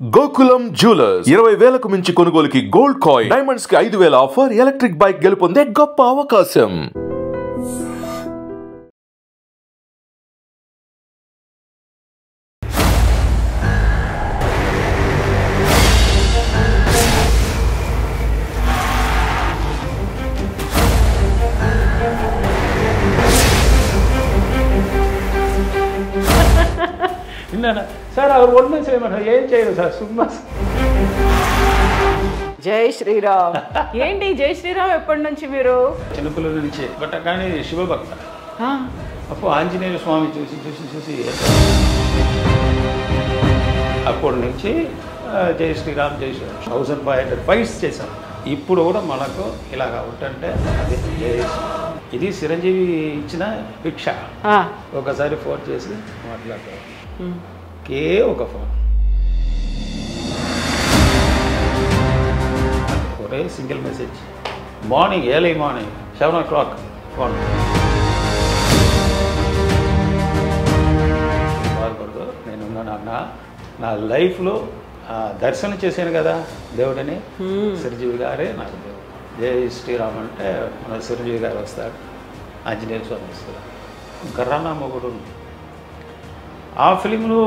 Gokulam jewellers 20,000కు మించి కొనుగోలుకి gold coin, diamonds కి 5,000 ఆఫర్, ఎలక్ట్రిక్ బైక్ గెలుపొందే గొప్ప అవకాశం. సార్ அவர் ஒன்றும் செய்ய மாட்டாరు, ఏం చేయరు సార్, సుమ్మా. జై శ్రీరామ్. ఏంటి జై శ్రీరామ్ ఎప్పటి నుంచి మీరు? చిన్నపిల్లల నుంచి. బట్ కానీ శివభక్త. అప్పుడు ఆంజనేయ స్వామి చూసి చూసి చూసి అప్పటి నుంచి జై శ్రీరామ్ జై శ్రీరామ్ 1500 ఫైట్స్ చేశాం. ఇప్పుడు కూడా మనకు ఇలాగా ఉంటుంటే అదే జై శ్రీరామ్. ఇది చిరంజీవి ఇచ్చిన భిక్ష. ఒకసారి ఫోన్ చేసి మాట్లాడతారు, ఒక ఫోన్, ఒరే single message, morning early morning 7 o'clock phone. బాధపడదు, నేనున్నాను అన్న. నా లైఫ్లో దర్శనం చేశాను కదా దేవుడిని, చిరంజీవి గారే నాకు దేవుడు. జై శ్రీరామ్ అంటే మన చిరంజీవి గారు వస్తారు, ఆంజనేయ స్వామి వస్తారు, గర్రానా మొగుడు. ఆ ఫిలింలో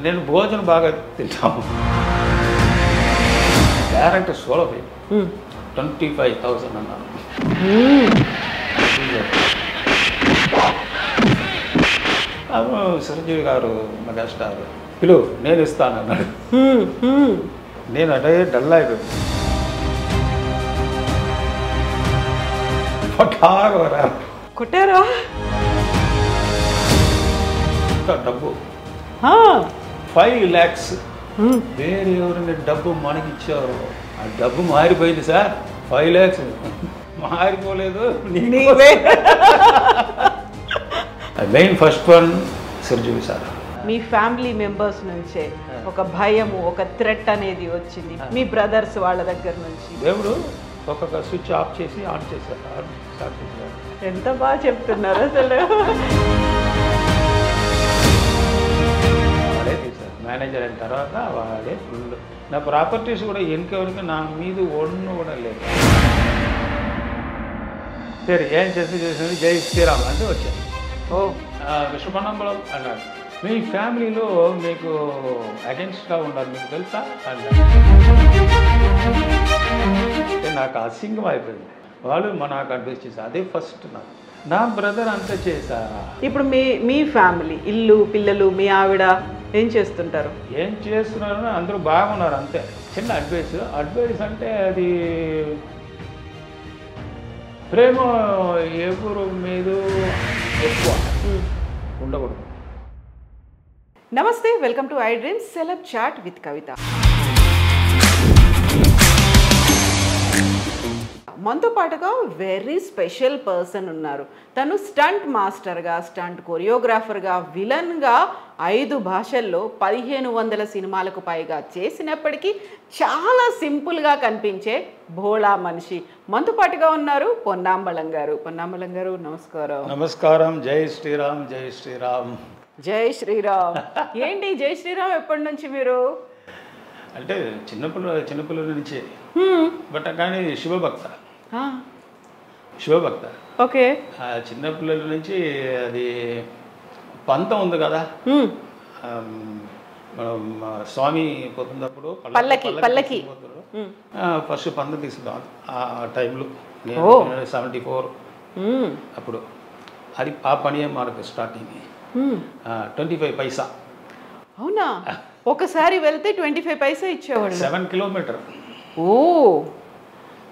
నేను భోజనం బాగా తింటాము. డైరెక్ట్ సోలో ఫిలిం 25,000 అన్నాను. చిరంజీవి గారు మెగాస్టార్ పిలు, నేను ఇస్తాను అన్నాడు. నేను అదే డల్ అయిపోయింది. కొట్టారా? డబ్బు 5 lakhs వేరే ఎవరైనా డబ్బు మనకి ఇచ్చారు, ఆ డబ్బు మారిపోయింది సార్. 5 lakhs మారిపోలేదు. Main first one Chiranjeevi sir. మీ ఫ్యామిలీ మెంబర్స్ నుంచే ఒక భయము, ఒక థ్రెట్ అనేది వచ్చింది మీ బ్రదర్స్ వాళ్ళ దగ్గర నుంచి. దేవుడు ఒక్కొక్క స్విచ్ ఆఫ్ చేసి ఆన్ చేశారు, స్టార్ట్ చేశారు. ఎంత బాగా చెప్తున్నారు అసలు. మేనేజర్ అయిన తర్వాత వాడే ఫుల్. నా ప్రాపర్టీస్ కూడా ఎన్నికవరకు నా మీద ఒన్ను కూడా లేదు. సరే ఏం చేసింది, జై శ్రీరామ్ అంటే వచ్చాను. విశ్వపన్నంబలం అన్నాడు, మీ ఫ్యామిలీలో మీకు అగెన్స్ట్గా ఉన్నారు మీకు తెలుసా అన్నాడు. అంటే నాకు అసింగం అయిపోయింది. వాళ్ళు నాకు అడ్వైస్ చేశారు, అదే ఫస్ట్ నా బ్రదర్ అంతా చేశారా. ఇప్పుడు మీ ఫ్యామిలీ, ఇల్లు, పిల్లలు, మీ ఆవిడ ఏం చేస్తుంటారు? ఏం చేస్తున్నారు, అందరూ బాగున్నారు అంతే. చిన్న అడ్వైస్ అంటే అది ప్రేమ ఎవరు మీద ఎక్కువ ఉండకూడదు. నమస్తే, welcome to I dreams celeb chat with Kavitha. మనతో పాటుగా వెరీ స్పెషల్ పర్సన్ ఉన్నారు. తను స్టంట్ మాస్టర్గా, స్టంట్ కొరియోగ్రాఫర్గా, విలన్గా 5 భాషల్లో 1500 సినిమాలకు పైగా చేసినప్పటికీ చాలా సింపుల్గా కనిపించే భోళా మనిషి మనతో పాటుగా ఉన్నారు పొన్నాంబళం గారు. పొన్నాంబళం గారు నమస్కారం. నమస్కారం. జై శ్రీరామ్ జై శ్రీరామ్ జై శ్రీరామ్. ఏంటి జై శ్రీరామ్ ఎప్పటి నుంచి మీరు? అంటే చిన్నపిల్లల నుంచి. బట్ కానీ శివభక్త. ఓకే. చిన్నపిల్లల నుంచి అది పంతం ఉంది కదా, మనం స్వామి పోతున్నప్పుడు పల్లకి ఫస్ట్ పంతం తీసుకుందాం. ఆ టైంలో 74 అప్పుడు అది ఆ పని మనకు స్టార్టింగ్ 25 పైసా. అవునా? ఒకసారి వెళ్తే 25 పైసా ఇచ్చేవాళ్ళు. 7 kilometers.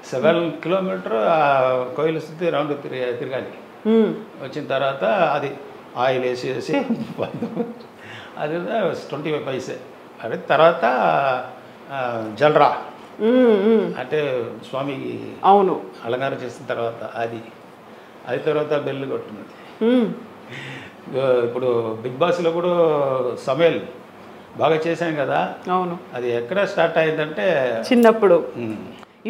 7 kilometers కోయిల స్థితి రౌండ్ తిరగాలి. వచ్చిన తర్వాత అది ఆయిల్ వేసి అది 25 పైసే. అదే తర్వాత జల్రా అంటే స్వామికి అవును అలంకారం చేసిన తర్వాత అది తర్వాత బెల్లు కొట్టున్నది. ఇప్పుడు బిగ్ బాస్లో కూడా సమయల్ బాగా చేశాం కదా. అవును. అది ఎక్కడ స్టార్ట్ అయిందంటే చిన్నప్పుడు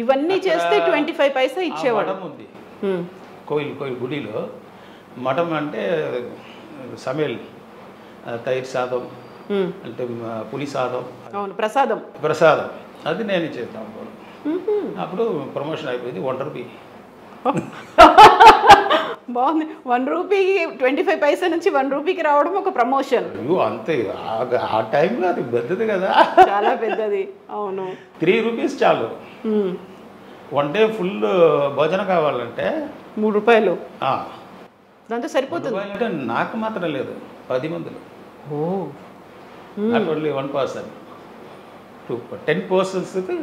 ఇవన్నీ చేస్తే 25 పైసా ఇచ్చేవాడు. మఠం ఉంది కోయిల్ గుడిలో. మఠం అంటే సమయల్ తైర్ సాదం అంటే పులి సాదం, అవును, ప్రసాదం. ప్రసాదం అది నేను చేస్తాను అప్పుడు. అప్పుడు ప్రమోషన్ అయిపోయింది. 1 రూపీ. బాగుంది. 1 రూపీకి 25 పైసా నుంచి 1 రూపీకి రావడం ఒక ప్రమోషన్. అయ్యో అంతే, ఆ టైంలో అది పెద్దది కదా, చాలా పెద్దది. అవును. 3 రూపీస్ చాలు. 1 డే ఫుల్ భోజనం కావాలంటే 3 రూపాయలు దాంతో సరిపోతుంది. అంటే నాకు మాత్రం లేదు, 10 మందిలో. నాట్ ఓన్లీ 1 పర్సన్, 10 పర్సన్స్కి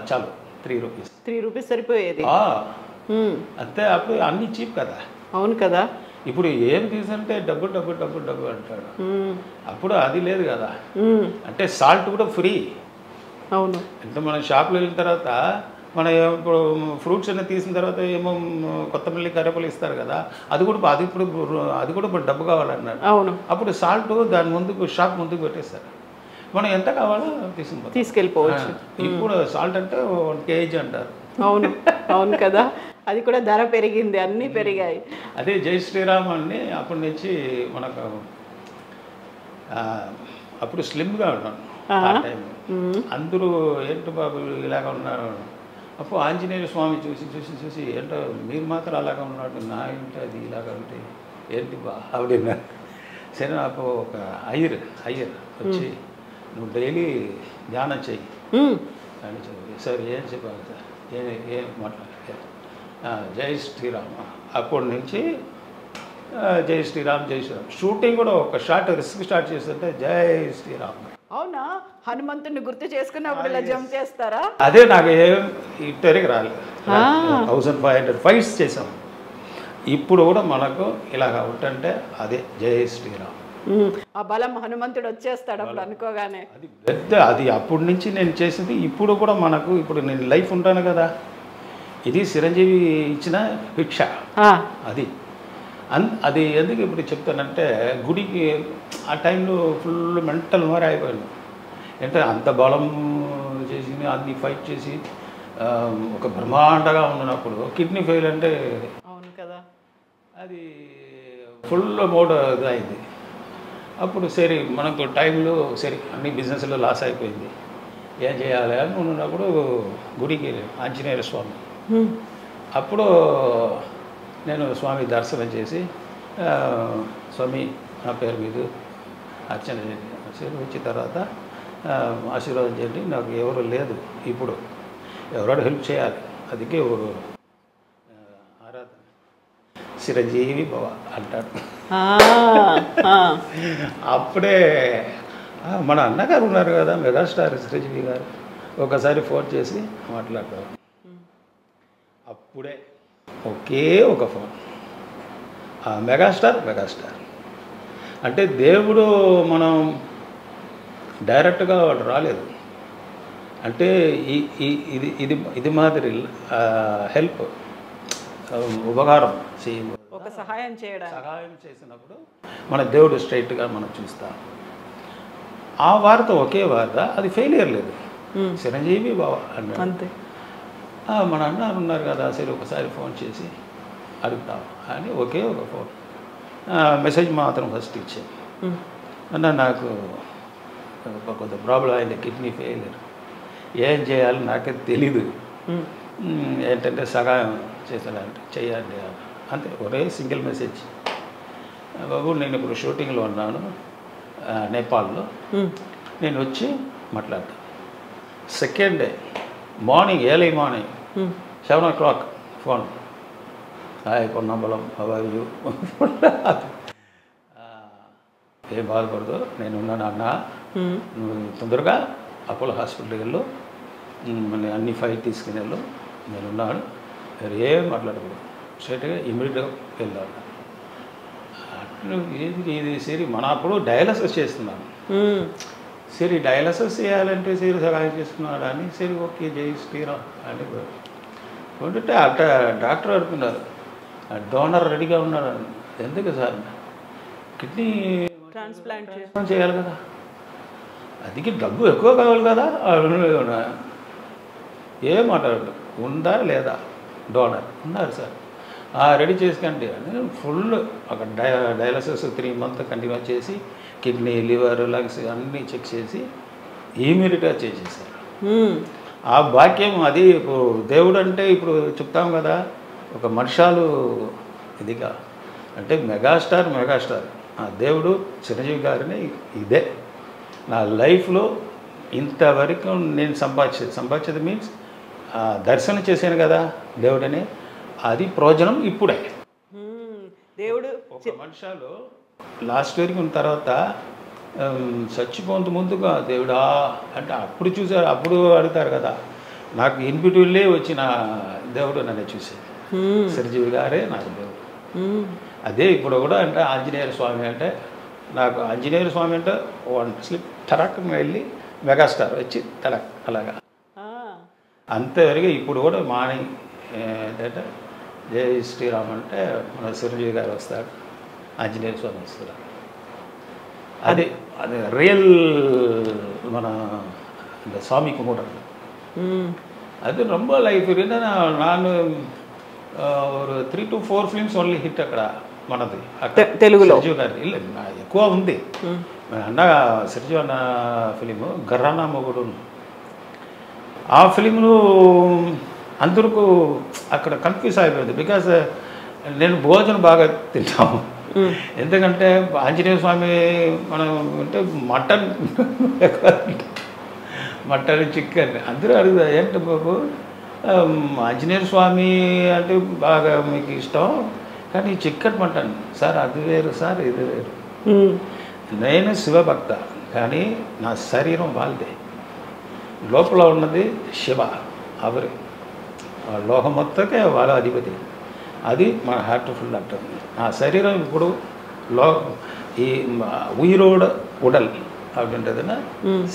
చాలు 3 రూపీస్. 3 రూపీస్ సరిపోయేది. అంతే. అప్పుడు అన్ని చీప్ కదా. అవును కదా. ఇప్పుడు ఏం తీసుకుంటే డబ్బు డబ్బు డబ్బు డబ్బు అంటాడు. అప్పుడు అది లేదు కదా. అంటే సాల్ట్ కూడా ఫ్రీ. అవును. అంటే మనం షాప్లో వెళ్ళిన తర్వాత మన ఇప్పుడు ఫ్రూట్స్ అన్నీ తీసిన తర్వాత ఏమో కొత్తమల్లి కరివేపాకు ఇస్తారు కదా, అది కూడా ఇప్పుడు డబ్బు కావాలన్నాడు. అవును. అప్పుడు సాల్ట్ దాని ముందుకు షాప్ ముందుకు పెట్టేస్తారు. మనం ఎంత కావాలో తీసుకెళ్ళిపోవచ్చు. ఇప్పుడు సాల్ట్ అంటే 1 kg అంటారు. అవును. అవును కదా. అది కూడా ధర పెరిగింది, అన్నీ పెరిగాయి. అదే జై శ్రీరామ్ అని అప్పటి నుంచి మనకు అప్పుడు స్లిమ్గా ఉన్నాను ఆ టైం. అందరూ ఏంటి బాబు ఇలాగ ఉన్నారు. అప్పుడు ఆంజనేయ స్వామి చూసి ఏంటో మీరు మాత్రం అలాగా ఉన్నాడు, నా ఏంటి అది ఇలాగ ఉంటే ఏంటి బా ఆవిడ. సరే అప్పుడు ఒక అయ్యర్ వచ్చి నువ్వు డైలీ ధ్యానం చెయ్యి అని చెప్పి, సార్ ఏం చెప్పాలి సార్, ఏం మాట్లాడారు, జై శ్రీరామ్. అప్పటి నుంచి జై శ్రీరామ్ షూటింగ్ కూడా ఒక షాట్ రిస్క్ స్టార్ట్ చేస్తుంటే జై శ్రీరామ్. అవునా? హనుమంతుడిని గుర్తు చేసుకున్నప్పుడు ఇలా జంప్ చేస్తారా? అదే నాకు ఏం ఇట్టరికి రాలేదు. 1500 ఫైట్స్ చేసాం. ఇప్పుడు కూడా మనకు ఇలాగ ఉంటుంటే అదే జై శ్రీరామ్. ఆ బలం హనుమంతుడు వచ్చేస్తాడు అప్పుడు అనుకోగానే. అది పెద్ద, అది అప్పటి నుంచి నేను చేసింది. ఇప్పుడు కూడా మనకు ఇప్పుడు నేను లైఫ్ ఉంటాను కదా, ఇది చిరంజీవి ఇచ్చిన భిక్ష. అది ఎందుకు ఇప్పుడు చెప్తానంటే, గుడికి ఆ టైంలో ఫుల్ మెంటల్ మారి అయిపోయాను. అంటే అంత బలం చేసి అన్ని ఫైట్ చేసి ఒక బ్రహ్మాండగా ఉన్నప్పుడు కిడ్నీ ఫెయిల్ అంటే అవును కదా, అది ఫుల్ మోడ్ అయింది. అప్పుడు సరే మనకు టైంలో సరే అన్ని బిజినెస్లో లాస్ అయిపోయింది, ఏం చేయాలి అని ఉన్నప్పుడు గుడికి ఆంజనేయ స్వామి. అప్పుడు నేను స్వామి దర్శనం చేసి, స్వామి నా పేరు మీద అర్చన చేసి వచ్చిన తర్వాత ఆశీర్వాదం చేయండి, నాకు ఎవరు లేదు, ఇప్పుడు ఎవరో హెల్ప్ చేయాలి, అందుకే ఆరాధన చిరంజీవి భవ అంటాడు. అప్పుడే మన అన్నగారు ఉన్నారు కదా, మెగాస్టార్ చిరంజీవి గారు, ఒకసారి ఫోన్ చేసి మాట్లాడతారు. అప్పుడే ఒకే ఒక ఫోన్, మెగాస్టార్ అంటే దేవుడు మనం డైరెక్ట్గా వాడు రాలేదు. అంటే ఇది మాదిరి హెల్ప్, ఉపకారం ఒక సహాయం చేసినప్పుడు మన దేవుడు స్ట్రైట్గా మనం చూస్తాం. ఆ వార్త ఒకే వార్త, అది ఫెయిలియర్ లేదు, చిరంజీవి బాబా అన్నాడు. అంతే. మన అన్నారు ఉన్నారు కదా, సరే ఒకసారి ఫోన్ చేసి అడుగుతాం అని ఒకే ఒక ఫోన్, మెసేజ్ మాత్రం ఫస్ట్ ఇచ్చాను. అన్న నాకు కొంత ప్రాబ్లం అయింది, కిడ్నీ ఫెయిలియర్, ఏం చేయాలో నాకే తెలీదు, ఏంటంటే సహాయం చేశానంటే చెయ్యండి అంతే, ఒకే సింగిల్ మెసేజ్. బాబు నేను ఇప్పుడు షూటింగ్లో ఉన్నాను నేపాల్లో, నేను వచ్చి మాట్లాడతాను. Second day morning, early morning 7 o'clock phone, hi Ponnambalam how are you, ఏం బాధపడదు, నేను ఉన్నాను అన్న, నువ్వు తొందరగా అపోలో హాస్పిటల్కి వెళ్ళు, మళ్ళీ అన్ని ఫైల్ తీసుకుని వెళ్ళు, నేనున్నాను, మీరు ఏం మాట్లాడకూడదు, స్ట్రైట్గా ఇమీడియట్గా వెళ్ళాను. ఇది సరే మన అప్పుడు డయాలసిస్ చేస్తున్నాను, సరే డయాలసిస్ చేయాలంటే సరే సహాయం చేస్తున్నాడు అని, సరే ఓకే జై శ్రీరామ్ అని ఉంటుంటే అట్ట డాక్టర్ అడుగుతున్నారు, డోనర్ రెడీగా ఉన్నాడు. ఎందుకు సార్? కిడ్నీ ట్రాన్స్ప్లాంట్ చేయాలి కదా, అదికి డబ్బు ఎక్కువ కావాలి కదా. ఏం మాట్లాడదు, ఉందా లేదా? డోనర్ ఉన్నారు సార్, రెడీ చేసుకండి అని ఫుల్ ఒక డయాలసిస్ 3 months కంటిన్యూ చేసి కిడ్నీ లివర్ లంగ్స్ అన్నీ చెక్ చేసి ఇమీడియట్గా చేసేసారు. ఆ భాగ్యం అది ఇప్పుడు దేవుడు అంటే ఇప్పుడు చెప్తాం కదా, ఒక మనుషాలు ఇదిగా అంటే మెగాస్టార్ ఆ దేవుడు చిరంజీవి గారిని ఇదే నా లైఫ్లో ఇంతవరకు నేను సంపాదించేది మీన్స్ దర్శనం చేశాను కదా దేవుడని, అది ప్రయోజనం ఇప్పుడే. దేవుడు ఒక మనుషాలు లాస్ట్ వరకు ఉన్న తర్వాత చచ్చిపోంత ముందుగా దేవుడా అంటే అప్పుడు చూసారు, అప్పుడు అడుగుతారు కదా. నాకు ఇన్పిట్యూల్లే వచ్చిన దేవుడు నన్ను చూసేది చిరంజీవి గారే నాకు దేవుడు. అదే ఇప్పుడు కూడా అంటే ఆంజనేయ స్వామి అంటే నాకు ఆంజనేయ స్వామి అంటే 1 స్లిప్ టరక్ని వెళ్ళి మెగాస్టార్ వచ్చి తలక్ అలాగా అంతవరకు. ఇప్పుడు కూడా మార్నింగ్ ఏంటంటే జై శ్రీరామ్ అంటే మన చిరంజీవి గారు వస్తాడు, ఆంజనేయ స్వామి వస్తారు. అది అది రియల్ మన இந்த சாமி கும்பிடுறது. அது ரொம்ப லைஃப் என்னன்னா நான் ஒரு 3 to 4 ఫిల్మ్స్ ఓన్లీ హిట్ అక్కడ మనది తెలుగులో. ಇಲ್ಲ ఎక్కువ ఉంది. అన్న చిరంజీవి అన్న ఫిలిము గర్రానా మొగుడు, ఆ ఫిలింను అందరికీ అక్కడ కన్ఫ్యూజ్ అయిపోయింది. బికాజ్ నేను భోజనం బాగా తింటాము, ఎందుకంటే ఆంజనేయ స్వామి మనం అంటే మటన్ చికెన్ అందరూ అడుగుతారు ఏంటి బాబు ఆంజనేయ స్వామి అంటే బాగా మీకు ఇష్టం కానీ చికెన్ మటన్ సార్ అది వేరు సార్ ఇది వేరు. నేను శివభక్త కానీ నా శరీరం వాళ్ళదే, లోపల ఉన్నది శివ అవరు లోకం మొత్తకే వాళ్ళ అధిపతి. అది మన హార్ట్ఫుల్ అంటుంది. నా శరీరం ఇప్పుడు ఈ ఉయిరోడ ఉడల్ அப்படின்றதுன்னா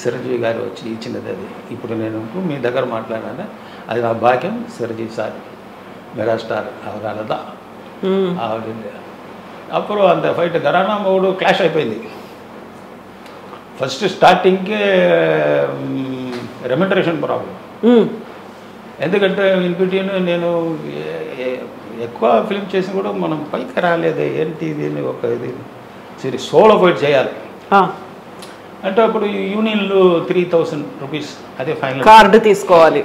చిరంజీవి గారు వచ్చి ఇచ్చినది. అది ఇప్పుడు నేను మీ దగ్గర మాట్లాడాను, అది నా భాగ్యం. చిరంజీవి సార్ మెగాస్టార్ అవరాల தான் அப்படின்னு. அப்புறம் அந்த ஃபைட்டு கரானா மோடு கிளாஷ் అయిపోయింది. ఫస్ట్ స్టార్టింగ్కే రెమ్యునరేషన్ ప్రాబ్లం, ఎందుకంటే ఇన్పిటియన్ నేను ఎక్కువ ఫిల్మ్ చేసి కూడా మనం పైకి రాలేదు. ఏంటి ఇది ఒక ఇది సరే సోలో ఫైట్ చేయాలి అంటే అప్పుడు యూనియన్లు 3000 రూపీస్ అదే ఫైనల్ కార్డు తీసుకోవాలి.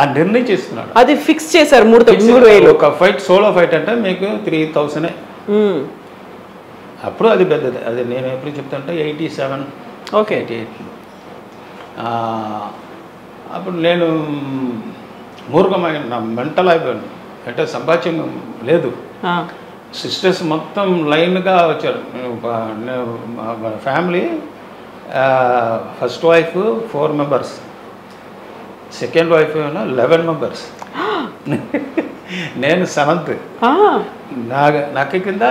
ఆ నిర్ణయం చేసుకున్నాడు, అది ఫిక్స్ చేశారు 3,000. ఒక ఫైట్ సోలో ఫైట్ అంటే మీకు 3000. అప్పుడు అది పెద్దది. అది నేను ఎప్పుడు చెప్తానంటే 87 ఓకే 88. అప్పుడు నేను మూర్ఖమైన నా మెంటల్ అయిపోయాను, అంటే సంపాద్యం లేదు. సిస్టర్స్ మొత్తం లైన్గా వచ్చారు. Family first wife 4 members, second wife 11 members, నేను 7th. నాకు కింద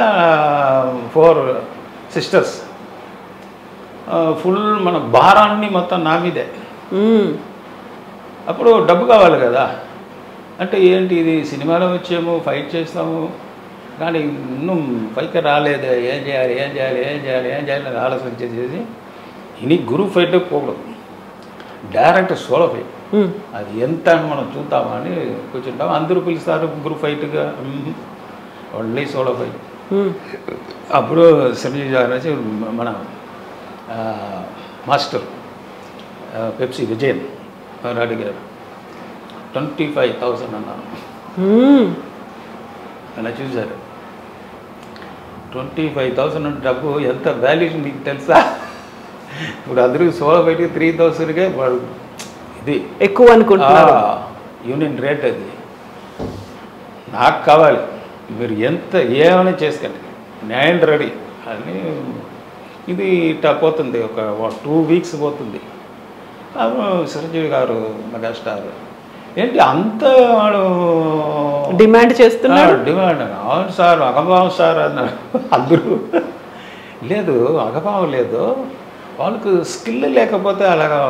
4 sisters. ఫుల్ మన భారాన్ని మొత్తం నా మీదే. అప్పుడు డబ్బు కావాలి కదా, అంటే ఏంటి ఇది సినిమాలో వచ్చాము ఫైట్ చేస్తాము కానీ ಇನ್ನೂ పైకి రాలేదు, ఏం చేయాలి అని ఆలోచన చేసేసి ఇని గ్రూప్ ఫైట్ పోకూడదు, డైరెక్ట్ సోలో ఫైట్. అది ఎంత అని మనం చూద్దామని కూర్చుంటాం. అందరూ పిలుస్తారు గ్రూప్ ఫైట్గా, ఓన్లీ సోలో ఫైట్. అప్పుడు చిరంజీవి గారు అనేసి మన మాస్టర్ పెప్సీ విజయన్ అడిగారు 25,000 అన్నాను. అలా చూశారు 25,000 డబ్బు ఎంత వాల్యూ నీకు తెలుసా? ఇప్పుడు అందరూ సోలో ఫైట్కి 3,000కే వాడు ఇది ఎక్కువ అనుకుంటున్నారు. యూనియన్ రేట్ అది. నాకు కావాలి, మీరు ఎంత ఏమైనా చేసుకోండి, నేను రెడీ అని. ఇది ఇట్లా పోతుంది, ఒక 2 weeks పోతుంది. చిరంజీవి గారు మెగాస్టార్ ఏంటి అంత వాడు డిమాండ్ చేస్తున్నాడు. డిమాండ్ అవును సార్ అగభావం సార్ అన్నారు అందరూ. లేదు అగభావం లేదు, వాళ్ళకు స్కిల్ లేకపోతే అలాగా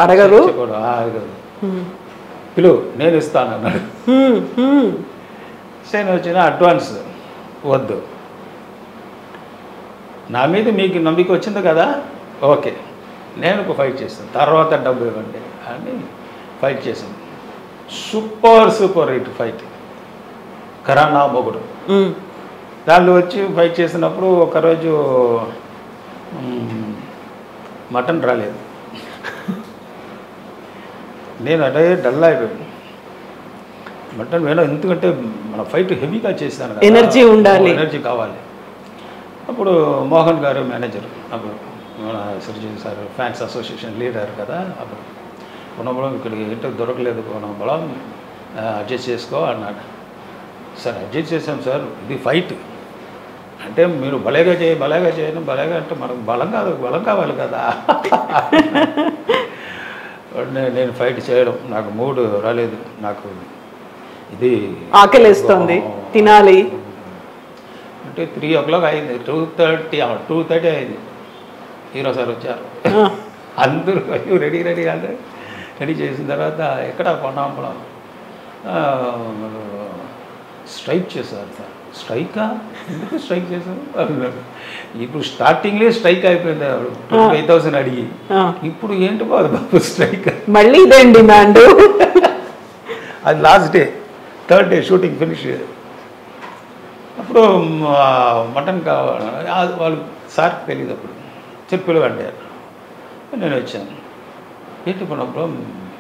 అడగరు. పిలువు నేను ఇస్తాను అన్నాడు. నేను వచ్చిన అడ్వాన్స్ వద్దు, నా మీద మీకు నమ్మిక వచ్చింది కదా, ఓకే నేను ఒక ఫైట్ చేస్తాను, తర్వాత డబ్బు ఇవ్వండి అని ఫైట్ చేశాను. సూపర్ హిట్ ఫైట్, కరానా మొగుడు. దాంట్లో వచ్చి ఫైట్ చేసినప్పుడు ఒకరోజు మటన్ రాలేదు. నేను అదే డల్ అయిపోయాను. మటన్ వేణం ఎందుకంటే మన ఫైట్ హెవీగా చేశాను, ఎనర్జీ ఉండాలి, ఎనర్జీ కావాలి. అప్పుడు మోహన్ గారు మేనేజర్, అప్పుడు మన Surjeet sir fans association leader కదా, అప్పుడు పొన్నబలం ఇక్కడికి ఏంటో దొరకలేదు, పొన్నబలం అడ్జస్ట్ చేసుకో అన్నాడు. సార్ అడ్జస్ట్ చేసాం సార్, ఇది ఫైట్ అంటే మీరు భలేగా చేయను భలేగా అంటే మనకు బలం కావాలి కదా. నేను ఫైట్ చేయడం నాకు మూడు రాలేదు, నాకు ఇది ఆకలిస్తుంది తినాలి అంటే 3 o'clock అయింది, 2:30 అయింది. హీరో సార్ వచ్చారు, అందరూ రెడీ అందరూ రెడీ చేసిన తర్వాత ఎక్కడ పొన్నాంబలం స్ట్రైక్ చేశారు సార్. స్ట్రైకా? ఎందుకు స్ట్రైక్ చేశారు అన్నారు. ఇప్పుడు స్టార్టింగ్లే స్ట్రైక్ అయిపోయింది, 25,000 అడిగి, ఇప్పుడు ఏంటి బాబు స్ట్రైక్ మళ్ళీ ఇదేం డిమాండ్. అది last day, 3rd day shooting finish. అప్పుడు మటన్ కావాలి వాళ్ళు సార్కి తెలియదు, అప్పుడు చెప్పులు అంటారు. నేను వచ్చాను, ఏంటి పొన్నప్పుడు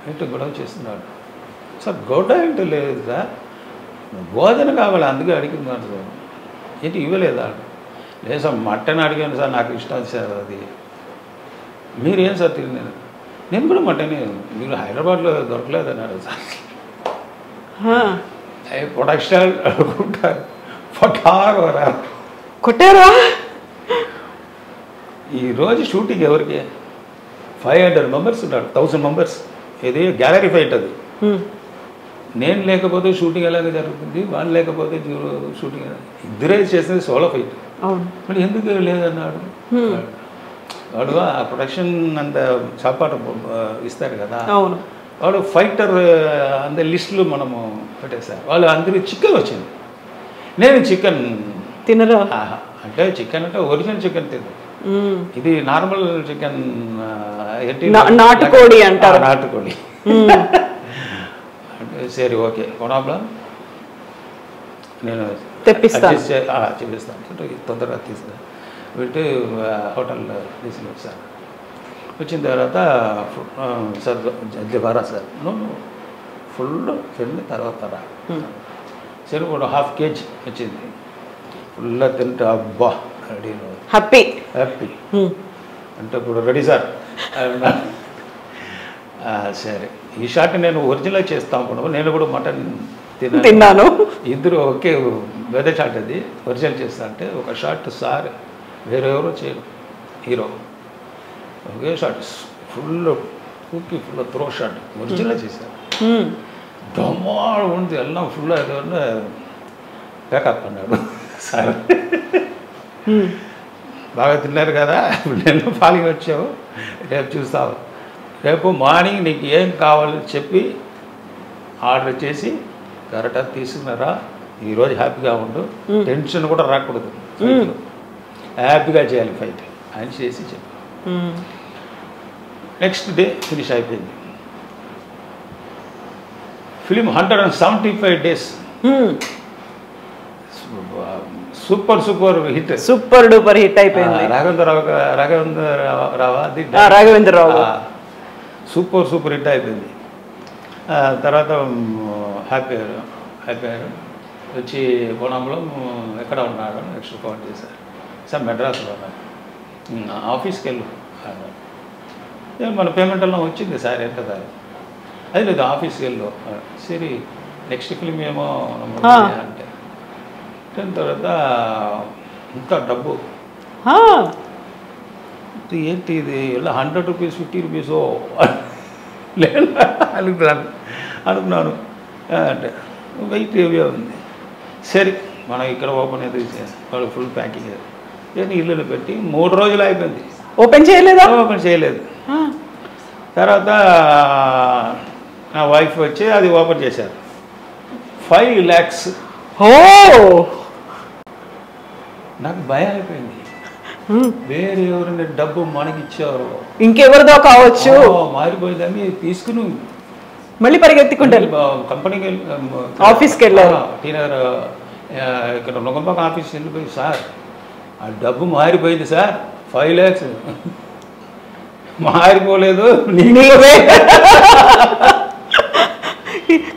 ఏంటి గొడవ చేస్తున్నాడు సార్. గొడవ ఏంటో లేదు సార్, భోజన కావాలి అందుకే అడిగినాడు సార్. ఏంటి ఇవ్వలేదా? లేదు సార్ మటన్ అడిగాను సార్, నాకు ఇష్టం సార్ అది. మీరేం సార్ తిన్నాను? నేను కూడా మటనే, మీరు హైదరాబాద్లో దొరకలేదన్నారు సార్. ప్రొడక్షన్ అనుకుంటారు, పటారా కొట్టారా? ఈరోజు షూటింగ్ ఎవరికి 500 మెంబర్స్ ఉన్నారు, 1000 మెంబర్స్. ఇది గ్యాలరీ ఫైట్ అది. నేను లేకపోతే షూటింగ్ ఎలాగ జరుగుతుంది, వాళ్ళు లేకపోతే షూటింగ్, ఇద్దరే చేసేది సోలో ఫైట్. మళ్ళీ ఎందుకు లేదన్నాడు వాడు. ఆ ప్రొడక్షన్ అంత చాపాటు ఇస్తారు కదా, వాడు ఫైటర్ అంత లిస్టులు మనము పెట్టేసారు. వాళ్ళు అందరూ చికెన్ వచ్చింది, నేను చికెన్ తినరా అంటే చికెన్ అంటే ఒరిజినల్ చికెన్ తిను, ఇది నార్మల్ చికెన్ నాటుకోడి అంటారు, నాటుకోడి. అంటే సరే ఓకే కొనాబ్లా నేను తెప్పిస్తాను చూపిస్తాను, తొందరగా తీసుకుని పెట్టి హోటల్లో తీసుకుని వచ్చాను. వచ్చిన తర్వాత సార్ జల్దీ బారా సార్, నువ్వు ఫుల్ తిండి తర్వాత రా సరే. కూడా 1/2 kg వచ్చింది, ఫుల్గా తింటే అబ్బా రెడీ హ్యాపీ అంటే ఇప్పుడు రెడీ సార్. సరే ఈ షాట్ నేను ఒరిజినల్ చేస్తాను అనుకున్నాను, నేను కూడా మటన్ తిన్నాను. ఇద్దరు ఒకే వేరే షాట్, అది ఒరిజినల్ చేస్తా అంటే ఒక షాట్ సార్ వేరెవరో చేయరు, హీరో ఒకే shot full కూకి full throw shot original చేశారు. దమ్మాడు ఉంది ఎల్లం ఫుల్ ఏదన్నా ప్యాకప్ అన్నాడు సార్. బాగా తిన్నారు కదా, నేను ఫాలింగ్ వచ్చావు, రేపు చూస్తావు, రేపు మార్నింగ్ నీకు ఏం కావాలో చెప్పి ఆర్డర్ చేసి కరెక్ట్గా తీసుకున్నారా, ఈరోజు హ్యాపీగా ఉండు, టెన్షన్ కూడా రాకూడదు, హ్యాపీగా చేయాలి ఫైట్ అని చేసి చెప్పి నెక్స్ట్ డే ఫినిష్ అయిపోయింది. Film 175 days super hit, super duper hit అయిపోయింది. రాఘవేంద్రరావు సూపర్ హిట్ అయిపోయింది. తర్వాత హ్యాపీ అయ్యారు. వచ్చి కోణంలో ఎక్కడ ఉన్నాడు నెక్స్ట్ ఫోన్ చేశారు, సార్ మెడ్రాస్లో ఉన్నాను, ఆఫీస్కి వెళ్ళు అన్నాడు. మన పేమెంట్ అలా వచ్చింది సార్, ఎంత సార్? అది లేదు ఆఫీస్కి వెళ్ళు. సరే నెక్స్ట్ ఫిలిం ఏమో అంటే దాని తర్వాత ఇంకా డబ్బు ఏంటి ఇది ఇలా 100 రూపీస్ 50 రూపీసో లేదు అనుకున్నాను. అంటే వెయిట్ ఏవే ఉంది. సరే మనం ఇక్కడ ఓపెన్ అయితే వాళ్ళు ఫుల్ ప్యాకింగ్ నేను ఇల్లులో పెట్టి 3 రోజులు అయిపోయింది. ఓపెన్ చేయలేదా? ఓపెన్ చేయలేదు. తర్వాత నా వైఫ్ వచ్చి అది ఓపెన్ చేశారు. 5 lakhs. నాకు భయం అయిపోయింది. వేరే ఎవరైనా డబ్బు మనకిచ్చారు, ఇంకెవరిదో కావచ్చు, మారిపోయిందని తీసుకుని మళ్ళీ పరిగెత్తుకుంటారు కంపెనీకి ఆఫీస్కి వెళ్ళారు. టీనగర్ ఇక్కడ నొగంపాక ఆఫీస్ వెళ్ళిపోయి సార్ ఆ డబ్బు మారిపోయింది సార్ 5 lakhs మారిపోలేదు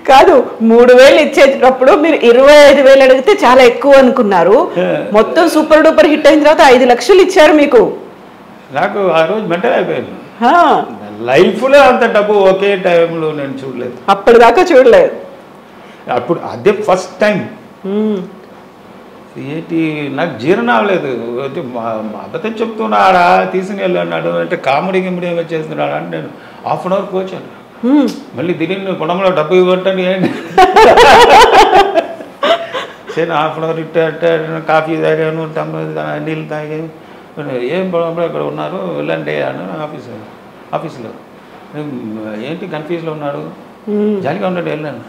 కాదు 3,000 ఇచ్చేటప్పుడు మీరు 25,000 అడిగితే చాలా ఎక్కువ అనుకున్నారు. మొత్తం సూపర్ డూపర్ హిట్ అయిన తర్వాత 5 లక్షలు ఇచ్చారు మీకు. నాకు ఆ రోజు మెంటల్ అయిపోయాను. లైఫ్లో అంత డబ్బు ఒకే టైంలో నేను చూడలేదు, అప్పటిదాకా చూడలేదు. అప్పుడు అదే ఫస్ట్ టైం. ఏంటి నాకు జీర్ణం అవ్వలేదు. అంటే అబద్ధం చెప్తున్నాడా తీసుకుని వెళ్ళన్నాడు అంటే కామెడీ గిమిడీ ఏమో చేస్తున్నాడు అంటే నేను 1/2 hour కూర్చోను. మళ్ళీ దిలీప్ పొలంలో డబ్బు ఇవ్వటని ఏంటి సరే 1/2 hour ఇట్టే కాఫీ తాగాను, నీళ్ళు తాగాను. ఏం పొలంలో ఇక్కడ ఉన్నారు వెళ్ళండి అన్నాను ఆఫీసులో. ఏంటి కన్ఫ్యూజ్లో ఉన్నాడు, జాలిగా ఉన్నాడు వెళ్ళాను.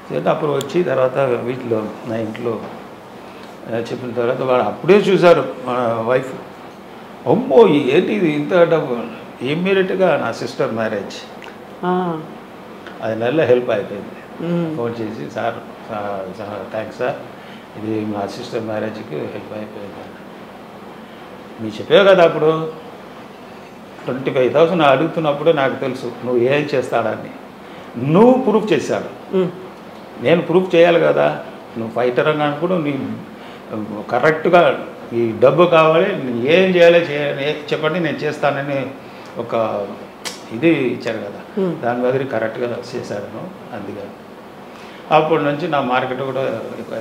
సరే అప్పుడు వచ్చి తర్వాత వీటిలో నా ఇంట్లో చెప్పిన తర్వాత వాడు అప్పుడే చూశారు మన వైఫ్. అమ్మో ఏంటి ఇది ఇంత డబ్బు. ఇమ్మీడియట్గా నా సిస్టర్ మ్యారేజ్ అది నెల హెల్ప్ అయిపోయింది. ఫోన్ చేసి సార్ థ్యాంక్స్ సార్, ఇది మా సిస్టర్ మ్యారేజ్కి హెల్ప్ అయిపోయింది. మీరు చెప్పావు కదా అప్పుడు 25,000 అడుగుతున్నప్పుడు నాకు తెలుసు నువ్వు ఏం చేస్తాడని. నువ్వు ప్రూఫ్ చేశాడు, నేను ప్రూఫ్ చేయాలి కదా. నువ్వు ఫైటర్ అని అనుకుని నీ కరెక్ట్గా ఈ డబ్బు కావాలి, ఏం చేయాలి చెప్పండి నేను చేస్తానని ఒక ఇది ఇచ్చారు కదా, దాని బదులు కరెక్ట్గా చేశాను. అందుకని అప్పటి నుంచి నా మార్కెట్ కూడా ఎక్కువ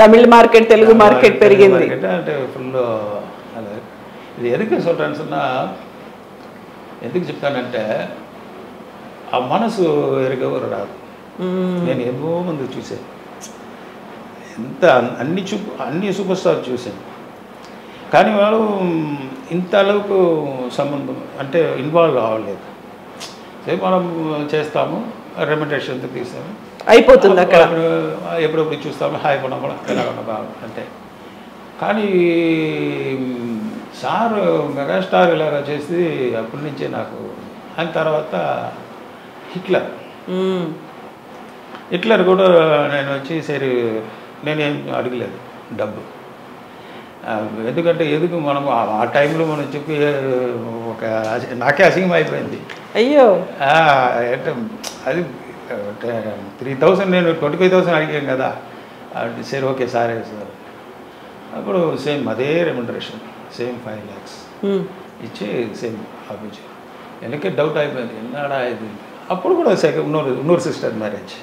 తమిళ మార్కెట్ తెలుగు మార్కెట్ పెరిగింది అంటే ఫుల్. అలా ఇది ఎందుకు சொல்றேன்னு சொன்னா ఎందుకు చెప్తానంటే ఆ మనసు ఎరగవరు రాదు. నేను ఎన్నో మంది చూశాను, ఎంత అన్ని సూపర్ స్టార్ చూశాను, కానీ వాళ్ళు ఇంత அளவுకు సంబంధం అంటే ఇన్వాల్వ్ అవ్వలేదు. సరే మనం చేస్తాము రెమ్యునరేషన్ తీసాము అయిపోతుంది, అక్కడ ఎప్పుడెప్పుడు చూస్తాము హాయ్ పడం కూడా ఎలాగ అంటే. కానీ సార్ మెగాస్టార్ ఇలాగ చేసి అప్పటి నుంచే నాకు. ఆయన తర్వాత హిట్లర్ కూడా నేను వచ్చి సరే నేనేం అడగలేదు డబ్బు, ఎందుకంటే ఎందుకు మనం ఆ టైంలో మనం చెప్పి ఒక నాకే అసింగం అయిపోయింది. అయ్యో అంటే అది 3,000 నేను 25,000 అడిగాను కదా. సరే ఓకే సార్ అప్పుడు సేమ్ అదే రెమ్యునరేషన్ సేమ్ 5 lakhs ఇచ్చి సేమ్ ఆపించి. వెనకే డౌట్ అయిపోయింది ఎన్నాడా ఇది. అప్పుడు కూడా ఉన్నూరు సిస్టర్ మ్యారేజ్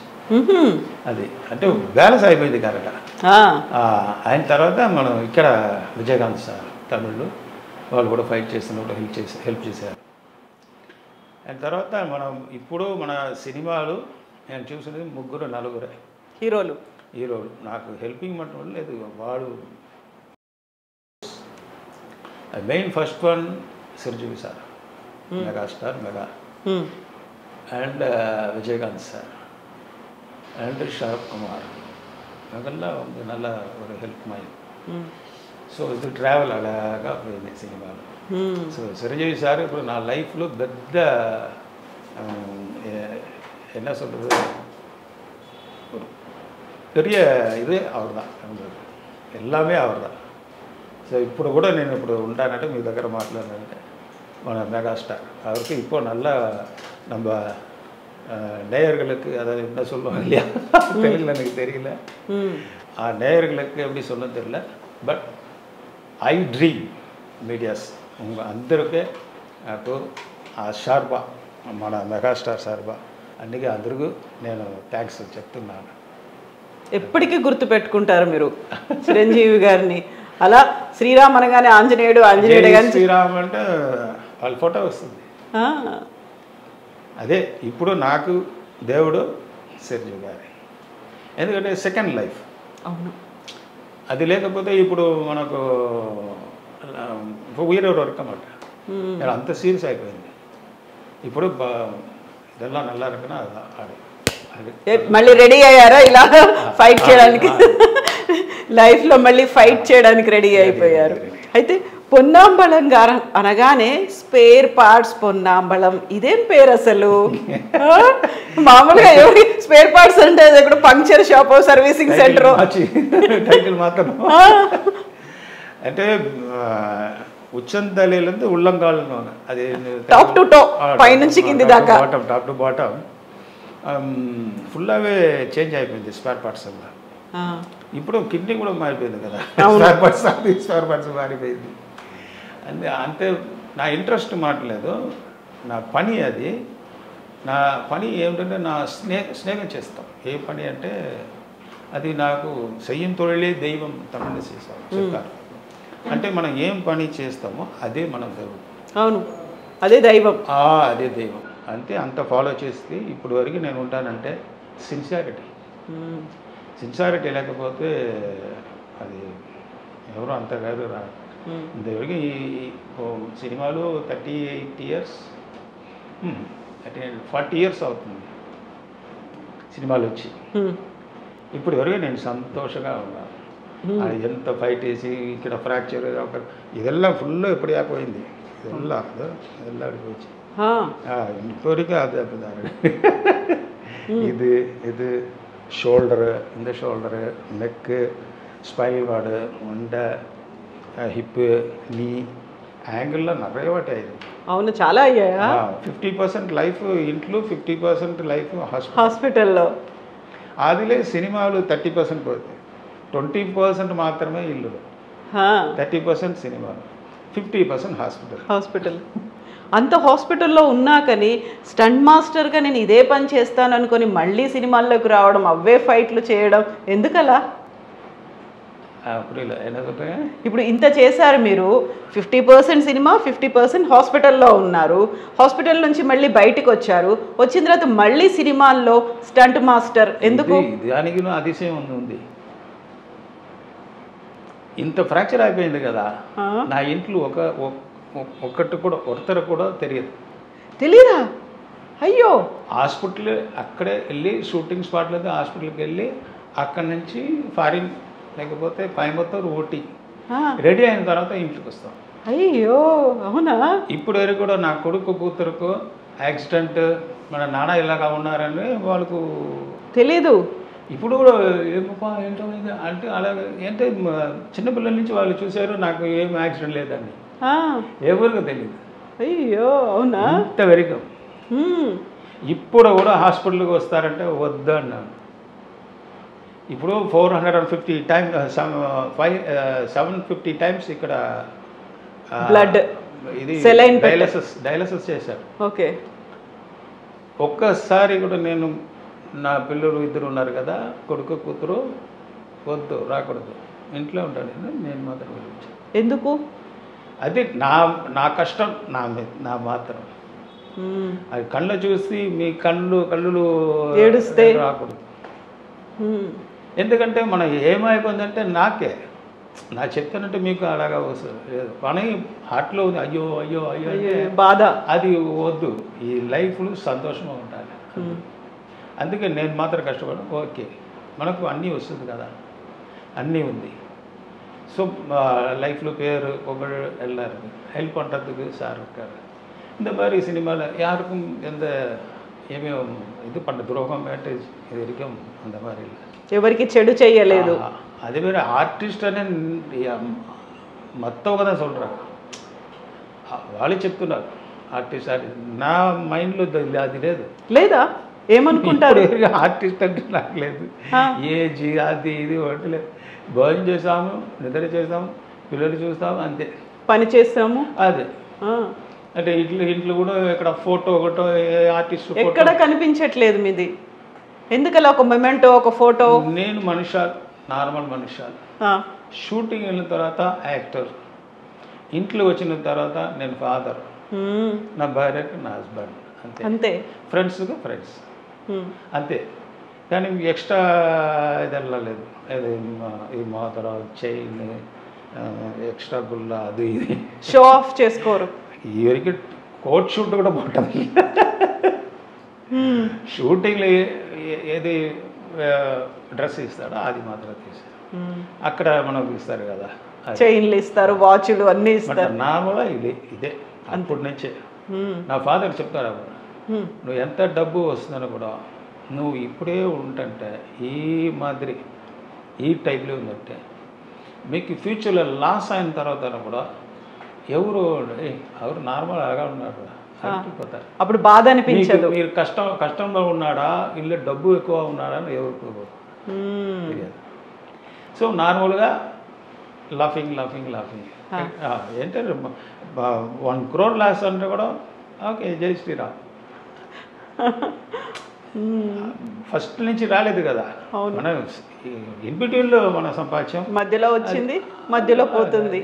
అది అంటే బ్యాలెన్స్ అయిపోయింది కరెక్ట్. ఆయన తర్వాత మనం ఇక్కడ విజయకాంత్ సార్ తమిళ్లో వాళ్ళు కూడా ఫైట్ చేస్తున్నప్పుడు హెల్ప్ చేశారు. ఆయన తర్వాత మనం ఇప్పుడు మన సినిమాలు నేను చూసినది 3-4 హీరోలు. నాకు హెల్పింగ్ మట్టం లేదు. వాడు main first one Chiranjeevi sir, megastar mega, and Vijayakanth sir and Sarath Kumar அதெல்லாம் வந்து நல்ல ஒரு ஹெல்ப் மாதிரி. ஸோ இது ட்ராவல் அழகாக போயிடுது சினிமாவில். ஸோ சிரஞ்சீவி சார் இப்போ நான் லைஃப்பில் பெத்த என்ன சொல்கிறது ஒரு பெரிய இது அவர் தான், எல்லாமே அவர் தான். సో ఇప్పుడు కూడా నేను ఇప్పుడు ఉంటానంటే మీ దగ్గర మాట్లాడానంటే మన మెగాస్టార్ அவருக்கு இப்போ நல்லா நம்ம நேயர்களுக்கு அதாவது என்ன சொல்லுவாங்க இல்லையா தெரியல, எனக்கு தெரியல நேயர்களுக்கு எப்படி சொல்ல தெரியல. బట్ ఐ డ్రీమ్ మీడియాస్ అందరికీ నాకు ఆ షార్బా మన మెగాస్టార్ షార్బా అందుకే అందరికీ నేను థ్యాంక్స్ చెప్తున్నాను. ఎప్పటికీ గుర్తుపెట్టుకుంటారు మీరు చిరంజీవి గారిని. అలా శ్రీరామ్ అనగానే ఆంజనేయుడు, ఆంజనేయుడు కానీ శ్రీరామ్ అంటే వాళ్ళ ఫోటో వస్తుంది. అదే ఇప్పుడు నాకు దేవుడు చిరంజీవి గారి, ఎందుకంటే సెకండ్ లైఫ్. అవును, అది లేకపోతే ఇప్పుడు మనకు ఉయరే వర్క్ అన్నమాట. అంత సీరియస్ అయిపోయింది. ఇప్పుడు ఇదెల్లా నల్లా రకన మళ్ళీ రెడీ అయ్యారా ఇలా ఫైట్ చేయడానికి? లైఫ్లో మళ్ళీ ఫైట్ చేయడానికి రెడీ అయిపోయారు. అయితే పొన్నాంబళం గారు అనగానే స్పేర్ పార్ట్స్ పొన్నాంబళం, ఇదేం పేరు అసలు? మామూలుగా ఎవరి స్పేర్ పార్ట్స్ అంటే అది కూడా puncture shop, servicing centre title మాత్రం. అంటే ఉచ్చంతలేలంటే ఉల్లంగాళ్ళు, అది టాప్ టు టాప్, పైనుంచి కింది దాకా, top to bottom full away change అయిపోయింది స్పేర్ పార్ట్స్ అంతా. ఇప్పుడు కిడ్నీ కూడా మారిపోయింది కదా, స్పేర్ పార్ట్స్ మారిపోయింది. అంతే నా ఇంట్రెస్ట్ మాట్లేదు, నా పని అది. నా పని ఏమిటంటే నా స్నేహం చేస్తాం. ఏ పని అంటే అది నాకు చెయ్యం తొలిలే దైవం తమిళ చేస్తాం చెప్పారు. అంటే మనం ఏం పని చేస్తామో అదే మన దైవం. అవును, అదే దైవం. అదే దైవం అంతే. అంత ఫాలో చేస్తే ఇప్పుడు వరకు నేను ఉంటానంటే సిన్సియారిటీ లేకపోతే అది ఎవరు అంత కాదు రా. ఇంతవరకు ఈ సినిమాలు 38 years 40 years అవుతుంది సినిమాలు వచ్చి. ఇప్పుడు వరకు నేను సంతోషంగా ఉన్నాను. అది ఎంత ఫైట్ వేసి ఇక్కడ ఫ్రాక్చర్ ఇదెల్లా ఫుల్ ఎప్పుడు అయిపోయింది, ఇదెల్లా అడిపోయి இப்போதைக்கு அது அப்படிதான். இது ஷோல்டரு, இந்த ஷோல்டரு, நெக்கு, ஸ்பைனல் கார்டு, உண்டை, హిప్, నీ యాంగిల్లో நிறைய వాటి అయ్యింది. అవును, చాలా అయ్యాయా? 50% లైఫ్ ఇంట్లో, 50% లైఫ్ హాస్పిటల్లో. అదిలే సినిమాలు 30% పోతుంది, 20% మాత్రమే ఇల్లు, 30% సినిమాలు, 50% హాస్పిటల్. అంత హాస్పిటల్లో ఉన్నా కానీ స్టంట్ మాస్టర్గా నేను ఇదే పని చేస్తాను అనుకొని మళ్ళీ సినిమాల్లోకి రావడం, అవే ఫైట్లు చేయడం ఎందుకలా? ఇప్పుడు ఇంత చేశారు మీరు, 50% సినిమా, 50% హాస్పిటల్లో ఉన్నారు. హాస్పిటల్ నుంచి మళ్ళీ బయటకు వచ్చారు, వచ్చిన తర్వాత మళ్ళీ సినిమాల్లో స్టంట్ మాస్టర్ ఎందుకు? దానికి అతిశయం ఉంది. ఇంత ఫ్రాక్చర్ అయిపోయింది కదా, నా ఇంట్లో ఒకరు కూడా తెలియదా? అయ్యో, హాస్పిటల్ అక్కడే వెళ్ళి షూటింగ్ స్పాట్లో హాస్పిటల్కి వెళ్ళి అక్కడి నుంచి ఫారిన్ లేకపోతే కోయంబత్తూర్, ఊటీ రెడీ అయిన తర్వాత ఇంటికి వస్తాం. అయ్యో, అవునా? ఇప్పుడు వరకు కూడా నా కొడుకు కూతురుకు యాక్సిడెంట్, మన నాన్న ఇలాగా ఉన్నారని వాళ్ళకు తెలీదు. ఇప్పుడు కూడా ఏమప్పా ఏంటో అంటే అలాగే ఏంటంటే చిన్నపిల్లల నుంచి వాళ్ళు చూశారు, నాకు ఏం యాక్సిడెంట్ లేదండి, ఎవరికి తెలియదు. అయ్యో, అవునా? ఇంతవరకు ఇప్పుడు కూడా హాస్పిటల్కి వస్తారంటే వద్దు అన్నాను. ఇప్పుడు 450 times 750 times ఇక్కడ బ్లడ్ ఇది డయాలసిస్ చేశారు. ఓకే. ఒక్కసారి కూడా నేను నా పిల్లలు ఇద్దరు ఉన్నారు కదా, కొడుకు కూతురు, వద్దు రాకూడదు, ఇంట్లో ఉంటాను నేను మాత్రం గురించి. ఎందుకు? అది నా కష్టం, నా మాత్రం. అది కళ్ళు చూసి మీ కళ్ళు ఏడుస్తే రాకూడదు. ఎందుకంటే మనం ఏమైపోయిందంటే నాకే నా చెప్తానంటే మీకు అలాగా వస్తుంది లేదు, కానీ హార్ట్లో ఉంది అయ్యో అయ్యో అయ్యో అంటే బాధ. అది వద్దు, ఈ లైఫ్లో సంతోషంగా ఉండాలి. అందుకే నేను మాత్రం కష్టపడ. ఓకే, మనకు అన్నీ వస్తుంది కదా, అన్నీ ఉంది. ஸோ லைஃப்பில் பேர் புகழ் எல்லாருக்கும் ஹெல்ப் பண்ணுறதுக்கு சார் இருக்கார். இந்த மாதிரி சினிமாவில் யாருக்கும் எந்த இது பண்ண துரோகம் மேட்டேஜ் இது வரைக்கும் அந்த மாதிரி இல்லை, ఎవరికి చెడు చేయలేదు. அதே மாதிரி ஆர்டிஸ்ட் అనే మొత్తం కదా சொல்கிறாங்க, వాళ్ళు చెప్తున్నారు ఆర్టిస్ట్. నా మైండ్లో అది లేదు. లేదా? ఏమనుకుంటారు? ఆర్టిస్ట్ అంటే నాకు లేదు, ఏజ్ అది ఇది ఒకటి లేదు. భోజనం చేసాము, నిద్ర చేసాము, పిల్లలు చూస్తాము, అంతే. పని చేస్తాము, అదే. అంటే ఇంట్లో కూడా ఇక్కడ ఫోటో ఒకటో ఆర్టిస్ట్ ఎక్కడ కనిపించట్లేదు మీది. ఎందుకలా ఒక మొమెంటో, ఒక ఫోటో? నేను మనుషులు, నార్మల్ మనుషులు. షూటింగ్ వెళ్ళిన తర్వాత యాక్టర్, ఇంట్లో వచ్చిన తర్వాత నేను ఫాదర్, నా భార్యకు నా హస్బెండ్, అంతే. అంతే. ఫ్రెండ్స్కి ఫ్రెండ్స్, అంతే. కానీ ఎక్స్ట్రా ఇది వెళ్ళలేదు. ఇది ఈ మాత్ర చైన్, ఎక్స్ట్రా గుల్ల, అది ఇది షో ఆఫ్ చేసుకోరు. ఇవరికి కోట్ షూట్ కూడా బాగుంటుంది. షూటింగ్లో ఏది డ్రెస్ ఇస్తాడో అది మాత్రం తీసారు, అక్కడ మనకు ఇస్తారు కదా, చైన్లు ఇస్తారు, వాచ్లు అన్నీ ఇస్తారు. నార్మల్గా ఇదే అప్పటి నుంచే. నా ఫాదర్ చెప్తారు, నువ్వు ఎంత డబ్బు వస్తుందని కూడా నువ్వు ఇప్పుడే ఉంటుంటే ఈ మాదిరి ఈ టైప్లో ఉందంటే మీకు ఫ్యూచర్లో లాస్ అయిన తర్వాత కూడా ఎవరు నార్మల్ అలాగా ఉన్నాడు పోతారు. అప్పుడు బాధ అనిపించదు. మీరు కష్టంలో ఉన్నాడా, ఇల్లు డబ్బు ఎక్కువ ఉన్నాడా అని ఎవరు తెలియదు. సో నార్మల్గా లాఫింగ్ ఏంటంటే 1 crore లాస్ అంటే కూడా ఓకే జై శ్రీరామ్. ఫస్ట్ నుంచి రాలేదు కదా, మన ఇన్బిట్వీన్లో మన సంపాద్యం మధ్యలో వచ్చింది, మధ్యలో పోతుంది.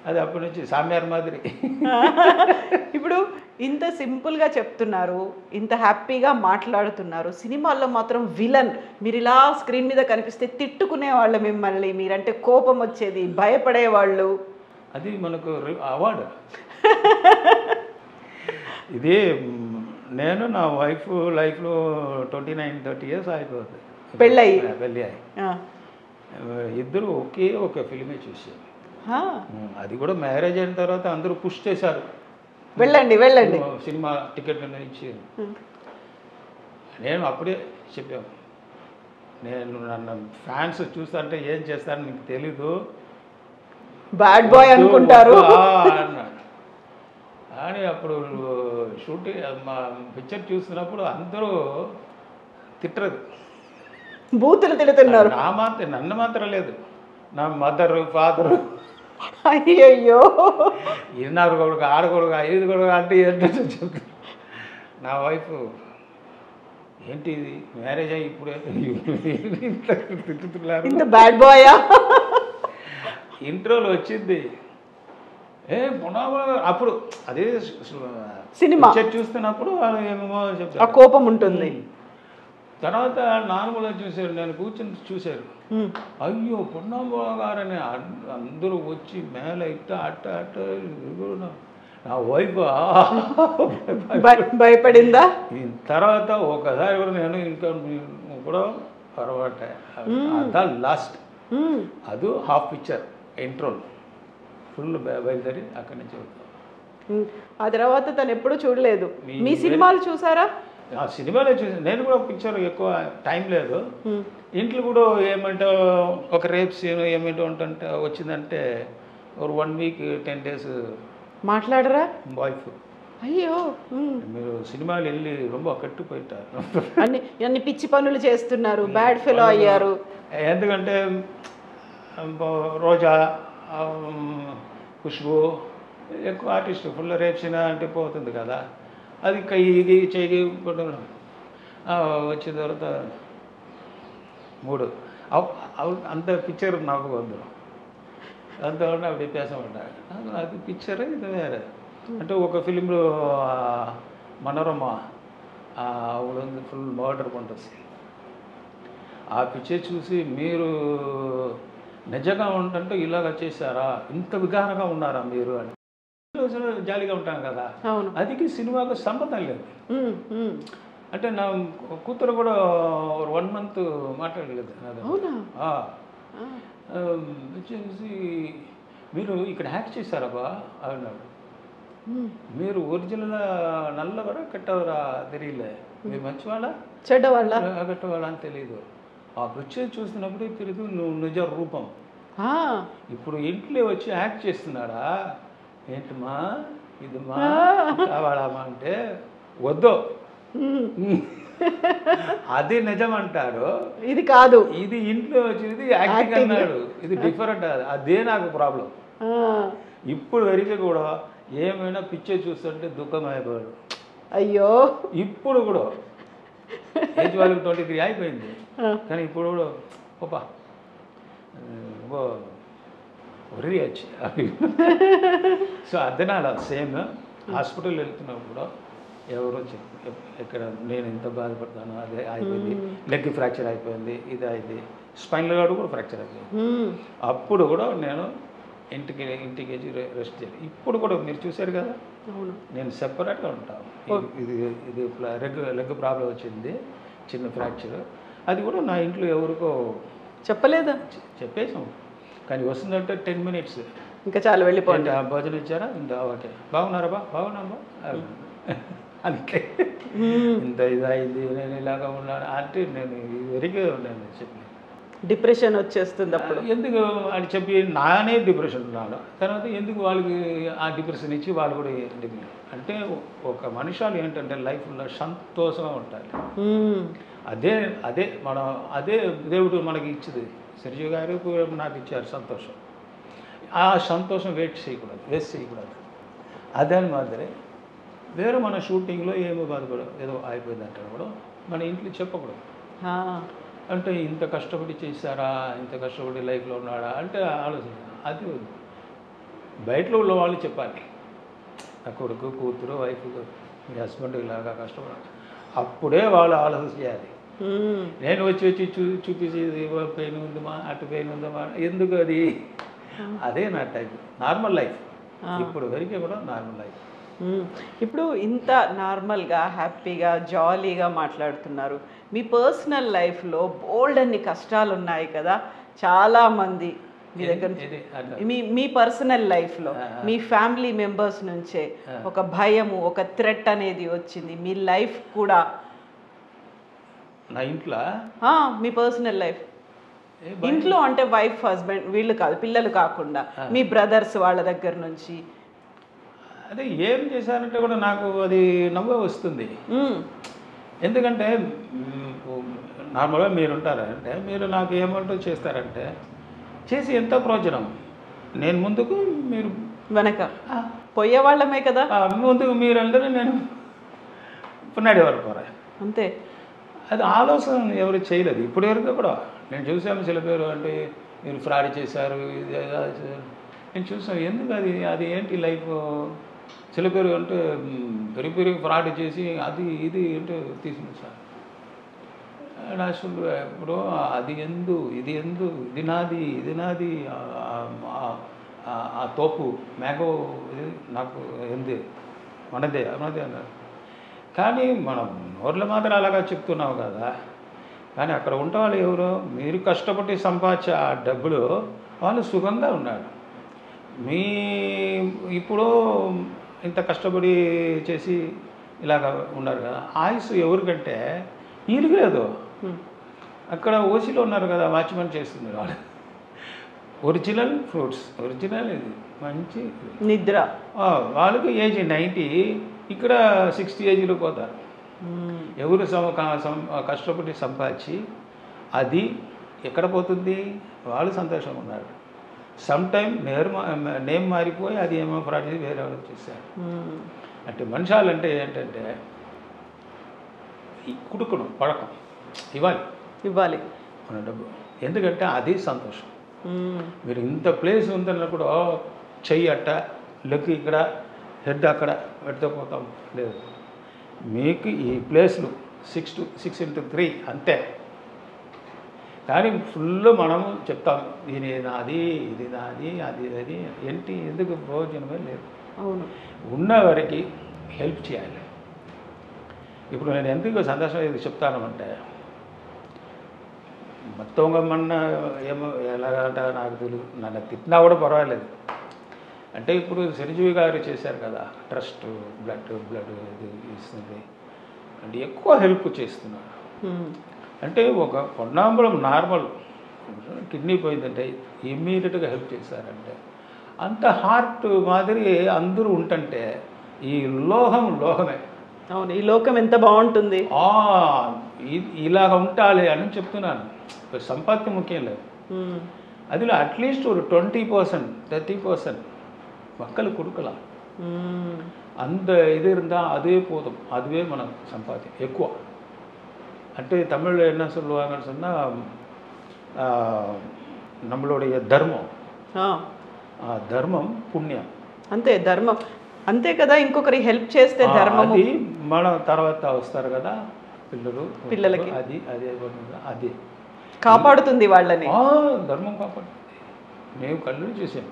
అది అప్పటి నుంచి సామ్యార్ మాదిరి. ఇప్పుడు ఇంత సింపుల్గా చెప్తున్నారు, ఇంత హ్యాపీగా మాట్లాడుతున్నారు, సినిమాల్లో మాత్రం విలన్. మీరు ఇలా స్క్రీన్ మీద కనిపిస్తే తిట్టుకునేవాళ్ళు మిమ్మల్ని, మీరంటే కోపం వచ్చేది, భయపడేవాళ్ళు. అది మనకు అవార్డు. ఇది నేను నా వైఫ్ లైఫ్లో 29-30 years అయిపోతుంది పెళ్ళి అయ్యి. ఇద్దరు ఒకే ఫిల్మే చూసారు. అది కూడా మ్యారేజ్ అయిన తర్వాత అందరూ పుష్ చేశారు, వెళ్ళండి సినిమా టికెట్ ఇచ్చారు. నేను అప్పుడే చెప్పాను, నేను నన్ను ఫ్యాన్స్ చూస్తుంటే ఏం చేస్తాను మీకు తెలీదు, బ్యాడ్ బాయ్ అనుకుంటారు అన్నాడు. అని అప్పుడు షూటింగ్ మా పిక్చర్ చూస్తున్నప్పుడు అందరూ తిట్టరు, బూతులు తిడుతున్నారు. నన్ను మాత్రం లేదు, నా మదరు ఫాదరు, అయ్యయ్యో ఇన్నారు కొడుకు ఆడకొడుకు 5 కొడుకు అంటే ఏంటంటే చెప్తారు. నా వైఫ్ ఏంటి ఇది మ్యారేజ్ అయ్యి ఇప్పుడే తిట్టుతున్నారు, ఇంత బ్యాడ్ బాయా. ఇంట్రోలో వచ్చింది అప్పుడు అదే సినిమా చూస్తున్నప్పుడు వాళ్ళు ఏమేమో చెప్తారు, ఆ కోపం ఉంటుంది. తర్వాత నార్మల్గా చూశారు, నేను కూర్చొని చూశారు, అయ్యో పొన్నమ్మ గారని అందరూ వచ్చి మేళ అట్ట నా వైఫ్ భయపడిందా. తర్వాత ఒకసారి కూడా నేను ఇంకా కూడా పర్వాట అదా లాస్ట్ అది హాఫ్ పిక్చర్ ఇంట్రో ఫుల్ బయలుదేరి అక్కడి నుంచి వెళ్తాం. ఆ తర్వాత తను ఎప్పుడూ చూడలేదు. మీ సినిమాలు చూసారా? ఆ సినిమాలో చూసి నేను కూడా పిక్చర్ ఎక్కువ టైం లేదు. ఇంట్లో కూడా ఏమంటే ఒక రేప్ సీన్ ఏమిటో ఉంటుంటే వచ్చిందంటే ఒక 1 week 10 days మాట్లాడరా వైఫ్. అయ్యో మీరు సినిమాలు వెళ్ళి ரொம்ப కట్టుపోయిటారు, అన్ని పిచ్చి పనులు చేస్తున్నారు, బ్యాడ్ ఫెలో అయ్యారు. ఎందుకంటే రోజా ఖుష్బు ఎక్కువ ఆర్టిస్ట్ ఫుల్ రేప్ సీన్ అంటే పోతుంది కదా, అది కయ్యి చేయి వచ్చిన తర్వాత 3 అంత పిక్చర్ నాకు వద్దు, అంతవరకు అప్పుడు పేసమంటారు. అది పిక్చర్ ఇది వేరే. అంటే ఒక ఫిలింలో మనోరమ ఫుల్ మర్డర్ పంటసి ఆ పిక్చర్ చూసి మీరు నిజంగా ఉంటుంటే ఇలాగ చేశారా, ఇంత వికారంగా ఉన్నారా మీరు అని జాలీగా ఉంటాం కదా. అది సినిమాకు సంబంధం లేదు. అంటే నా కూతురు కూడా 1 month మాట్లాడలేదు వచ్చేసి, మీరు ఇక్కడ హ్యాక్ చేశారబ్బా అన్నాడు. మీరు ఒరిజినల్ నల్లవరా కట్టవరా తెలియలే, మీరు మంచివాళ్ళ చెడ్డవాళ్ళ కట్టవాళ్ళ అని తెలియదు. ఆ పిక్చర్ చూస్తున్నప్పుడే తెలియదు నువ్వు నిజ రూపం. ఇప్పుడు ఇంట్లో వచ్చి యాక్ట్ చేస్తున్నాడా, ఏంటమ్మా ఇది మా కావాలమ్మా అంటే వద్దు, అది నిజం అంటారు, ఇది కాదు, ఇది ఇంట్లో వచ్చేది యాక్టింగ్ అన్నాడు, ఇది డిఫరెంట్. అదే నాకు ప్రాబ్లం. ఇప్పుడు వరకు కూడా ఏమైనా పిక్చర్ చూస్తుంటే దుఃఖం అయిపోయాడు. అయ్యో ఇప్పుడు కూడా ఏజ్ వాళ్ళకి 23 అయిపోయింది, కానీ ఇప్పుడు కూడా ఓపా ఒరి వచ్చి సో అదనాల సేమ్ హాస్పిటల్ వెళ్తున్నప్పుడు కూడా ఎవరో ఇక్కడ నేను ఎంత బాధపడతాను, అదే అయిపోయింది, లెగ్ ఫ్రాక్చర్ అయిపోయింది, ఇది అయింది, స్పైనల్ కార్డ్ కూడా ఫ్రాక్చర్ అయిపోయింది. అప్పుడు కూడా నేను ఇంటికి వచ్చి రెస్ట్ చేయాలి. ఇప్పుడు కూడా మీరు చూశారు కదా, నేను సెపరేట్గా ఉంటాను. ఇది లెగ్ ప్రాబ్లం వచ్చింది, చిన్న ఫ్రాక్చర్, అది కూడా నా ఇంట్లో ఎవరికో చెప్పలేదా, చెప్పేసాం. కానీ వస్తుందంటే 10 minutes. ఇంకా చాలు వెళ్ళిపోండి. భోజనం ఇచ్చారా? ఇంత ఓకే. బాగున్నారా బా? బాగున్నామా? అందుకే ఇంత ఇదైంది, నేను ఇలాగా ఉన్నాను అంటే నేను వెరిగా ఉన్నాను చెప్పి డిప్రెషన్ వచ్చేస్తుంది అప్పుడు. ఎందుకు అని చెప్పి నానే డిప్రెషన్ ఉన్నాను. తర్వాత ఎందుకు వాళ్ళకి ఆ డిప్రెషన్ ఇచ్చి వాళ్ళు కూడా అంటే ఒక మనుషులు ఏంటంటే లైఫ్లో సంతోషంగా ఉండాలి. అదే అదే మనం అదే దేవుడు మనకి ఇచ్చింది. చిరంజీవి గారు నాకు ఇచ్చారు సంతోషం. ఆ సంతోషం వేస్ట్ చేయకూడదు. అదే మాదిరి వేరే మన షూటింగ్లో ఏమో బాధపడదు, ఏదో అయిపోయింది అంటే కూడా మన ఇంట్లో చెప్పకూడదు. అంటే ఇంత కష్టపడి చేశారా, ఇంత కష్టపడి లైఫ్లో ఉన్నాడా అంటే ఆలోచన అది బయటలో ఉన్న వాళ్ళు చెప్పాలి. నా కొడుకు, కూతురు, వైఫ్, మీ హస్బెండ్ ఇలాగా కష్టపడాలి, అప్పుడే వాళ్ళు ఆలోచన చేయాలి. నేను వచ్చి చూపించి పెయిన్ ఉందమ్మా, అటు పెయిన్ ఉందమ్మా, ఎందుకు అది? అదే నా టైప్ నార్మల్ లైఫ్. ఇప్పుడు వరకే కూడా నార్మల్ లైఫ్. ఇప్పుడు ఇంత నార్మల్గా హ్యాపీగా జాలీగా మాట్లాడుతున్నారు. మీ పర్సనల్ లైఫ్లో బోల్డ్ అన్ని కష్టాలు ఉన్నాయి కదా, చాలామంది మీ దగ్గర మీ పర్సనల్ లైఫ్లో మీ ఫ్యామిలీ మెంబర్స్ నుంచే ఒక భయము, ఒక థ్రెట్ అనేది వచ్చింది మీ లైఫ్ కూడా. నా ఇంట్లో మీ పర్సనల్ లైఫ్ ఇంట్లో అంటే వైఫ్, హస్బెండ్ వీళ్ళు కాదు, పిల్లలు కాకుండా మీ బ్రదర్స్ వాళ్ళ దగ్గర నుంచి అదే ఏం చేశారంటే కూడా నాకు అది నవ్వే వస్తుంది. ఎందుకంటే నార్మల్గా మీరు ఉంటారంటే మీరు నాకు ఏమంటూ చేస్తారంటే చేసి ఎంత ప్రయోజనం. నేను ముందుకు, మీరు వెనక పోయేవాళ్ళమే కదా. ముందుకు మీరు అందరూ నేను పున్నాడేవారు పోరా అంతే. అది ఆలోచన ఎవరు చేయలేదు ఇప్పటి వరకు కూడా. నేను చూసాను చిల పేరు అంటే మీరు ఫ్రాడ్ చేశారు, ఇది నేను చూసాను. ఎందుకు అది ఏంటి లైఫ్? చిల పేరు అంటే పెరిగి ఫ్రాడ్ చేసి అది ఇది అంటే తీసుకుని సార్ అసలు ఇప్పుడు అది ఇది ఇది నాది ఆ తోపు మ్యాంగో ఇది నాకు మనదే అన్నారు. కానీ మనం నోర్ల మాత్రం అలాగా చెప్తున్నావు కదా, కానీ అక్కడ ఉంటే వాళ్ళు ఎవరు? మీరు కష్టపడి సంపాదించే ఆ డబ్బులు వాళ్ళు సుఖంగా ఉన్నారు. మీ ఇప్పుడు ఇంత కష్టపడి చేసి ఇలాగ ఉన్నారు కదా, ఆయుష్ ఎవరికంటే వీరికి లేదు. అక్కడ ఓసీలో ఉన్నారు కదా, వాచ్మెన్ చేస్తుంది వాళ్ళు. ఒరిజినల్ ఫ్రూట్స్, ఒరిజినల్ ఇది మంచి నిద్ర. వాళ్ళకు ఏజ్ 90, ఇక్కడ 60 ఏజ్లో పోతారు. ఎవరు కష్టపడి సంపాదించి అది ఎక్కడ పోతుంది? వాళ్ళు సంతోషంగా ఉన్నారు. సమ్ టైమ్ నేమ్ మారిపోయి అది ఏమో ఫ్రాడ్ చేసి వేరే వాళ్ళు చేశారు. అంటే మనుషాలు అంటే ఏంటంటే ఈ కుడుకును పడకం ఇవ్వాలి మన డబ్బు. ఎందుకంటే అది సంతోషం. మీరు ఇంత ప్లేస్ ఉందన్న కూడా చెయ్యి అట్ట లెగ్ ఇక్కడ హెడ్ అక్కడ పెడితే పోతాం లేదు. మీకు ఈ ప్లేస్లు 6x3 అంతే. కానీ ఫుల్ మనము చెప్తాం ఇది నాది, ఇది నాది, అది అది ఏంటి, ఎందుకు ప్రయోజనమే లేదు. అవును, ఉన్న వరకు హెల్ప్ చేయాలి. ఇప్పుడు నేను ఎందుకు సంతోషం ఇది చెప్తాను అంటే మొత్తంగా మొన్న ఏమో ఎలాగంట నాకు తెలియదు, నన్ను తిట్టినా కూడా పర్వాలేదు. అంటే ఇప్పుడు చిరంజీవి గారు చేశారు కదా ట్రస్ట్, బ్లడ్ ఇది ఇస్తుంది అంటే ఎక్కువ హెల్ప్ చేస్తున్నారు. అంటే ఒక పొన్నాంబలం నార్మల్ కిడ్నీ పోయిందంటే ఇమ్మీడియట్గా హెల్ప్ చేశారంటే అంత హార్ట్ మాదిరి అందరూ ఉంటుంటే ఈ లోహమే. అవును, ఈ లోకం ఎంత బాగుంటుంది. ఇలాగ ఉండాలి అని చెప్తున్నాను. సంపత్తి ముఖ్యం లేదు, అదిలో అట్లీస్ట్ ఒక 20%, 30% மக்கள் கொடுக்கலாம். அந்த இது இருந்தால் அதுவே போதும், அதுவே మన సంపాద్యం ఎక్కువ. అంటే తమిళ్లో என்ன சொல்லுவாங்கன்னு சொன்னால் நம்மளுடைய ధర్మం, ధర్మం పుణ్యం అంతే. ధర్మం అంతే కదా, ఇంకొకరికి హెల్ప్ చేస్తే ధర్మం. అది మన తర్వాత వస్తారు కదా పిల్లలకి, అది అది కాపాడుతుంది వాళ్ళని. ధర్మం కాపాడుతుంది. నేను కళ్ళు చూసాను.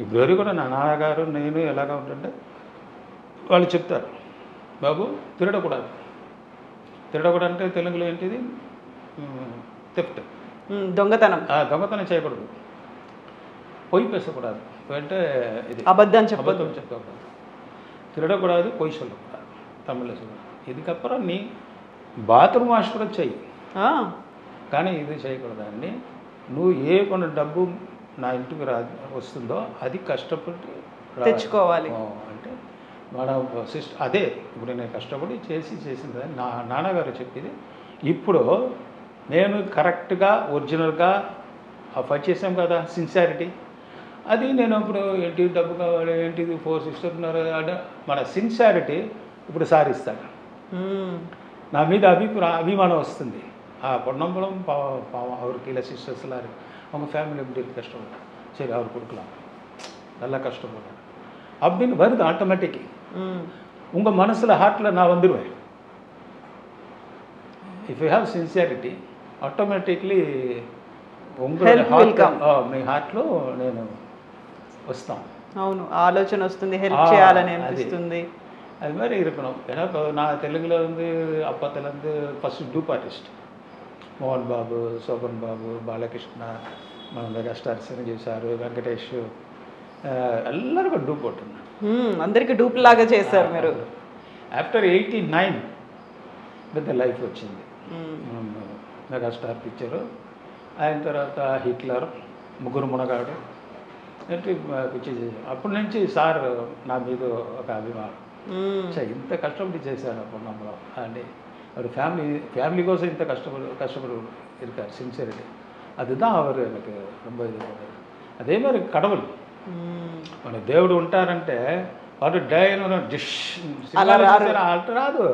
ఇప్పుడు కూడా నా నాన్నగారు నేను ఎలాగా ఉంటుంటే వాళ్ళు చెప్తారు, బాబు తిరగకూడదు అంటే తెలుగులో ఏంటిది? థెఫ్ట్, దొంగతనం చేయకూడదు. పొయ్యి పేసకూడదు అంటే ఇది అబద్ధం చెప్పొద్దు. అబద్ధం చెప్పకూడదు, తిరగకూడదు, పొయ్యి சொல்லக்கூடாது తమిళ్లో சொல்லுவாங்க. இதுக்கப்புறம் நீ బాత్రూమ్ వాష్ కూడా చెయ్యి, కానీ ఇది చేయకూడదండి. నువ్వు ఏ కొన్ని డబ్బు నా ఇంటికి వస్తుందో అది కష్టపడి తెచ్చుకోవాలి అంటే మన సిస్టర్ అదే ఇప్పుడు నేను కష్టపడి చేసింది నా నాన్నగారు చెప్పేది. ఇప్పుడు నేను కరెక్ట్గా ఒరిజినల్గా ఫైట్ చేసాం కదా, సిన్సియారిటీ, అది నేను ఇప్పుడు ఏంటి డబ్బు కావాలి ఏంటిది 4 సిస్టర్స్ ఉన్నారు అంటే మన సిన్సియారిటీ ఇప్పుడు సారిస్తాడు. నా మీద అభిమానం వస్తుంది. பொன்னம்பலம் பாவம் அவருக்கு இல்லை சிஸ்டர்ஸ் எல்லாம் இருக்குது, அவங்க ஃபேமிலி எப்படி இருக்குது கஷ்டப்படுறாங்க, சரி அவர் கொடுக்கலாம், நல்லா கஷ்டப்படுறாங்க அப்படின்னு வருது ஆட்டோமேட்டிக். உங்கள் மனசில் ஹார்ட்டில் நான் வந்துடுவேன். If you have sincerity automatically మీ హార్ట్లో నేను వస్తాను. అవును, ఆలోచన వస్తుంది, హెల్ప్ చేయాలని అనిపిస్తుంది. அது மாதிரி இருக்கணும். ஏன்னா இப்போ நான் தெலுங்குல வந்து அப்பத்துலேருந்து first dupe artist Mohan Babu, Shobhan బాబు, బాలకృష్ణ, మన మెగాస్టార్ చిరంజీవి సారు, వెంకటేష్ ಎಲ್ಲರಿಗೂ డూప్ కొట్టున్నాను. అందరికీ డూప్ లాగా చేశారు మీరు. ఆఫ్టర్ 89 పెద్ద లైఫ్ వచ్చింది, మెగాస్టార్ పిక్చరు, ఆయన తర్వాత హిట్లర్, ముగ్గురు మునగాడు పిక్చర్ చేశారు. అప్పటి నుంచి సార్ నా మీద ఒక అభిమానం. ఇంత కష్టపడి చేశాను అప్పుడు నమ్మలో అండి. அவர் ஃபேமிலி கோசம் இந்த கஷ்டப்படு இருக்கார், சின்சியரிட்டி, அதுதான் அவர் எனக்கு ரொம்ப இது பண்ணார். அதே மாதிரி கடவுள் మన దేవుడు ఉంటారంటే వాడు డైన డిష్ రాదు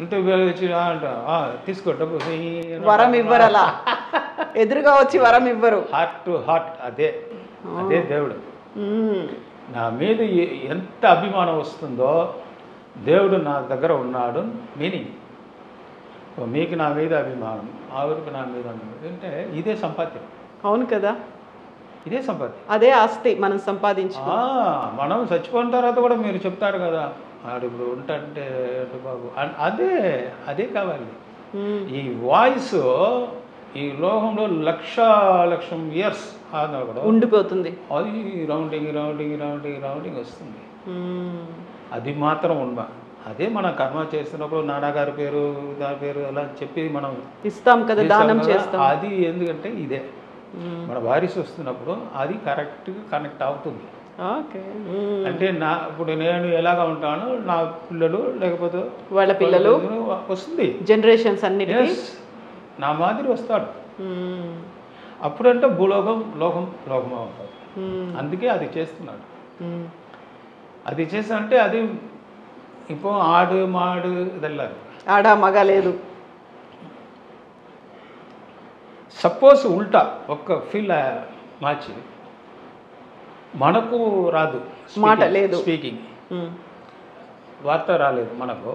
ఇంటి వచ్చి తీసుకో డబ్బు వరం ఇవ్వరు, అలా ఎదురుగా వచ్చి వరం ఇవ్వరు. హార్ట్ టు హార్ట్, అదే దేవుడు. నా మీద ఎంత అభిమానం వస్తుందో దేవుడు నా దగ్గర ఉన్నాడు మీనింగ్. మీకు నా మీద అభిమానం, ఆవిడకు నా మీద అభిమానం అంటే ఇదే సంపాద్యం. అవును కదా, ఇదే సంపాద్యం, అదే ఆస్తి మనం సంపాదించు. మనం చచ్చిపోయిన తర్వాత కూడా మీరు చెప్తారు కదా ఆడు ఇప్పుడు ఉంటే బాబు, అదే కావాలి. ఈ వాయిస్ ఈ లోకంలో లక్షం ఇయర్స్ ఆదా కూడా ఉండిపోతుంది, అది రౌండింగ్ వస్తుంది. అది మాత్రం ఉన్నా అదే మన కర్మ చేస్తున్నప్పుడు నాన్నగారి పేరు దాని పేరు అలా చెప్పి మనం ఇస్తాం కదా, దానం చేస్తాం. అది ఎందుకంటే ఇదే మన వారిస్ వస్తున్నప్పుడు అది కరెక్ట్గా కనెక్ట్ అవుతుంది. అంటే ఇప్పుడు నేను ఎలాగా ఉంటాను, నా పిల్లలు లేకపోతే వాళ్ళ పిల్లలు వస్తుంది, జనరేషన్స్ అన్ని నా మాదిరి వస్తాడు. అప్పుడంటే భూలోకం లోకం అవుతుంది. అందుకే అది చేస్తున్నాడు. అది చేస్తా అది இப்போ ఆడు మాడు ఇదెల్లారు ఆడ మగ లేదు. సపోజ్ ఉల్టా ఒక్క ఫీల్ మార్చి మనకు రాదు, మాట లేదు, స్పీకింగ్ వార్త రాలేదు మనకు,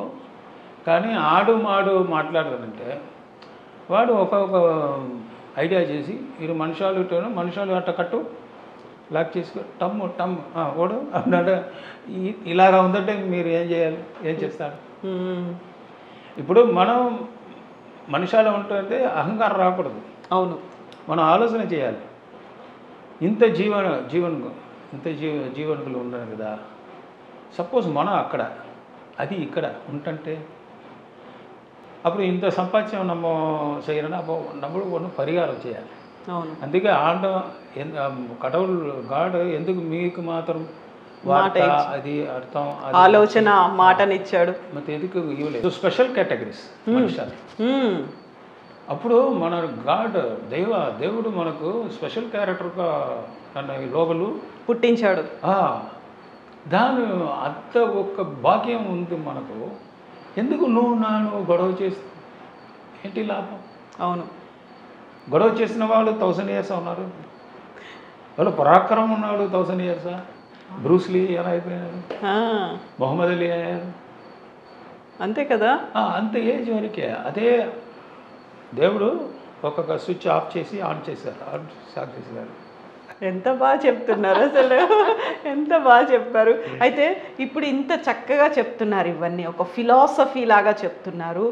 కానీ ఆడు మాడు మాట్లాడదంటే వాడు ఒక్కొక్క ఐడియా చేసి ఇది మనుషులు అట్ట కట్టు లాక్ చేసుకో టమ్ ఓడు అన్నాడు. ఇలాగా ఉందంటే మీరు ఏం చేయాలి, ఏం చేస్తాడు? ఇప్పుడు మనం మనుషులు ఉంటుంటే అహంకారం రాకూడదు. అవును, మనం ఆలోచన చేయాలి. ఇంత జీవనులు ఉన్నారు కదా, సపోజ్ మనం అక్కడ అది ఇక్కడ ఉంటుంటే అప్పుడు ఇంత సంపాద్యం నమ్మ చేయరని నమ్ముడు ఒன்று పరిహారం చేయాలి. అందుకే కడవులు గాడ్ ఎందుకు మీకు మాత్రం అది అర్థం ఆలోచన మాటనిచ్చాడు, ಮತ್ತೆ ఎందుకు ఇవ్వలేదు. స్పెషల్ కేటగిరీస్ మనుషులు. అప్పుడు మన గాడ్ దేవుడు మనకు స్పెషల్ క్యారెక్టర్గా తన లోగలు పుట్టించాడు. దాని అంత ఒక్క భాగ్యం ఉంది మనకు. ఎందుకు నువ్వు గొడవ చేస్తూ ఏంటి లాభం? అవును, గొడవ చేసిన వాళ్ళు 1000 years ఉన్నారు, వాళ్ళు పరాక్రమం ఉన్నాడు 1000 years. బ్రూస్లీ ఎలా అయిపోయారు, మొహమ్మద్ అలీ అయ్యారు, అంతే కదా. అంత ఏజ్ వరకే. అదే దేవుడు ఒక్కొక్క స్విచ్ ఆఫ్ చేసి ఆన్ చేశారు. ఎంత బాగా చెప్తున్నారు అసలు, ఎంత బాగా చెప్పారు. అయితే ఇప్పుడు ఇంత చక్కగా చెప్తున్నారు, ఇవన్నీ ఒక ఫిలాసఫీ లాగా చెప్తున్నారు.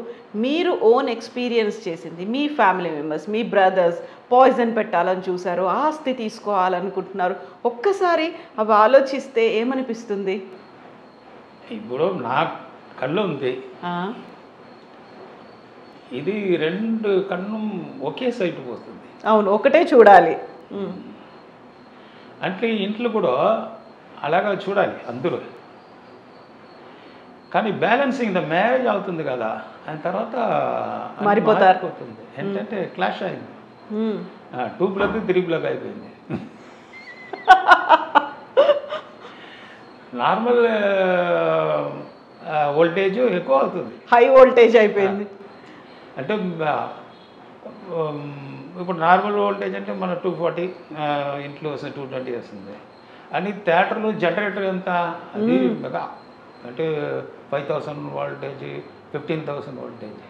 మీరు ఓన్ ఎక్స్పీరియన్స్ చేసింది, మీ ఫ్యామిలీ మెంబర్స్, మీ బ్రదర్స్ పాయిజన్ పెట్టాలని చూసారు, ఆస్తి తీసుకోవాలనుకుంటున్నారు, ఒక్కసారి అవి ఆలోచిస్తే ఏమనిపిస్తుంది? ఇప్పుడు నా కళ్ళు ఉంది, ఇది 2 కన్ను ఒకే సైడ్ పోతుంది. అవును, ఒకటే చూడాలి. అంటే ఇంట్లో కూడా అలాగా చూడాలి అందరూ. కానీ బ్యాలెన్సింగ్ ద మ్యారేజ్ అవుతుంది కదా, ఆయన తర్వాత మారిపోతుంది. ఏంటంటే క్లాష్ అయింది, 2 ప్లగ్ 3 ప్లగ్ అయిపోయింది. నార్మల్ వోల్టేజ్ ఎక్కువ అవుతుంది, హై వోల్టేజ్ అయిపోయింది. అంటే ఇప్పుడు నార్మల్ వోల్టేజ్ అంటే మన 240, ఇంట్లో వస్తే 220 వస్తుంది. అని థియేటర్లో జనరేటర్ ఎంత, అది మెగా, అంటే 5000 వోల్టేజ్ 15,000 వోల్టేజ్.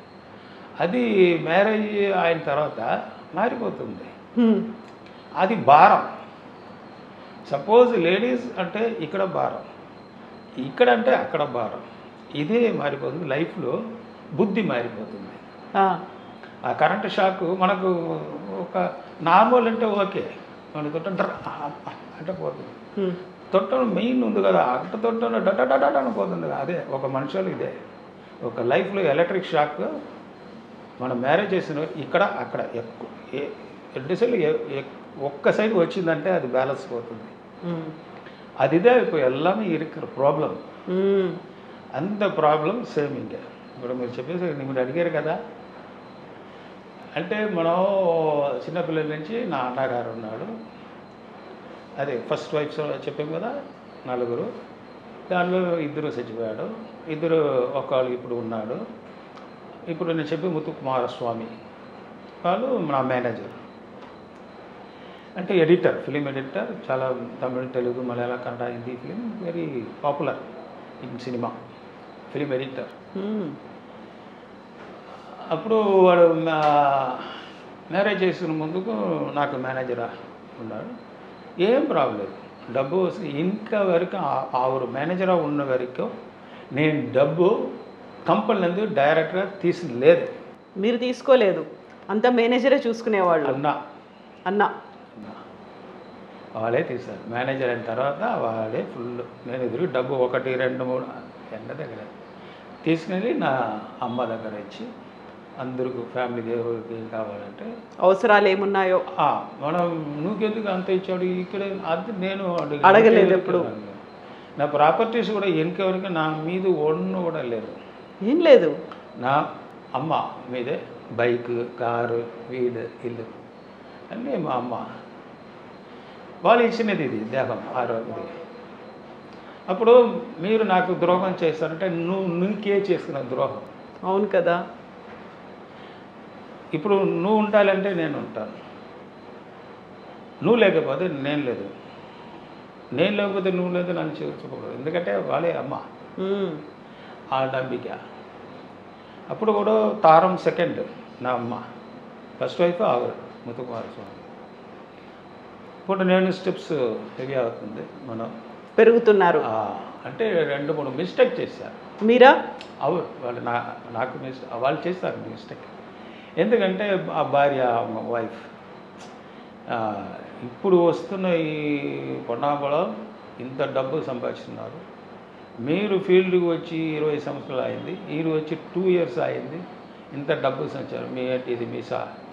అది మ్యారేజ్ అయిన తర్వాత మారిపోతుంది, అది భారం. సపోజ్ లేడీస్ అంటే ఇక్కడ భారం, ఇక్కడ అంటే అక్కడ భారం, ఇదే మారిపోతుంది. లైఫ్లో బుద్ధి మారిపోతుంది. ఆ కరెంట్ షాక్ మనకు ఒక నార్మల్ అంటే ఓకే, మన తొట్ట అంటే పోతుంది. తొట్టను మెయిన్ ఉంది కదా, అంట తొట్టను డట అని పోతుంది. అదే ఒక మనుషులు, ఇదే ఒక లైఫ్లో ఎలక్ట్రిక్ షాక్. మనం మ్యారేజ్ చేసిన ఇక్కడ అక్కడ ఒక్క సైడ్ వచ్చిందంటే అది బ్యాలెన్స్ పోతుంది. అది ఇదే ఇప్పుడు ఎల్లమే ఇరుక్కురు ప్రాబ్లం, అంత ప్రాబ్లం సేమ్. ఇంకా ఇప్పుడు మీరు చెప్పేసి మీరు అడిగారు కదా, అంటే మనం చిన్నపిల్లల నుంచి నా అన్నగారు ఉన్నాడు, అదే ఫస్ట్ వైఫ్ చెప్పాం కదా, 4, దానిలో 2 చచ్చిపోయాడు, 2 ఒకళ్ళు ఇప్పుడు ఉన్నాడు. ఇప్పుడు నేను చెప్పి ముత్తుకుమారస్వామి వాళ్ళు నా మేనేజర్, అంటే ఎడిటర్, ఫిలిం ఎడిటర్, చాలా తమిళ, తెలుగు, మలయాళ, Kannada, Hindi film very popular in cinema, film editor. అప్పుడు వాడు మ్యారేజ్ చేసిన ముందుకు నాకు మేనేజర్ ఉన్నాడు, ఏం ప్రాబ్లం లేదు, డబ్బు వస్తే ఇంకా వరకు ఆవిడ మేనేజర్ ఉన్న వరకు నేను డబ్బు కంపెనీ డైరెక్ట్గా తీసుకోలేదు. మీరు తీసుకోలేదు, అంతా మేనేజరే చూసుకునేవాళ్ళు? అన్న వాళ్ళే తీశారు. మేనేజర్ అయిన తర్వాత వాళ్ళే ఫుల్, నేను ఎదురు డబ్బు 1, 2, 3 ఎండ దగ్గర తీసుకెళ్ళి నా అమ్మ దగ్గర ఇచ్చి, అందరికి ఫ్యామిలీ దేవుడికి ఏం కావాలంటే అవసరాలు ఏమున్నాయో మనం నువ్వుకెందుకు అంత ఇచ్చాడు ఇక్కడ, అది నేను అడగలేదు ఎప్పుడు. నా ప్రాపర్టీస్ కూడా వెనకెవరికి నా మీద ఒన్ను కూడా లేదు, ఏం లేదు. నా అమ్మ మీదే బైక్, కారు, వీడు, ఇల్లు అన్నీ మా అమ్మ వాళ్ళు ఇచ్చినది, ఇది దేహం ఆరోగ్యం. అప్పుడు మీరు నాకు ద్రోహం చేస్తారంటే నీకే చేసుకున్న ద్రోహం. అవును కదా. ఇప్పుడు నువ్వు ఉండాలంటే నేను ఉంటాను, నువ్వు లేకపోతే నేను లేదు, నేను లేకపోతే నువ్వు లేదు, నన్ను చేర్చుకోకూడదు. ఎందుకంటే వాళ్ళే అమ్మ, ఆ నంబిక. అప్పుడు కూడా తారం సెకండ్ నా అమ్మ, ఫస్ట్ వైఫ్ ఆవిడ ముత్తుకుమారస్వామి. ఇప్పుడు నేను స్టెప్స్ హెవీ అవుతుంది, మనం పెరుగుతున్నారు. అంటే 2, 3 మిస్టేక్ చేశారు. మీరా? అవును, వాళ్ళు నాకు వాళ్ళు చేస్తారు మిస్టేక్. ఎందుకంటే ఆ భార్య వైఫ్ ఇప్పుడు వస్తున్న ఈ పొన్నాబలం ఇంత డబ్బు సంపాదిస్తున్నారు, మీరు ఫీల్డ్కి వచ్చి 20 సంవత్సరాలు అయింది, వీరు వచ్చి 2 ఇయర్స్ అయింది, ఇంత డబ్బు సంచారు, మీ ఏంటి ఇది మీ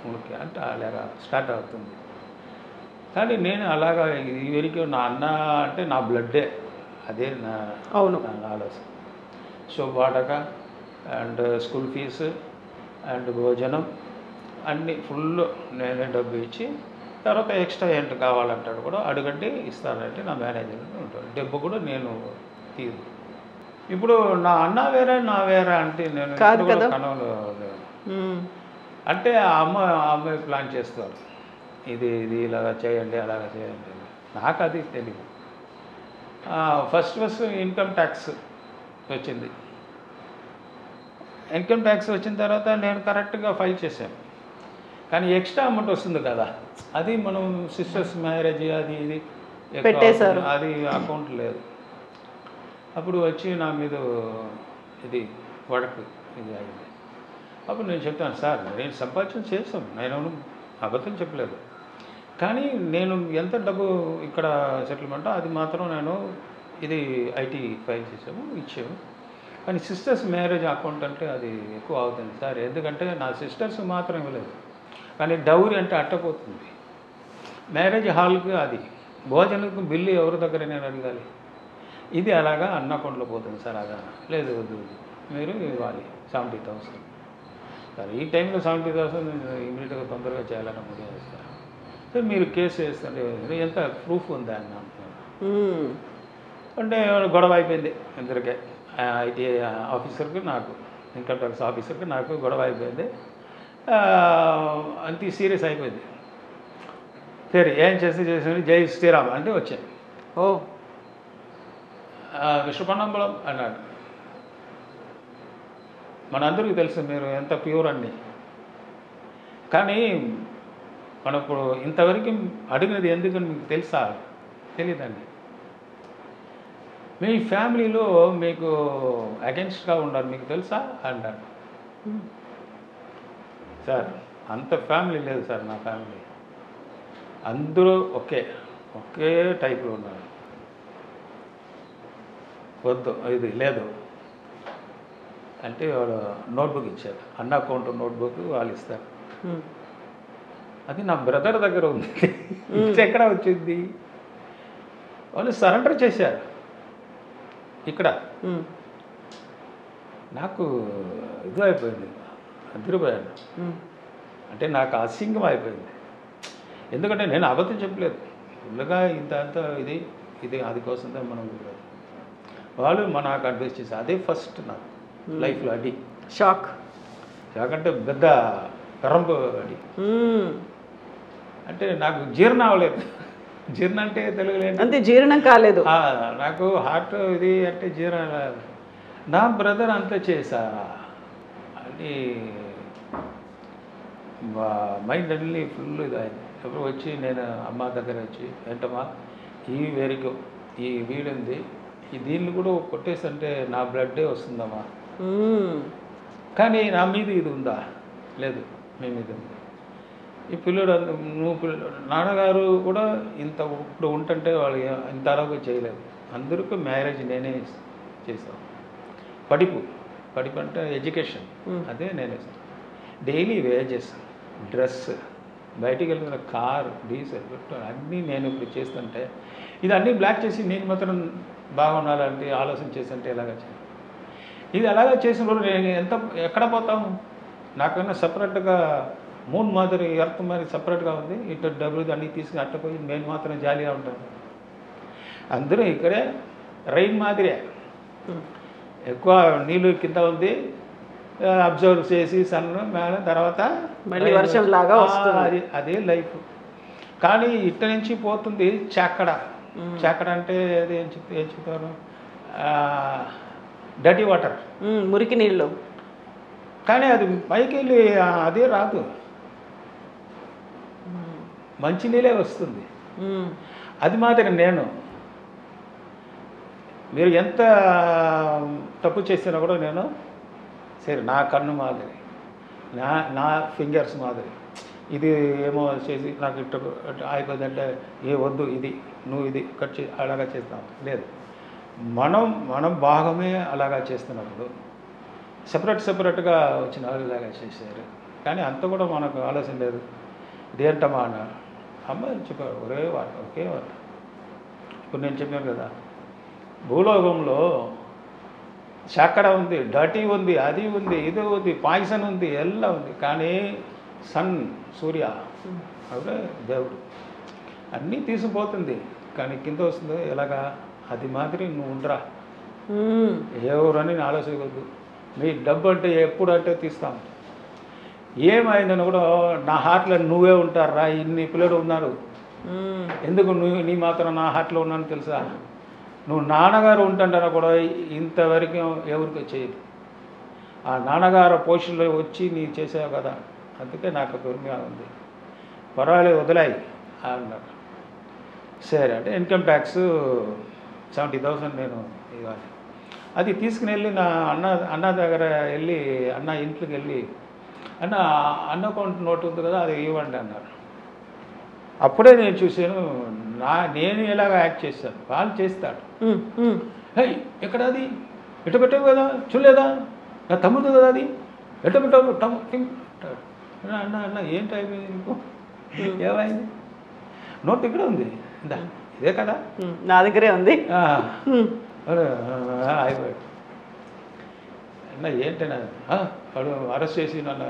ఉనికి అంటే అలాగా స్టార్ట్ అవుతుంది. కానీ నేను అలాగా ఈ వరకు నా అన్న అంటే నా బ్లడ్డే, అదే నా ఆలోచన. సో వాటక అండ్ స్కూల్ ఫీజు అండ్ భోజనం అన్నీ ఫుల్ నేనే డబ్బు ఇచ్చి, తర్వాత ఎక్స్ట్రా ఏంటి కావాలంటాడు కూడా అడుగండి ఇస్తానంటే నా మేనేజర్ ఉంటాడు, డబ్బు కూడా నేను తీరు. ఇప్పుడు నా అన్న వేరే నా వేరే అంటే నేను కనవలు అంటే ఆ అమ్మాయి ప్లాన్ చేస్తారు, ఇది ఇలాగా చేయండి అలాగా చేయండి, నాకు అది తెలియదు. ఫస్ట్ ఇన్కమ్ ట్యాక్స్ వచ్చింది. ఇన్కమ్ ట్యాక్స్ వచ్చిన తర్వాత నేను కరెక్ట్గా ఫైల్ చేశాను. కానీ ఎక్స్ట్రా అమౌంట్ వస్తుంది కదా, అది మనం సిస్టర్స్ మ్యారేజ్ అది ఇది ఎక్కువ పెట్టేశారు. అది అకౌంట్ లేదు. అప్పుడు వచ్చి నా మీద ఇది వడకు ఇది అయింది. అప్పుడు నేను చెప్తాను, సార్ నేను సంపాదన చేస్తాను, నేను అబద్ధం చెప్పలేదు, కానీ నేను ఎంత డబ్బు ఇక్కడ సెటిల్మెంటో అది మాత్రం నేను ఇది ఐటీ ఫైల్ చేసాము ఇచ్చాము, కానీ సిస్టర్స్ మ్యారేజ్ అకౌంట్ అంటే అది ఎక్కువ అవుతుంది సార్, ఎందుకంటే నా సిస్టర్స్ మాత్రం ఇవ్వలేదు, కానీ డౌరీ అంటే అట్టపోతుంది. మ్యారేజ్ హాల్కి అది భోజనకు బిల్లు ఎవరి దగ్గర నేను అడగాలి, ఇది అలాగా అన్న అకౌంట్లో పోతుంది సార్. అదా లేదు, వద్దు మీరు ఇవ్వాలి 70,000 సార్. ఈ టైంలో 70,000 ఇమీడియట్గా తొందరగా చేయాలని ముందు సార్. సార్ మీరు కేసు వేస్తుంటే ఎంత ప్రూఫ్ ఉందా అని అంటున్నాను. అంటే గొడవ అయిపోయింది ఇద్దరికే, ఐటీ ఆఫీసర్కి నాకు, ఇన్కమ్ ట్యాక్స్ ఆఫీసర్కి నాకు గొడవ అయిపోయింది. అంత సీరియస్ అయిపోయింది. సరే ఏం చేసి జై శ్రీరామ్ అంటే వచ్చాయి. ఓ విశ్వపన్నంబలం అన్నాడు. మనందరికీ తెలుసు మీరు ఎంత ప్యూర్ అన్ని, కానీ మనం ఇప్పుడు ఇంతవరకు అడిగినది ఎందుకని మీకు తెలుసా? తెలియదండి. మీ ఫ్యామిలీలో మీకు అగెన్స్ట్గా ఉన్నారు మీకు తెలుసా అన్నాడు. సార్ అంత ఫ్యామిలీ లేదు సార్, నా ఫ్యామిలీ అందరూ ఒకే టైప్లో ఉన్నారు. వద్దు ఇది లేదు అంటే వాడు నోట్బుక్ ఇచ్చారు, అన్న అకౌంట్ నోట్బుక్ వాళ్ళు ఇస్తారు. అది నా బ్రదర్ దగ్గర ఉంది, ఎక్కడ వచ్చింది? వాళ్ళు సరెండర్ చేశారు ఇక్కడ. నాకు ఇది అయిపోయింది, అదిరిపోయాను. అంటే నాకు అసింగం అయిపోయింది, ఎందుకంటే నేను అబద్ధం చెప్పలేదు, ఫుల్గా ఇంత అంతా ఇది అది కోసం మనం వాళ్ళు నాకు అడ్వైస్ చేశారు. అదే ఫస్ట్ నాకు లైఫ్లో అడి షాక్ అంటే పెద్ద పెరంపు అడి. అంటే నాకు జీర్ణం అవ్వలేదు. జీర్ణం అంటే తెలుగులేదు, అంతే జీర్ణం కాలేదు నాకు. హార్ట్ ఇది అంటే జీర్ణం. నా బ్రదర్ అంతా చేశారా అని మైండ్ అన్నీ ఫుల్ ఇది అయింది. ఎప్పుడు వచ్చి నేను అమ్మ దగ్గర వచ్చి, ఏంటమ్మా ఈ వేరికి ఈ వీడుంది, ఈ దీన్ని కూడా కొట్టేసంటే నా బ్లడ్డే వస్తుందమ్మా, కానీ నా మీద ఇది ఉందా? లేదు, మీ మీద ఉంది. ఈ పిల్లడు నాన్నగారు కూడా ఇంత ఇప్పుడు ఉంటుంటే వాళ్ళు ఇంత అలాగో చేయలేదు. అందరికీ మ్యారేజ్ నేనే చేశాను. పడిపు అంటే ఎడ్యుకేషన్, అదే నేనే. డైలీ వేజెస్, డ్రెస్, బయటికి వెళ్ళిన కార్, డీజిల్, పెట్రోల్ అన్నీ నేను ఇప్పుడు చేస్తుంటే ఇది అన్నీ బ్లాక్ చేసి నేను మాత్రం బాగుండాలంటే ఆలోచన చేస్తుంటే ఎలాగ చేయాలి? ఇది అలాగే చేసినప్పుడు నేను ఎక్కడ పోతాము? నాకన్నా సపరేట్గా మూన్ మాదిరి ఎర్త్ మరి సపరేట్గా ఉంది, ఇటు డబ్బులు అన్నీ తీసుకుని అట్టపోయి నేను మాత్రం జాలీగా ఉంటాను. అందరూ ఇక్కడే రైన్ మాదిరే, ఎక్కువ నీళ్ళు కింద ఉంది, అబ్జర్వ్ చేసి సన్ మేడం తర్వాత మళ్ళీ వర్షం లాగా వస్తుంది. అదే లైఫ్. కానీ ఇట్ట నుంచి పోతుంది చాకడ అంటే అది ఏం చెప్తారు, డర్టీ వాటర్, మురికి నీళ్ళు. కానీ అది పైకి వెళ్ళి అదే రాదు, మంచి నీళ్ళే వస్తుంది. అది మాత్రం నేను మీరు ఎంత తప్పు చేసినా కూడా నేను సరే నా కన్ను మాదిరి, నా ఫింగర్స్ మాదిరి, ఇది ఏమో చేసి నాకు ఇట్ట అయిపోయిందంటే ఏ వద్దు, ఇది నువ్వు ఇది కట్ చే అలాగా చేస్తాం లేదు. మనం భాగమే అలాగా చేస్తున్నప్పుడు సపరేట్గా వచ్చిన వాళ్ళు ఇలాగా చేశారు. కానీ అంత కూడా మనకు ఆలోచన లేదు. ఇదేంటమ్మా అన్న అమ్మాయి చెప్పారు, ఒకే వారు. ఇప్పుడు నేను చెప్పాను కదా, భూలోకంలో చక్కడ ఉంది, డర్టీ ఉంది, అది ఉంది, ఇది ఉంది, పాయిజన్ ఉంది, ಎಲ್ಲ ఉంది. కానీ సన్, సూర్య అవే దేవుడు అన్నీ తీసుకుపోతుంది, కానీ కింద వస్తుంది ఎలాగా? అది మాదిరి నువ్వు ఉండరా, ఎవరని ఆలోచించవద్దు. మీ డబ్బు అంటే ఎప్పుడు అంటే తీస్తాం. ఏమైందని కూడా నా హార్ట్లో నువ్వే ఉంటారా, ఇన్ని పిల్లలు ఉన్నారు, ఎందుకు నీ మాత్రం నా హార్ట్లో ఉన్నాను తెలుసా? నువ్వు నాన్నగారు ఉంటుంటారా కూడా ఇంతవరకు ఎవరికి చేయదు. ఆ నాన్నగారు పోషణలో వచ్చి నీ చేసావు కదా, అందుకే నాకు దూరంగా ఉంది, పర్వాలేదు వదిలాయి అన్నారు. సరే అంటే ఇన్కమ్ ట్యాక్స్ 70,000 నేను ఇవ్వాలి. అది తీసుకుని వెళ్ళి నా అన్న దగ్గర వెళ్ళి అన్న ఇంట్లోకి వెళ్ళి అన్న అకౌంట్ నోట్ ఉంది కదా అది ఇవ్వండి అన్నారు. అప్పుడే నేను చూశాను నేను ఎలాగ యాక్ట్ చేశాను, వాళ్ళు చేస్తాడు. హే ఎక్కడ అది ఎట్ట పెట్టావు కదా చూడలేదా, నా తమ్ముడు కదా అది ఎట్ట పెట్టావు అన్న అన్న ఏంటి అయిపోయింది నీకు, ఏమైంది, నోట్ ఇక్కడ ఉంది ఇదే కదా నా దగ్గరే ఉంది అయిపోయాడు. అన్న ఏంటన్నా వాడు అరెస్ట్ చేసి నన్ను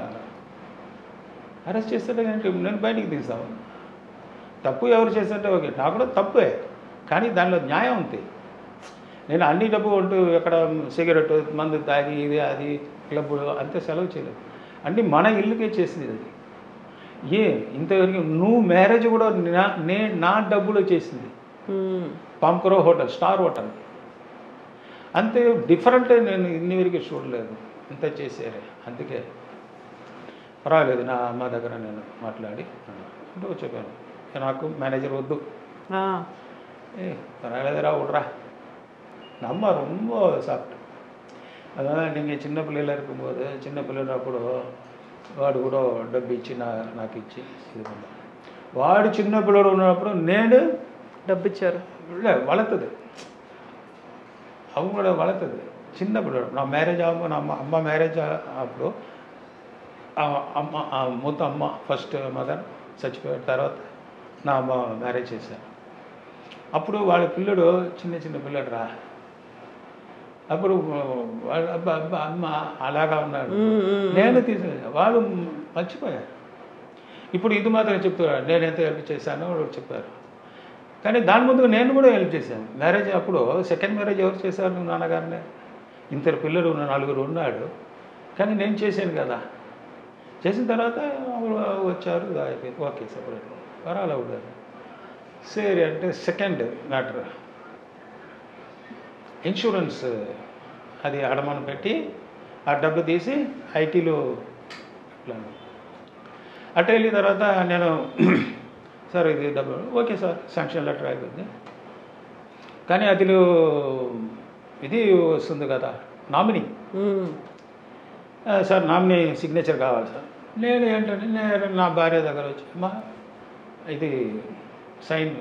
అరెస్ట్ చేస్తాడే కానీ నేను బయటికి తీస్తాను. తప్పు ఎవరు చేస్తుంటే ఓకే, నాకు కూడా తప్పే, కానీ దానిలో న్యాయం ఉంది. నేను అన్ని డబ్బు ఉంటూ ఎక్కడ సిగరెట్ మందు తాగి ఇది అది క్లబ్బులు అంతే సెలవు చేయలేదు, అన్నీ మన ఇల్లుకే చేసింది. అది ఇంతవరకు నువ్వు మ్యారేజ్ కూడా నా డబ్బులో చేసింది. పాంకరో హోటల్, స్టార్ హోటల్, అంతే డిఫరెంట్. నేను ఇన్ని వరకు చూడలేదు, ఇంత చేసారే. అందుకే పర్వాలేదు నా అమ్మ దగ్గర నేను మాట్లాడి అంటే చెప్పాను, నాకు మేనేజర్ వద్దు, పర్వాలేదురా విడ్రా. நம்ம ரொம்ப சாப்பிட்டு அதான் நீங்கள் சின்ன பிள்ளையில இருக்கும்போது சின்ன பிள்ளைனప్పుడు వాడు కూడా డబ్బు ఇచ్చి నాకు ఇచ్చి ఇది பண்ணான். వాడు చిన్న పిల్లడు ఉన్నప్పుడు నేను డబ్బు ఇచ్చారు. வளர்த்தது அவங்களோட வளர்த்தது చిన్న పిల్లడు. నా మ్యారేజ్ అమ్మ మ్యారేజ్ అప్పుడు అమ్మ మొత్తం అమ్మ ఫస్ట్ మదర్ చచ్చిపోయిన తర్వాత నా అమ్మ మ్యారేజ్ చేశాను. అప్పుడు వాళ్ళ పిల్లడు చిన్న పిల్లడు రా, అప్పుడు అమ్మ అలాగా ఉన్నాడు, నేను తీసుకు వాళ్ళు మర్చిపోయారు. ఇప్పుడు ఇది మాత్రం చెప్తారు నేను ఎంత హెల్ప్ చేశానో చెప్పారు. కానీ దాని ముందు నేను కూడా హెల్ప్ చేశాను. మ్యారేజ్ అప్పుడు సెకండ్ మ్యారేజ్ ఎవరు చేశారు, నాన్నగారినే. ఇంతరు పిల్లలు 4 ఉన్నాడు, కానీ నేను చేశాను కదా. చేసిన తర్వాత వచ్చారు, అయిపోయింది, ఓకే సపరేట్ పర్వాలే ఉండదు. సరే అంటే సెకండ్ మ్యాటర్ ఇన్సూరెన్స్, అది అడమానం పెట్టి ఆ డబ్బు తీసి ఐటీలో అటు వెళ్ళిన తర్వాత నేను సార్ ఇది డబ్బు ఓకే సార్ శాంక్షన్ లెటర్ అయిపోయింది, కానీ అదిలో ఇది వస్తుంది కదా నామినీ, సార్ నామినీ సిగ్నేచర్ కావాలి సార్. నేను ఏంటంటే నేను నా భార్య దగ్గర వచ్చి అమ్మా ఇది సైన్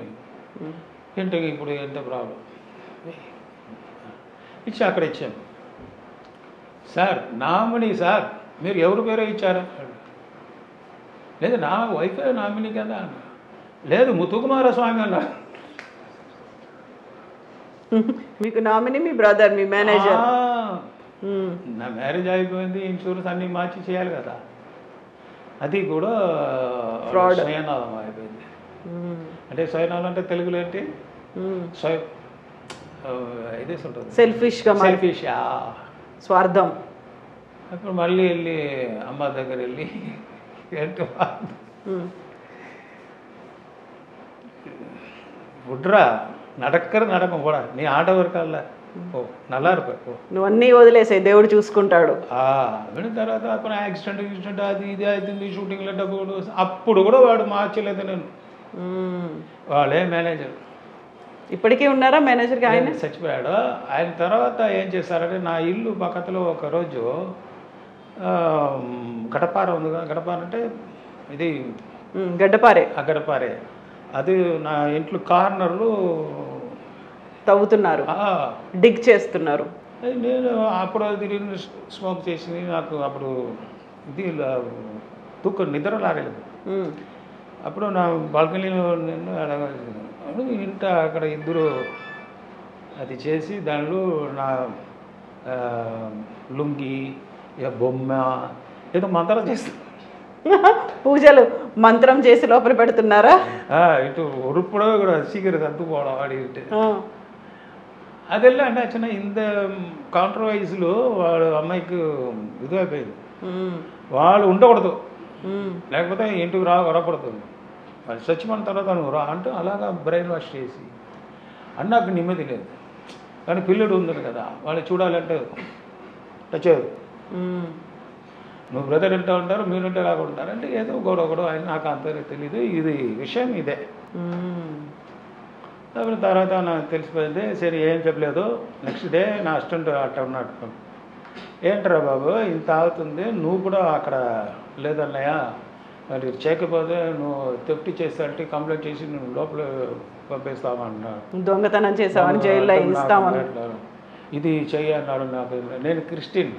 ఏంటి ఇప్పుడు ఎంత ప్రాబ్లం ఇచ్చి అక్కడ ఇచ్చాను. సార్ నామినీ సార్ మీరు ఎవరు పేరో ఇచ్చారా, లేదు నా వైఫే నామినీ కదా అన్న. లేదు ముత్తుకుమారస్వామి అన్నారు. మీకు నామినీ మీ బ్రదర్, మీ మేనేజర్. నా మ్యారేజ్ అయిపోయింది, ఇన్సూరెన్స్ అన్నీ మార్చి చేయాలి కదా, అది కూడా ఫ్రాడ్ స్వయనామం అయిపోయింది. అంటే స్వయనామం అంటే తెలుగులో ఏంటి, ఇదేసి ఉంటుంది సెల్ఫిష్గా, సెల్ఫిష్ స్వార్థం. అప్పుడు మళ్ళీ వెళ్ళి అమ్మ దగ్గర వెళ్ళి ఏంటి விட்றா நடக்கும் போடா நீ ஆட்ட వర్కల్లా ఓ நல்லா இருப்ப నువ్వు అన్నీ వదిలేసాయి, దేవుడు చూసుకుంటాడు. విన్న తర్వాత అప్పుడు యాక్సిడెంట్ అది ఇది అవుతుంది, షూటింగ్లో డబ్బులు. అప్పుడు కూడా వాడు మార్చలేదు నేను, వాళ్ళే మేనేజర్. ఇప్పటికీ ఉన్నారా మేనేజర్గా? ఆయన చచ్చిపోయాడు. ఆయన తర్వాత ఏం చేశారంటే నా ఇల్లు పక్కలో ఒకరోజు గడపార ఉంది కదా, గడపార అంటే ఇది గడ్డపారే, గడపారే, అది నా ఇంట్లో కార్నర్లు తవ్వుతున్నారు, డిగ్ చేస్తున్నారు. నేను అప్పుడు తిరిగి స్మోక్ చేసింది, నాకు అప్పుడు ఇది నిద్ర రాలేదు. అప్పుడు నా బాల్కనీలో నేను ఇంట అక్కడ ఇద్దరు అది చేసి దానిలో నా లుంగి బొమ్మ ఏదో మంత్రం చేస్తుంది, పూజలు మంత్రం చేసి లోపల పెడుతున్నారా? ఇటు ఉరుపుడో ఇక్కడ సీకరెట్ అంతుపోవడం అడిగితే అదెల్లా అంటే చిన్న ఇంత కాంట్రవర్సీలో వాడు అమ్మాయికి ఇది అయిపోయింది. వాళ్ళు ఉండకూడదు, లేకపోతే ఇంటికి రాకూడదు, వాళ్ళు చచ్చిపోయిన తర్వాత నువ్వు రా అంటూ అలాగా బ్రెయిన్ వాష్ చేసి అన్నాకు నెమ్మది లేదు. కానీ పిల్లడు ఉంది కదా, వాళ్ళు చూడాలంటే టచ్ నువ్వు బ్రదర్ వింటూ ఉంటారు, మీరు వింటే లాగా ఉంటారు అంటే ఏదో గొడవ ఆయన నాకు అంత తెలీదు, ఇది విషయం ఇదే. తర్వాత నాకు తెలిసిపోయింది. సరే ఏం చెప్పలేదు. నెక్స్ట్ డే నా అసిస్టెంట్ అట్లా ఉన్నాడు. ఏంట్రా బాబు ఇంత అవుతుంది, నువ్వు కూడా అక్కడ లేదన్నయ్య మరి చేయకపోతే నువ్వు తెప్టి చేస్తాంటే కంప్లైంట్ చేసి నువ్వు లోపల పంపిస్తామన్నాడు. దొంగతనం చేసామని జైల్లో ఇస్తామని ఇది చెయ్యి అన్నాడు. నాకు నేను క్రిస్టియన్,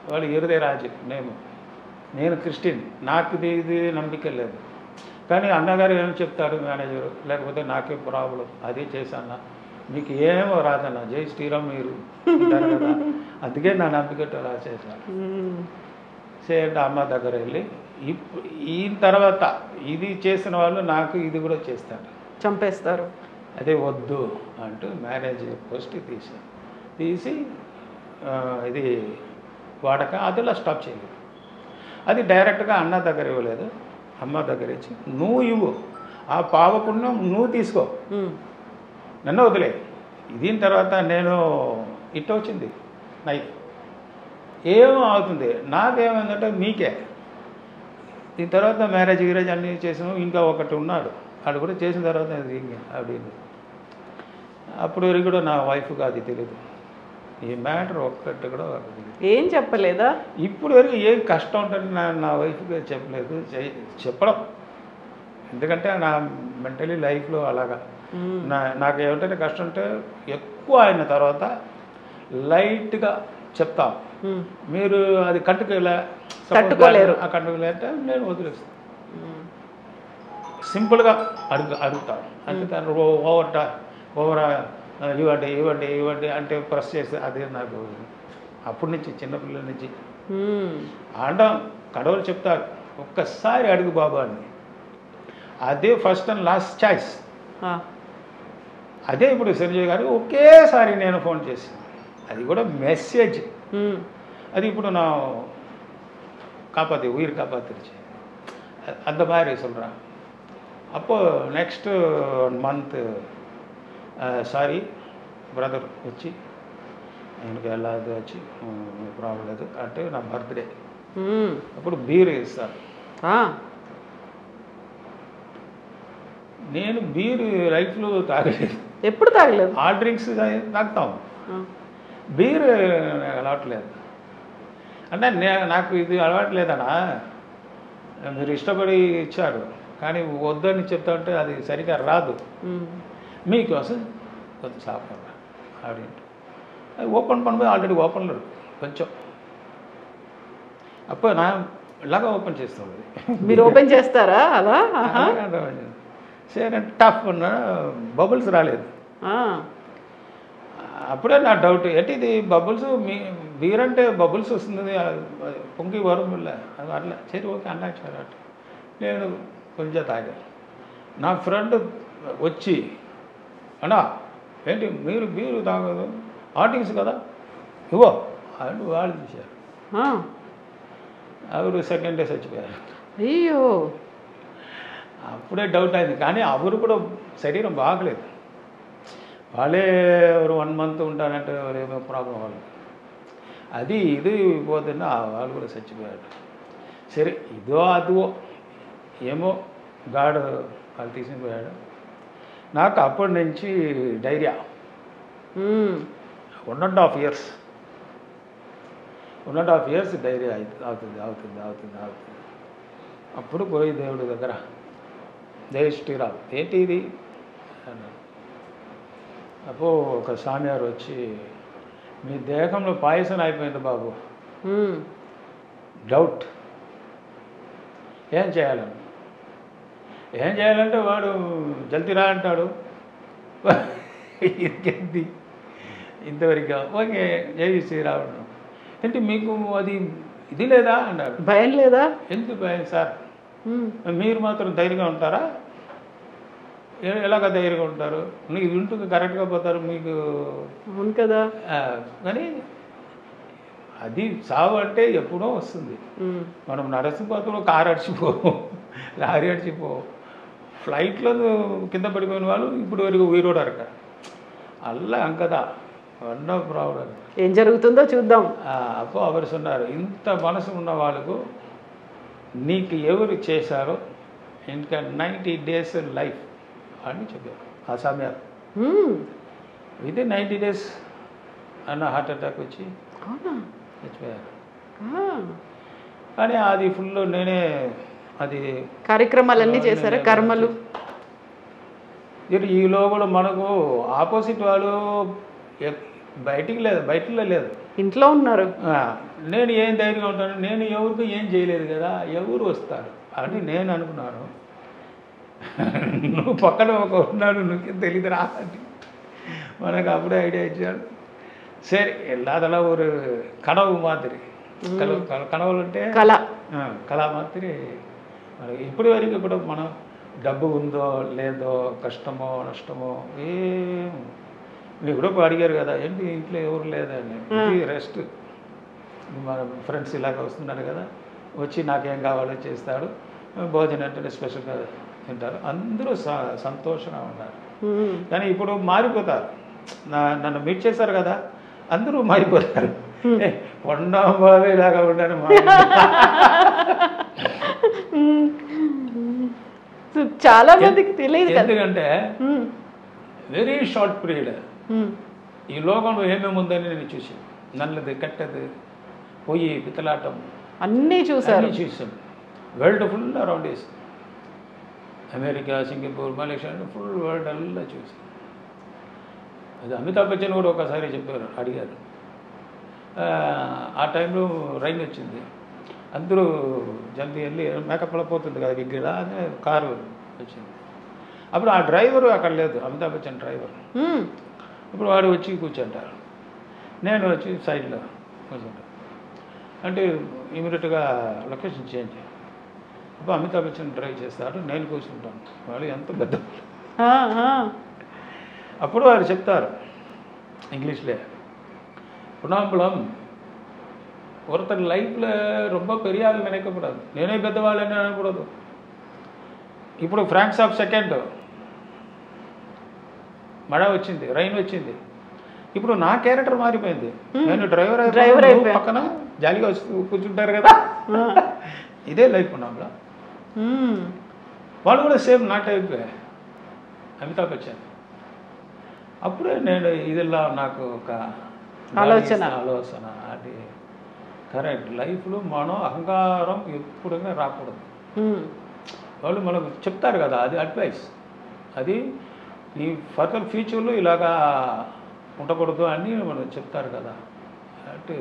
వాళ్ళు ఇరుదే రాజు, నేను క్రిస్టియన్, నాకు ఇది నమ్మిక లేదు. కానీ అన్నగారు ఏమి చెప్తారు మేనేజరు, లేకపోతే నాకే ప్రాబ్లం, అదే చేశాను, మీకు ఏమో రాదన్న, జై శ్రీరామ్ మీరు ఉంటారు కదా, అందుకే నా నమ్మికతో రాసేసాను. చేయండి అమ్మ దగ్గర వెళ్ళి ఈ తర్వాత ఇది చేసిన వాళ్ళు నాకు ఇది కూడా చేస్తారు, చంపేస్తారు, అదే వద్దు అంటూ మేనేజర్ పోస్ట్ తీసి ఇది వాడక అదిలా స్టాప్ చేయలేదు. అది డైరెక్ట్గా అన్న దగ్గర ఇవ్వలేదు, అమ్మ దగ్గర ఇచ్చి నువ్వు ఇవ్వు, ఆ పావపుణ్యం నువ్వు తీసుకో, నన్ను వదిలే. దీని తర్వాత నేను ఇట్ట వచ్చింది నైఫ్, ఏమో అవుతుంది, నాకేమైందంటే మీకే. దీని తర్వాత మ్యారేజ్ గిరేజ్ అన్నీ చేసాము. ఇంకా ఒకటి ఉన్నాడు, వాడు కూడా చేసిన తర్వాత ఆవిడ అప్పుడు వరకు కూడా నా వైఫ్కి అది తెలియదు, ఈ మ్యాటర్ ఒక్కటి కూడా ఏం చెప్పలేదా? ఇప్పుడు వరకు ఏం కష్టం ఉంటుంది నా వైఫ్కి చెప్పలేదు, చెప్పడం. ఎందుకంటే నా మెంటలీ లైఫ్లో అలాగా నాకు ఏమిటంటే కష్టం అంటే ఎక్కువ అయిన తర్వాత లైట్గా చెప్తాం, మీరు అది తట్టుకోలేరు, ఆ కట్టుకోలేదంటే నేను వదిలేస్తాను. సింపుల్గా అడుగుతాను అంటే దాన్ని ఓవరా ఇవ్వండి అంటే ప్రెస్ చేసి అదే నాకు అప్పటి నుంచి చిన్నపిల్లల నుంచి ఆడడం కడవలు చెప్తారు, ఒక్కసారి అడుగు బాబు అని, అదే ఫస్ట్ అండ్ లాస్ట్ చాయిస్. అదే ఇప్పుడు సంజయ్ గారికి ఒకేసారి నేను ఫోన్ చేశాను, అది కూడా మెసేజ్. அது இப்போ நான் காப்பாற்றி உயிர் காப்பாற்றிருச்சு அந்த மாதிரி சொல்கிறேன். அப்போது நெக்ஸ்ட்டு 1 month సారీ బ్రదర్ వచ్చి எனக்கு எல்லா இது వచ్చి ప్రాబ్లం లేదు అంటే నా బర్త్డే అప్పుడు బీర్ ఇస్తారు. నేను బీర్ లైఫ్లో తాగలేదు, ఎప్పుడు తాగలేదు. ఆ డ్రింక్స్ తాగుతాం, బీర్ అలవాట్లేదు. అంటే నాకు ఇది అలవాట్లేదనా, మీరు ఇష్టపడి ఇచ్చారు కానీ వద్దని చెప్తా ఉంటే అది సరిగా రాదు, మీకోసం కొంచెం సాப்பிட்றேன் அப்படின்ட்டு அது ஓப்பன் பண்ணும்போது ఆల్రెడీ ఓపెన్లో కొంచెం అప్పుడు నా ఇలాగా ఓపెన్ చేస్తుంది. మీరు ఓపెన్ చేస్తారా అలా? సరే టఫ్ ఉన్న బబుల్స్ రాలేదు. అప్పుడే నా డౌట్ ఏంటి ఇది బబుల్స్ మీ బీర్ అంటే బబుల్స్ వస్తుంది పొంగి వరముల అది అట్లా సరే ఓకే అన్నాక సరే అట్లా నేను కొంచెం తాగా. నా ఫ్రెండ్ వచ్చి అన్నా ఏంటి మీరు బీరు తాగదు ఆర్టింగ్స్ కదా ఇవ్వో అని వాళ్ళు చూశారు. అవరు సెకండ్ డే చచ్చిపోయారు. అయ్యో అప్పుడే డౌట్ అయింది. కానీ అవరు కూడా శరీరం బాగలేదు, వాళ్ళే ఎవరు 1 month ఉంటారంటే ఏమో ప్రాబ్లం వాళ్ళు అది ఇది పోతున్నా వాళ్ళు కూడా చచ్చిపోయారు. సరే ఇదో అదో ఏమో గాడ్ వాళ్ళు తీసుకుపోయాడు. నాకు అప్పటి నుంచి డైరియా 1.5 years 1.5 years డైరియా అవుతుంది. అప్పుడు పోయి దేవుడి దగ్గర జై శ్రీరామ్ ఏంటి ఇది అన్నాడు. అప్పుడు ఒక స్వామివారు వచ్చి మీ దేహంలో పాయసం అయిపోయింది బాబు, డౌట్ ఏం చేయాలంటే వాడు జల్దీ రా అంటాడు. ఇంతవరకు ఓకే జై శ్రీరాముడు ఏంటి మీకు అది ఇది లేదా అన్నాడు. భయం లేదా? ఎందుకు భయం సార్, మీరు మాత్రం ధైర్యంగా ఉంటారా? ఎలాగ ధైర్యంగా ఉంటారు, నీకు ఇంటికి కరెక్ట్గా పోతారు మీకు అవును కదా. కానీ అది సావు అంటే ఎప్పుడో వస్తుంది. మనం నడిచిపోతాం, కారు అడిచిపోవు, లారీ అడిచిపోవు, ఫ్లైట్లో కింద పడిపోయిన వాళ్ళు ఇప్పుడు వరకు ఉయిరోడారు కదా అల్లా అంకదా నో ప్రాబ్లం. ఏం జరుగుతుందో చూద్దాం. అప్పుడు అవరు சொன்னாరు, ఇంత మనసు ఉన్న వాళ్ళకు నీకు ఎవరు చేశారో ఇంకా 90 days లైఫ్ అని చెప్పారు ఆ సమయాలు. విత్ 90 days అన్న హార్ట్ అటాక్ వచ్చి చచ్చిపోయారు. కానీ అది ఫుల్ నేనే అది కార్యక్రమాలన్నీ చేశారు, కర్మలు. ఈ లోపల మనకు ఆపోజిట్ వాళ్ళు బయటలో లేదు, ఇంట్లో ఉన్నారు. నేను ఏం ధైర్యంగా ఉంటాను, నేను ఎవరికి ఏం చేయలేదు కదా, ఎవరు వస్తారు అని నేను అనుకున్నాను. నువ్వు పక్కన ఒక ఉన్నాడు, నువ్వు తెలియదు రా అని మనకు అప్పుడే ఐడియా ఇచ్చాడు. సరే ఎల్లాదలా ఒక కనవు మాదిరి, కనవలు అంటే కళ మాదిరి మనకి ఇప్పటి వరకు కూడా మనం డబ్బు ఉందో లేదో, కష్టమో నష్టమో ఏం మీరు కూడా అడిగారు కదా, ఏంటి ఇంట్లో ఎవరు లేదని. రెస్ట్ మన ఫ్రెండ్స్ ఇలాగ వస్తున్నారు కదా, వచ్చి నాకేం కావాలో చేస్తాడు, భోజనం అంటే స్పెషల్గా తింటారు, అందరూ సంతోషంగా ఉన్నారు. కానీ ఇప్పుడు మారిపోతారు, నన్ను మీట్ చేశారు కదా, అందరూ మారిపోతారు. కొండబాబే ఇలాగా ఉండాలి. చాలా మందికి తెలియదు, ఎందుకంటే వెరీ షార్ట్ పీరియడ్ ఈ లోకంలో ఏమేమి ఉందని నేను చూసి, నల్లది కట్టది పొయ్యి పితలాటం అన్నీ చూసాను. వరల్డ్ ఫుల్ అరౌండ్ వేసి America, Singapore, Malaysia full world అల్లా చూసి. అది అమితాబ్ బచ్చన్ కూడా ఒకసారి చెప్పారు, అడిగారు. ఆ టైంలో రైన్ వచ్చింది, అందరూ జల్దీ వెళ్ళి మేకప్లో పోతుంది కదా విగ్గిలా అని కారు వచ్చింది. అప్పుడు ఆ డ్రైవరు అక్కడ లేదు, అమితాబ్ బచ్చన్ డ్రైవర్. ఇప్పుడు వాడు వచ్చి కూర్చుంటారు, నేను వచ్చి సైడ్లో కూర్చుంటాను. అంటే ఇమీడియట్గా లొకేషన్ చేంజ్. అప్పుడు అమితాబ్ బచ్చన్ డ్రైవ్ చేస్తాడు, నేను కూర్చుంటాను. వాళ్ళు ఎంత పెద్ద. అప్పుడు వారు చెప్తారు ఇంగ్లీష్లో, புனாம்பலம் ஒருத்தர் லைஃப்பில் ரொம்ப பெரிய ஆள் நினைக்கக்கூடாது, నేనే పెద్దవాళ్ళని అనకూడదు. ఇప్పుడు ఫ్రాంక్స్ ఆఫ్ సెకండ్ మడ వచ్చింది, రైన్ వచ్చింది, ఇప్పుడు నా క్యారెక్టర్ మారిపోయింది. నేను డ్రైవర్ అయిపోయి పక్కన జాలీగా కూర్చుంటారు కదా, ఇదే లైఫ్ పునాంబలం. వాళ్ళు కూడా సేమ్ నా టైప్ అమితాబ్ బచ్చన్. అప్పుడే నేను ఇదిలా నాకు ఒక ఆలోచన అది కరెక్ట్. లైఫ్లో మనం అహంకారం ఎప్పుడైనా రాకూడదు. వాళ్ళు మనకు చెప్తారు కదా, అది అడ్వైస్, అది నీ ఫర్దర్ ఫ్యూచర్లో ఇలాగా ఉండకూడదు అని మనం చెప్తారు కదా. అంటే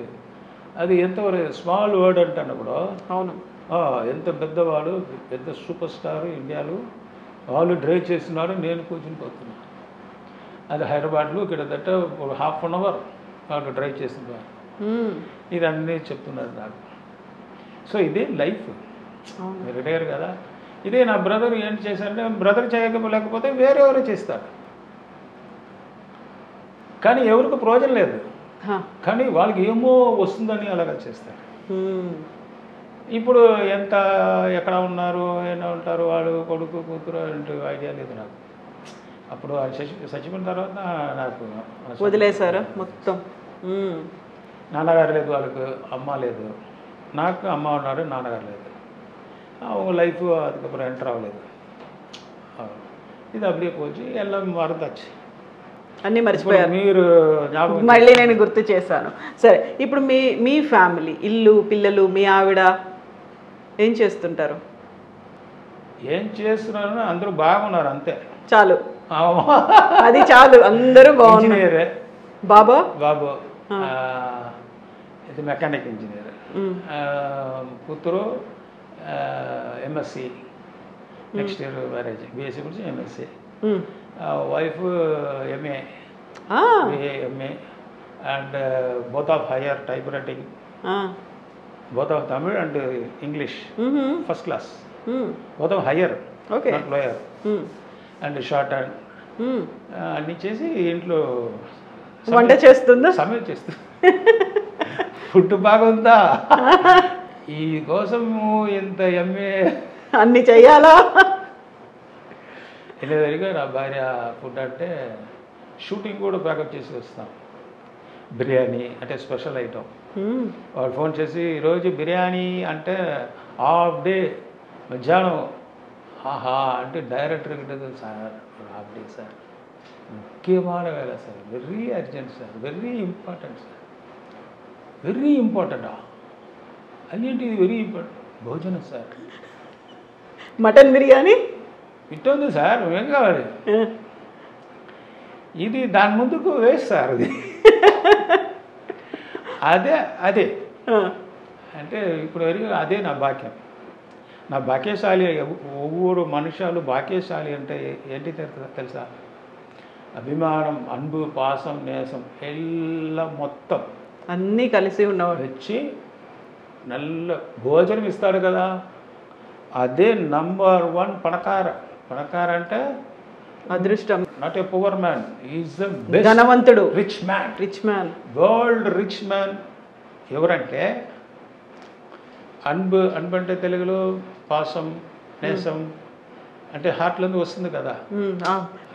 అది ఎంత స్మాల్ వర్డ్ అంటాను కూడా. అవును, ఎంత పెద్దవాడు, పెద్ద సూపర్ స్టార్ ఇండియాలో, వాళ్ళు డ్రైవ్ చేస్తున్నారు, నేను కూర్చుని పోతున్నాను. అది హైదరాబాద్లో కిందట ఒక ½ అవర్ వాళ్ళు డ్రైవ్ చేస్తున్నారు. ఇదన్నీ చెప్తున్నారు నాకు. సో ఇదే లైఫ్. మీరు రిటైర్ కదా. ఇదే నా బ్రదర్ ఏం చేశారంటే, బ్రదర్ చేయకపోతే వేరెవరో చేస్తారు, కానీ ఎవరికి ప్రయోజనం లేదు, కానీ వాళ్ళకి ఏమో వస్తుందని అలాగా చేస్తారు. ఇప్పుడు ఎంత ఎక్కడ ఉన్నారు, ఎలా ఉంటారు వాళ్ళు, కొడుకు కూతురు అంటే ఐడియా లేదు నాకు. అప్పుడు చచ్చిపోయిన తర్వాత నాకు వదిలేశారు మొత్తం. నాన్నగారు లేదు, వాళ్ళకు అమ్మ లేదు. నాకు అమ్మ ఉన్నారు, నాన్నగారు లేదు. அவங்க லைஃப் அதுக்கப்புறம் என்டர் ஆகలేదు. ఇది அப்படியே పోచి ఎలా మరదచ్చు అన్నీ మర్చిపోయారు. మీరు మళ్ళీ నేను గుర్తు చేశాను. సరే, ఇప్పుడు మీ ఫ్యామిలీ, ఇల్లు, పిల్లలు, మీ ఆవిడ ఏం చేస్తుంటారు? ఏం చేస్తున్నారు? అందరూ బాగున్నారు, అంతే చాలు, అది చాలు, అందరూ బాగున్నారు. బాబు ఇది మెకానిక్ ఇంజనీర్, కూతురు MSc, next year marriage, BSc గురించి MSc, wife MA and both of higher type writing, both of Tamil and English, first class, both of higher, not lower, and short and అన్నీ చేసి ఇంట్లో వంట చేస్తుందా, సమయం చేస్తుంది. Food బాగుందా, ఈ కోసము ఎంత ఎంఏ అన్ని చెయ్యాలా? వెళ్ళేసరిగా నా భార్య ఫుడ్ అంటే షూటింగ్ కూడా ప్యాకప్ చేసి వస్తాం. బిర్యానీ అంటే స్పెషల్ ఐటమ్. వాడు ఫోన్ చేసి ఈరోజు బిర్యానీ అంటే హాఫ్ డే మధ్యాహ్నం ఆహా అంటే డైరెక్టర్కి ఉంటుంది సార్ హాఫ్ డే సార్ ముఖ్యమైన వేళ sir, very urgent sir, very important sir, very ఇంపార్టెంటా అదేంటి ఇది వెరీ ఇంపార్టెంట్ భోజనం సార్, మటన్ బిర్యానీ ఇట్టుంది సార్ ఏం కావాలి ఇది దాని ముందుకు వేస్ట్ సార్ అది అదే అదే అంటే ఇప్పుడు వరకు అదే నా భాగ్యం. నా భాగ్యశాలి ఒవ్వొరు మనుషులు భాగ్యశాలి అంటే ఏంటి తెలుసా? అభిమానం, అన్బు, పాసం, నేసం ఎల్లా మొత్తం అన్నీ కలిసి ఉన్నవాడు వచ్చి నల్ల భోజనం ఇస్తాడు కదా, అదే నంబర్ 1 పణకార. పణకార అంటే అదృష్టం, not a poor man, is the best ధనవంతుడు, rich man. Rich man, world rich man ఎవరంటే అన్బు. అన్బు అంటే తెలుగులో పాసం, నేసం అంటే హార్ట్లోంది వస్తుంది కదా,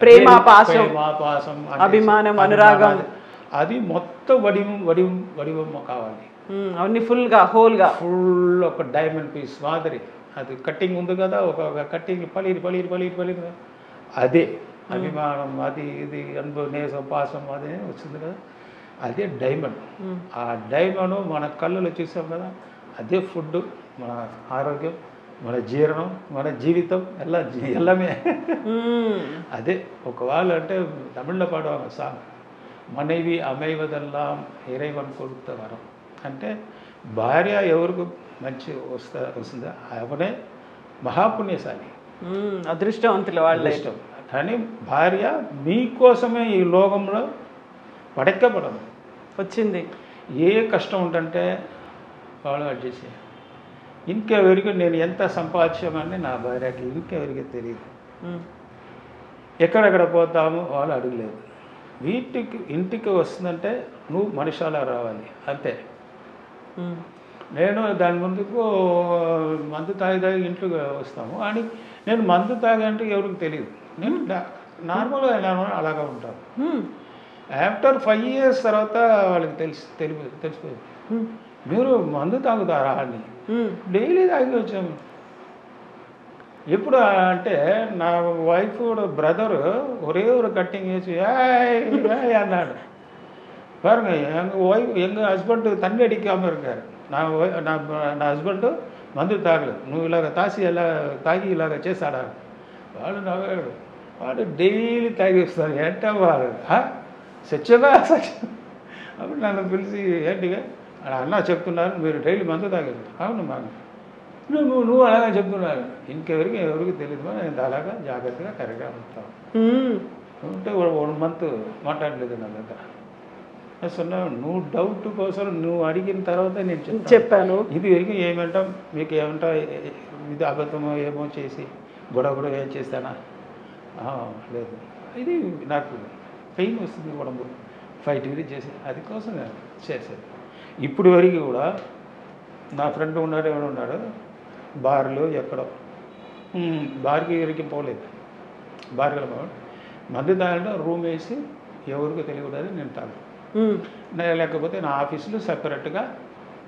ప్రేమ, పాసం, పాసం, అభిమానం, అనురాగం, అది మొత్తం వడివం కావాలి. అవన్నీ ఫుల్గా హోల్గా ఫుల్ ఒక డైమండ్ పీస్ మాదిరి. అది కట్టింగ్ ఉంది కదా, ఒక కట్టింగ్ పలీరు అదే అభిమానం, అది ఇది అన్బు, నేసం, పాసం అదే వస్తుంది కదా, అదే డైమండ్. ఆ డైమండ్ మన కళ్ళలో చూసాం కదా, అదే ఫుడ్, మన ఆరోగ్యం, మన జీర్ణం, మన జీవితం ఎల్లమే అదే. ఒకవేళ అంటే తమిళ్లో పాడవాங்க సాంగ్, మனைவி அமைவதெல்லாம் இறைவன் கொடுத்த వరం అంటే భార్య ఎవరికి మంచి వస్తుందో అవనే మహాపుణ్యశాలి, అదృష్టవంతులు వాళ్ళ ఇష్టం. కానీ భార్య మీకోసమే ఈ లోకంలో పడెక్కబడదు వచ్చింది. ఏ కష్టం ఉంటుంటే వాళ్ళు అడ్జస్ట్ చేయాలి. ఇంకెవరికి నేను ఎంత సంపాదించామని నా భార్యకి ఇంకెవరికి తెలియదు. ఎక్కడెక్కడ పోతాము వాళ్ళు అడగలేదు. ఇంటికి వస్తుందంటే నువ్వు మనిషాలా రావాలి అంతే. నేను దాని ముందుకు మందు తాగి ఇంట్లోకి వస్తాము అని నేను మందు తాగంటే ఎవరికి తెలియదు. నేను నార్మల్గా అలాగా ఉంటాను. ఆఫ్టర్ 5 years తర్వాత వాళ్ళకి తెలిసిపోయింది మీరు మందు తాగుతారా అని. డైలీ తాగి వచ్చాము. ఎప్పుడు అంటే నా వైఫ్ బ్రదరు ఒరే ఒక కట్టింగ్ వేసి అన్నాడు. பாருங்க எங்கள் ஹஸ்பண்டு தண்ணி அடிக்காமல் இருக்கார். నా హస్బెండ్ మందు తాగలేదు, నువ్వు ఇలాగ తాగి ఇలాగ చేస్తాడా వాడు. నవ్వాడు. వాడు డైలీ తాగిస్తాడు. ఏంటో వాడు సత్యగా అప్పుడు నన్ను పిలిచి ఏంటిగా అన్న చెప్తున్నారు మీరు డైలీ మందు తాగారు. అవును మాకు నువ్వు అలాగే చెప్తున్నారు. ఎవరికి తెలియదు. నేను అలాగా జాగ్రత్తగా కరెక్ట్గా ఉంటాను. ఉంటే 1 month మాట్లాడలేదు నా దగ్గర. சொன்னேன் నువ్వు డౌట్ కోసం నువ్వు అడిగిన తర్వాత నేను చెప్పాను. ఇది వరకు ఏమంటా మీకు ఏమంటా ఇది అబద్ధమో ఏమో చేసి గొడవ ఏం చేస్తానా లేదు. ఇది నాకు పెయిన్ వస్తుంది గొడవ 5 degrees చేసి అది కోసం నేను చేసేది. ఇప్పుడు వరకు కూడా నా ఫ్రెండ్ ఉన్నాడు ఎవడు ఉన్నాడు బార్లు ఎక్కడో బార్కి ఎవరికి పోలేదు. బార్కి మందు తాగంటే రూమ్ వేసి ఎవరికి తెలియకూడదు నేను తాగు. లేకపోతే నా ఆఫీసులో సెపరేట్గా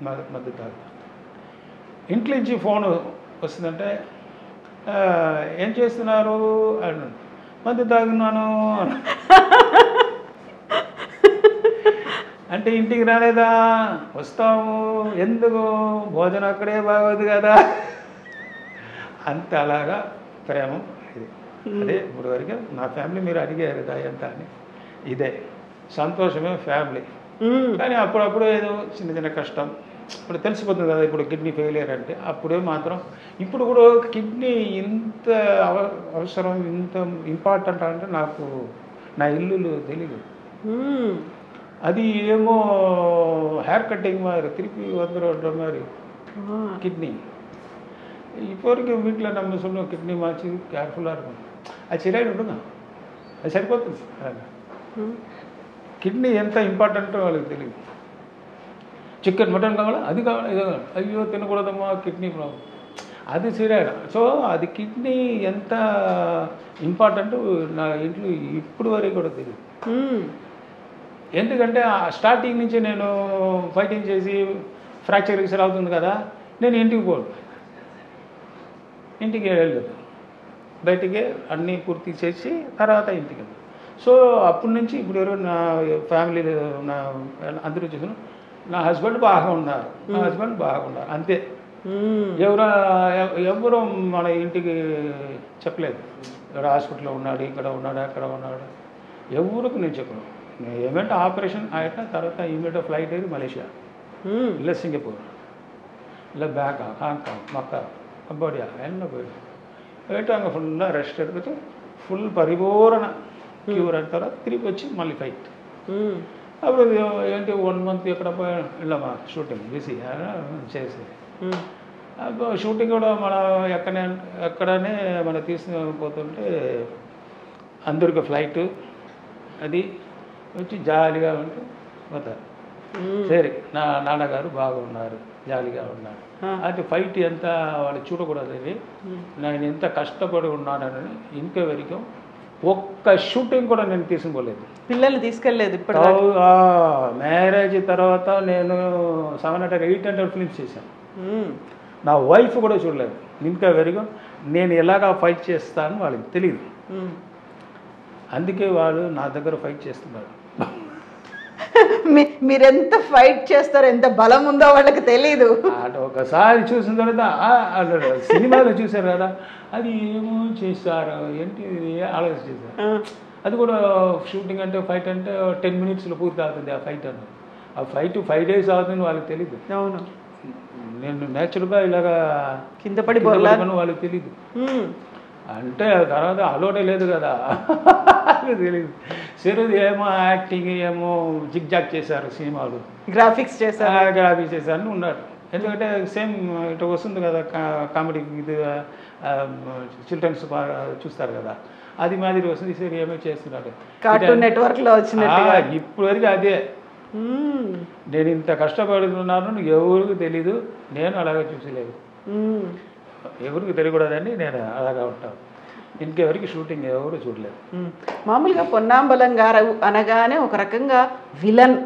మద్దతు తాగుతాను. ఇంట్లో నుంచి ఫోన్ వస్తుందంటే ఏం చేస్తున్నారు అని మద్దతు తాగున్నాను అంటే ఇంటికి రాలేదా వస్తాము ఎందుకు భోజనం అక్కడే బాగోదు కదా అంత అలాగా ప్రేమ ఇది. అదే ఇప్పుడు వరకు నా ఫ్యామిలీ మీరు అడిగారు కదా ఎంత అని ఇదే సంతోషమే ఫ్యామిలీ. కానీ అప్పుడప్పుడు ఏదో చిన్న కష్టం ఇప్పుడు తెలిసిపోతుంది కదా. ఇప్పుడు కిడ్నీ ఫెయిలియర్ అంటే అప్పుడే మాత్రం ఇప్పుడు కూడా కిడ్నీ ఇంత అవసరం ఇంత ఇంపార్టెంట్ అంటే నాకు నా ఇల్లు తెలియదు. అది ఏమో హెయిర్ కటింగ్ మరి తిరిగి వద్దరు మరి కిడ్నీ இப்போதைக்கு வீட்டில் நம்ம சொன்னோம் கிட்னி மாச்சு கேர்ஃபுல்லாக இருக்கும். அது சரியாயிடும் விடுங்க, அது సరిపోతుంది. కిడ్నీ ఎంత ఇంపార్టెంటో వాళ్ళకి తెలియదు. చికెన్ మటన్ కావాలా అది కావాలా ఇది కావాలి అయ్యో తినకూడదమ్మా కిడ్నీ ప్రాబ్లం అది సరియాడు. సో అది కిడ్నీ ఎంత ఇంపార్టెంట్ నా ఇంట్లో ఇప్పుడు వరకు కూడా తెలియదు. ఎందుకంటే స్టార్టింగ్ నుంచి నేను ఫైటింగ్ చేసి ఫ్రాక్చర్ గిక్చర్ అవుతుంది కదా, నేను ఇంటికి పోను, ఇంటికి వెళ్ళలేదు, బయటికి అన్నీ పూర్తి చేసి తర్వాత ఇంటికి వెళ్ళాను. సో అప్పటి నుంచి ఇప్పుడు ఎవరు నా ఫ్యామిలీలో నా అందరూ చూసిన నా హస్బెండ్ బాగా ఉన్నారు, నా హస్బెండ్ బాగున్నారు అంతే. ఎవరు మన ఇంటికి చెప్పలేదు ఇక్కడ హాస్పిటల్లో ఉన్నాడు, ఇక్కడ ఉన్నాడు, అక్కడ ఉన్నాడు, ఎవరికి నేను చెప్పను. నేను ఏమంటే ఆపరేషన్ అయిన తర్వాత ఇమీడియట్ ఫ్లైట్ అయ్యి మలేషియా, இல்லை సింగపూర్, இல்லை பேங்காக், ஹாங்காங், மக்கா, கம்போடியா எல்லாம் போயிட்டு அங்கே ஃபுல்லாக ரெஸ்ட் எடுத்துட்டு ஃபுல் பரிபூரண క్యూర్ అయిన తర్వాత తిరిగి వచ్చి మళ్ళీ ఫైట్. అప్పుడు ఏంటి 1 month ఎక్కడ వెళ్ళామా షూటింగ్ బిజీ చేసి, షూటింగ్ కూడా మనం ఎక్కడనే మనం తీసుకుపోతుంటే అందరికి ఫ్లైట్ అది వచ్చి జాలీగా ఉంటూ పోతారు. సరే నా నాన్నగారు బాగున్నారు, జాలీగా ఉన్నారు. అది ఫైట్ ఎంత వాళ్ళు చూడకూడదని నేను ఎంత కష్టపడి ఉన్నానని ఇంకా వరకు ఒక్క షూటింగ్ కూడా నేను తీసుకోలేదు, పిల్లల్ని తీసుకెళ్ళలేదు. ఇప్పుడు మ్యారేజ్ తర్వాత నేను 700-800 ఫిల్మ్స్ చేశాను, నా వైఫ్ కూడా చూడలేదు ఇంకా వరకు. నేను ఎలాగా ఫైట్ చేస్తాను వాళ్ళకి తెలియదు, అందుకే వాళ్ళు నా దగ్గర ఫైట్ చేస్తున్నారు. మీరెంత ఫైట్ చేస్తారో, ఎంత బలం ఉందో వాళ్ళకి తెలీదు. ఒకసారి చూసిన తర్వాత సినిమాలో చూశారు కదా, అది ఏమో చేస్తారు ఏంటి ఆలోచించారు. అది కూడా షూటింగ్ అంటే ఫైట్ అంటే 10 minutesలో పూర్తి అవుతుంది ఆ ఫైట్ అన్న. ఆ ఫైట్ 5 days అవుతుంది వాళ్ళకి తెలీదు. అవును, నేను నేచురల్గా ఇలాగా కింద పడి వాళ్ళకి తెలీదు. అంటే తర్వాత అలవాటే లేదు కదా, తెలియదు. సరే ఏమో యాక్టింగ్ ఏమో జిగ్ జాగ్ చేశారు, సినిమాలు గ్రాఫిక్స్ చేశారు ఉన్నారు. ఎందుకంటే సేమ్ ఇట్లా వస్తుంది కదా కామెడీ, ఇది చిల్డ్రన్స్ చూస్తారు కదా, అది మాదిరి వస్తుంది. సరే ఏమో చేస్తున్నాడు కార్టూన్ నెట్వర్క్లో వచ్చిన ఇప్పుడు వరకు అదే. నేను ఇంత కష్టపడుతున్నాను ఎవరికి తెలీదు, నేను అలాగే చూసలేదు, ఎవరికి తెలియకూడదని నేను అలాగా ఉంటాను. ఇంకెవరికి షూటింగ్ ఎవరు చూడలేదు. మామూలుగా పొన్నాంబలం గారు అనగానే ఒక రకంగా విలన్,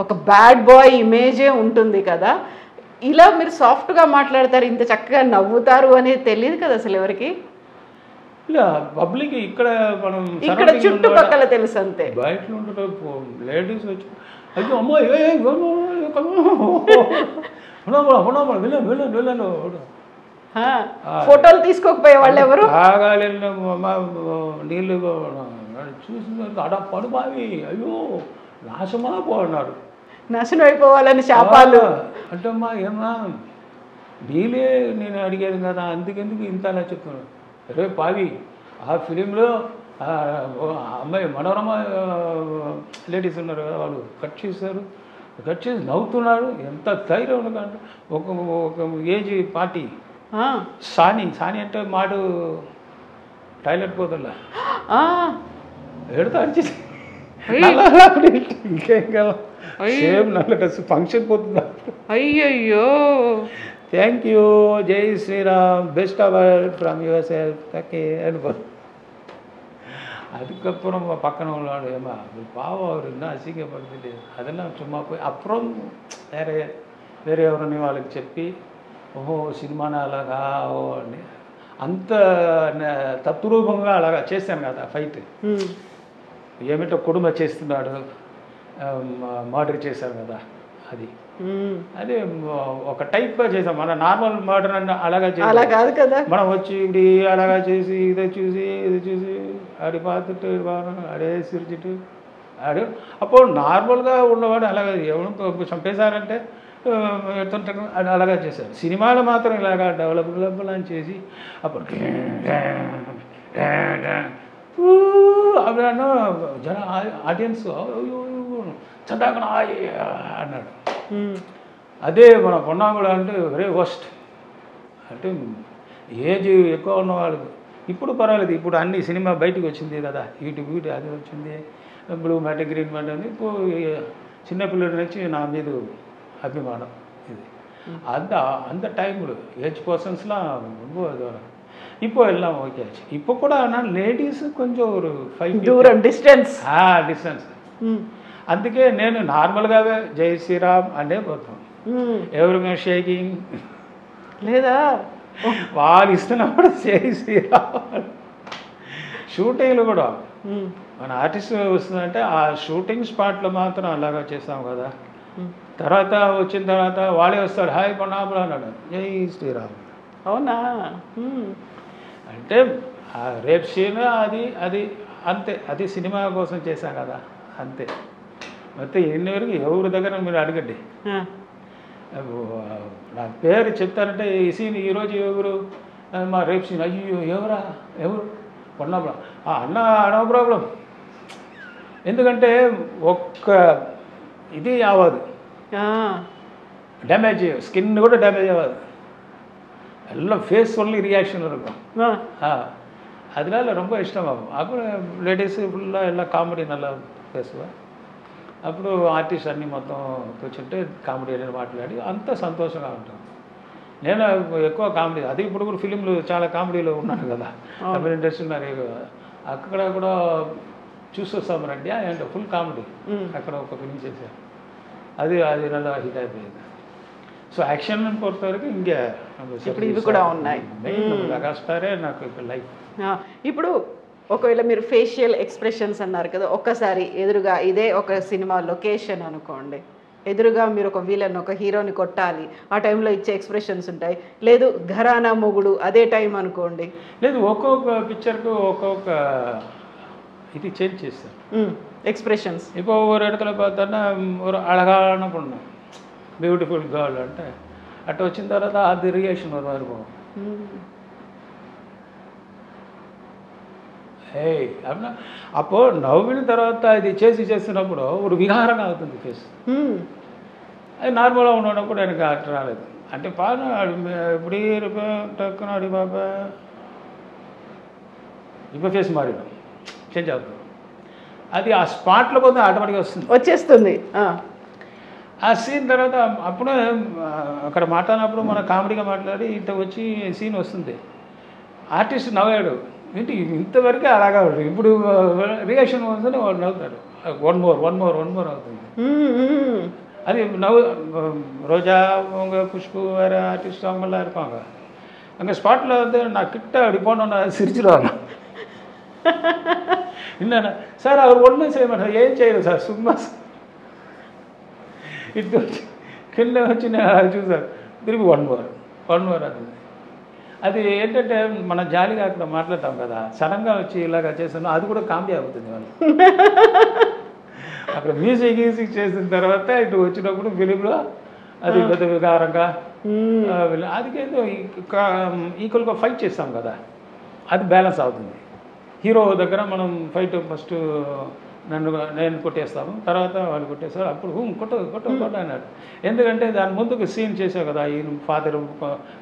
ఒక బ్యాడ్ బాయ్ ఇమేజే ఉంటుంది కదా. ఇలా మీరు సాఫ్ట్గా మాట్లాడతారు, ఇంత చక్కగా నవ్వుతారు అనేది తెలియదు కదా అసలు ఎవరికి. ఇలా పబ్లిక్ ఇక్కడ మనం ఇక్కడ చుట్టుపక్కల తెలుసు అంతే. బయటలో ఉంటే లేడీస్ వచ్చి అయ్యో అమ్మో వెళ్ళను ఫోటోలు తీసుకోకపోయే వాళ్ళు ఎవరు తాగాలి నీళ్ళు చూసిన అడ పడుబావి అయ్యో నాశమా పోన్నారు, నాశనం అయిపోవాలని శాపాలు. అంటే అమ్మా ఏమన్నా నీళ్ళే నేను అడిగాను కదా, అందుకెందుకు ఇంత అలా చెప్తున్నాను. అరే పావి ఆ ఫిలింలో అమ్మాయి మనోరమ లేడీస్ ఉన్నారు కదా, వాళ్ళు కట్ చేసి నవ్వుతున్నారు. ఎంత ధైర్యం ఉండకంటే ఒక ఏజ్ పార్టీ సాని అంటే మాడు టాయిలెట్ పోతున్నా ఎడతా అడిచేసి ఇంకేం కదా సేమ్ నల్ల డ్రెస్ ఫంక్షన్ పోతున్నా. అయ్యయ్యో థ్యాంక్ యూ, జై Sriram, best award from your self అనుకో. அதுக்கப்புறம் பக்கம் உள்ளாடு ஏமா பாவம் அவர் இன்னும் அசிங்கப்படுத்திட்டு அதெல்லாம் சும்மா போய் அப்புறம் వేరే ఎవరిని వాళ్ళకి చెప్పి ఓహో సినిమాని అలాగా ఓ అని అంత తత్రూపంగా అలాగా చేశాను కదా ఫైట్. ఏమిటో కుటుంబ చేస్తున్నాడు, మర్డర్ చేశారు కదా, అది అదే ఒక టైప్గా చేసాం. మన నార్మల్ మర్డర్ అంటే అలాగా అలా కాదు కదా, మనం వచ్చి ఇది అలాగా చేసి ఇది చూసి ఆడి పాతుட்டு అడే సిరిచిట్టు ఆడు అప్పుడు నార్మల్గా ఉన్నవాడు అలాగా ఎవరు చంపేశారంటే ఎడుతుంటారు అది అలాగా చేశారు. సినిమాలో మాత్రం ఇలాగా డెవలప్ అని చేసి అప్పుడు అప్పుడు జన ఆడియన్స్ చందాకన అన్నాడు. అదే మన పొన్నాంగుళ అంటే వెరీ వర్స్ట్. అంటే ఏజ్ ఎక్కువ ఉన్నవాళ్ళు ఇప్పుడు పర్వాలేదు, ఇప్పుడు అన్ని సినిమా బయటకు వచ్చింది కదా, యూట్యూబ్ అది వచ్చింది, బ్లూ మ్యాట్ గ్రీన్ మ్యాట్ అని. ఇప్పుడు చిన్నపిల్లల నుంచి నా మీద అభిమానం ఇది. அந்த டைமில் ஏஜ் பர்சன்ஸ்லாம் ரொம்ப தூரம். இப்போ எல்லாம் ஓகே ஆச்சு. இப்போ கூட ஆனால் லேடிஸு கொஞ்சம் ஒரு 5 தூரம் டிஸ்டன்ஸ் டிஸ்டன்ஸ் అందుకే నేను నార్మల్గా జై శ్రీరామ్ అనే పోతాం. ఎవరు షేకింగ్ లేదా వాళ్ళు ఇస్తున్నప్పుడు జై శ్రీరామ్. షూటింగ్లు కూడా మన ఆర్టిస్ట్ వస్తుందంటే ఆ షూటింగ్ స్పాట్లో మాత్రం అలాగా చేస్తాం కదా. తర్వాత వచ్చిన తర్వాత వాళ్ళే వస్తారు, హాయ్ పన్నాపులు అన్నాడు, జై శ్రీరామ్. అవునా? అంటే రేపు సీన్ అది అది అంతే, అది సినిమా కోసం చేశాం కదా అంతే. మొత్తం ఎన్ని వరకు ఎవరి దగ్గర మీరు అడగండి, నా పేరు చెప్తారంటే ఈ సీన్ ఈరోజు ఎవరు మా రేపు సీన్, అయ్యో ఎవరు పన్నాపుల అన్న, నో ప్రాబ్లం. ఎందుకంటే ఒక్క ఇది అవ్వదు, డ్యామేజ్ స్కిన్ కూడా డ్యామేజ్ అవ్వదు, எல்லாம் ஃபேஸ் ஒன்லி ரியாக்ஷன் இருக்கும். அதனால ரொம்ப இஷ்டமாகும். அப்புறம் லேடிஸு ஃபுல்லாக எல்லாம் காமெடி நல்லா பேசுவேன். అప్పుడు ఆర్టిస్ట్ అన్నీ మొత్తం కూర్చుంటే కామెడీ అనేది మాట్లాడి అంత సంతోషంగా ఉంటాం. నేను ఎక్కువ కామెడీ, అది ఇప్పుడు కూడా ఫిలింలు చాలా కామెడీలో ఉన్నాను కదా, తమిళ ఇండస్ట్రీ మరి అక్కడ కూడా చూసి వస్తాం రండి అంటే ఫుల్ కామెడీ. అక్కడ ఒక ఫిలిం చేశాను, అది நல்லா హిట్ అయిపోయింది. సో యాక్షన్ పొరత వరకు ఇంకా ఇప్పుడు ఇవి కూడా ఉన్నాయి. మెగాస్టారే నాకు ఇప్పుడు లైఫ్. ఇప్పుడు ఒకవేళ మీరు ఫేషియల్ ఎక్స్ప్రెషన్స్ అన్నారు కదా, ఒక్కసారి ఎదురుగా ఇదే ఒక సినిమా లొకేషన్ అనుకోండి, ఎదురుగా మీరు ఒక విలన్ ఒక హీరోని కొట్టాలి, ఆ టైంలో ఇచ్చే ఎక్స్ప్రెషన్స్ ఉంటాయి. లేదు ఘరానా మొగుడు అదే టైం అనుకోండి, లేదు ఒక్కొక్క పిక్చర్కు ఒక్కొక్క ఇది చేంజ్ చేస్తారు எக்ஸ்பிரஷன்ஸ். இப்போ ஒரு இடத்துல பார்த்தோன்னா ஒரு அழகான பொண்ணு, பியூட்டிஃபுல் கேர்ள் అంటే అట్ట వచ్చిన తర్వాత అది రియాక్షన్ వరకు இருக்கும். ఏయ్ అప్పుడు అప్పుడు నవ్విన తర్వాత ఇది చేస్తున్నప్పుడు ఒక విహారంగా అవుతుంది ఫేస్. అది నార్మల్గా ఉన్నప్పుడు எனக்கு అట్ట రాలేదు. అంటే పాను இப்படி இருப்பேன் டக்குன்னு அப்படி பார்ப்பேன், இப்போ ఫేస్ మారిடும் చేంజ్ అవుతుంది. అది ఆ స్పాట్లో పోతే ఆటోమేటిక్గా వచ్చేస్తుంది. ఆ సీన్ తర్వాత అప్పుడే అక్కడ మాట్లాడినప్పుడు మన కామెడీగా మాట్లాడి ఇట్ట వచ్చి సీన్ వస్తుంది, ఆర్టిస్ట్ నవ్వాడు, ఏంటి ఇంతవరకే అలాగా ఉంటుంది. ఇప్పుడు రియాక్షన్ వస్తుంది వాడు నవ్వుతాడు, వన్ మోర్ అవుతుంది. அது ரோஜா அவங்க குஷ்பு வேறு ஆர்டிஸ்ட் அவங்கெல்லாம் இருப்பாங்க. அங்கே ஸ்பாட்டில் வந்து நான் கிட்ட அப்படி போனோன்னா சிரிச்சிடுவாங்க. என்னென்ன சார் அவர் ஒன்றும் செய்ய மாட்டார், ஏன் செய்யணும் సార్ సుమ్మా ఇటు వచ్చి కింద వచ్చి నేను చూసాను తిరిగి వన్ మోర్ అవుతుంది. అది ఏంటంటే మనం జాలీగా అక్కడ మాట్లాడతాం కదా, సడన్గా వచ్చి ఇలాగ చేస్తాను, అది కూడా కామెడీ అవుతుంది వాళ్ళు. అక్కడ మ్యూజిక్ చేసిన తర్వాత ఇటు వచ్చినప్పుడు ఫిలింలో అది పెద్ద వికారంగా అదికేదో ఈక్వల్గా ఫైట్ చేస్తాం కదా, అది బ్యాలెన్స్ అవుతుంది. హీరో దగ్గర మనం ఫైట్ ఫస్ట్ నేను కొట్టేస్తాము, తర్వాత వాళ్ళు కొట్టేస్తారు, అప్పుడు కొట్ట అన్నాడు. ఎందుకంటే దాని ముందుకు సీన్ చేసావు కదా, ఈయన ఫాదర్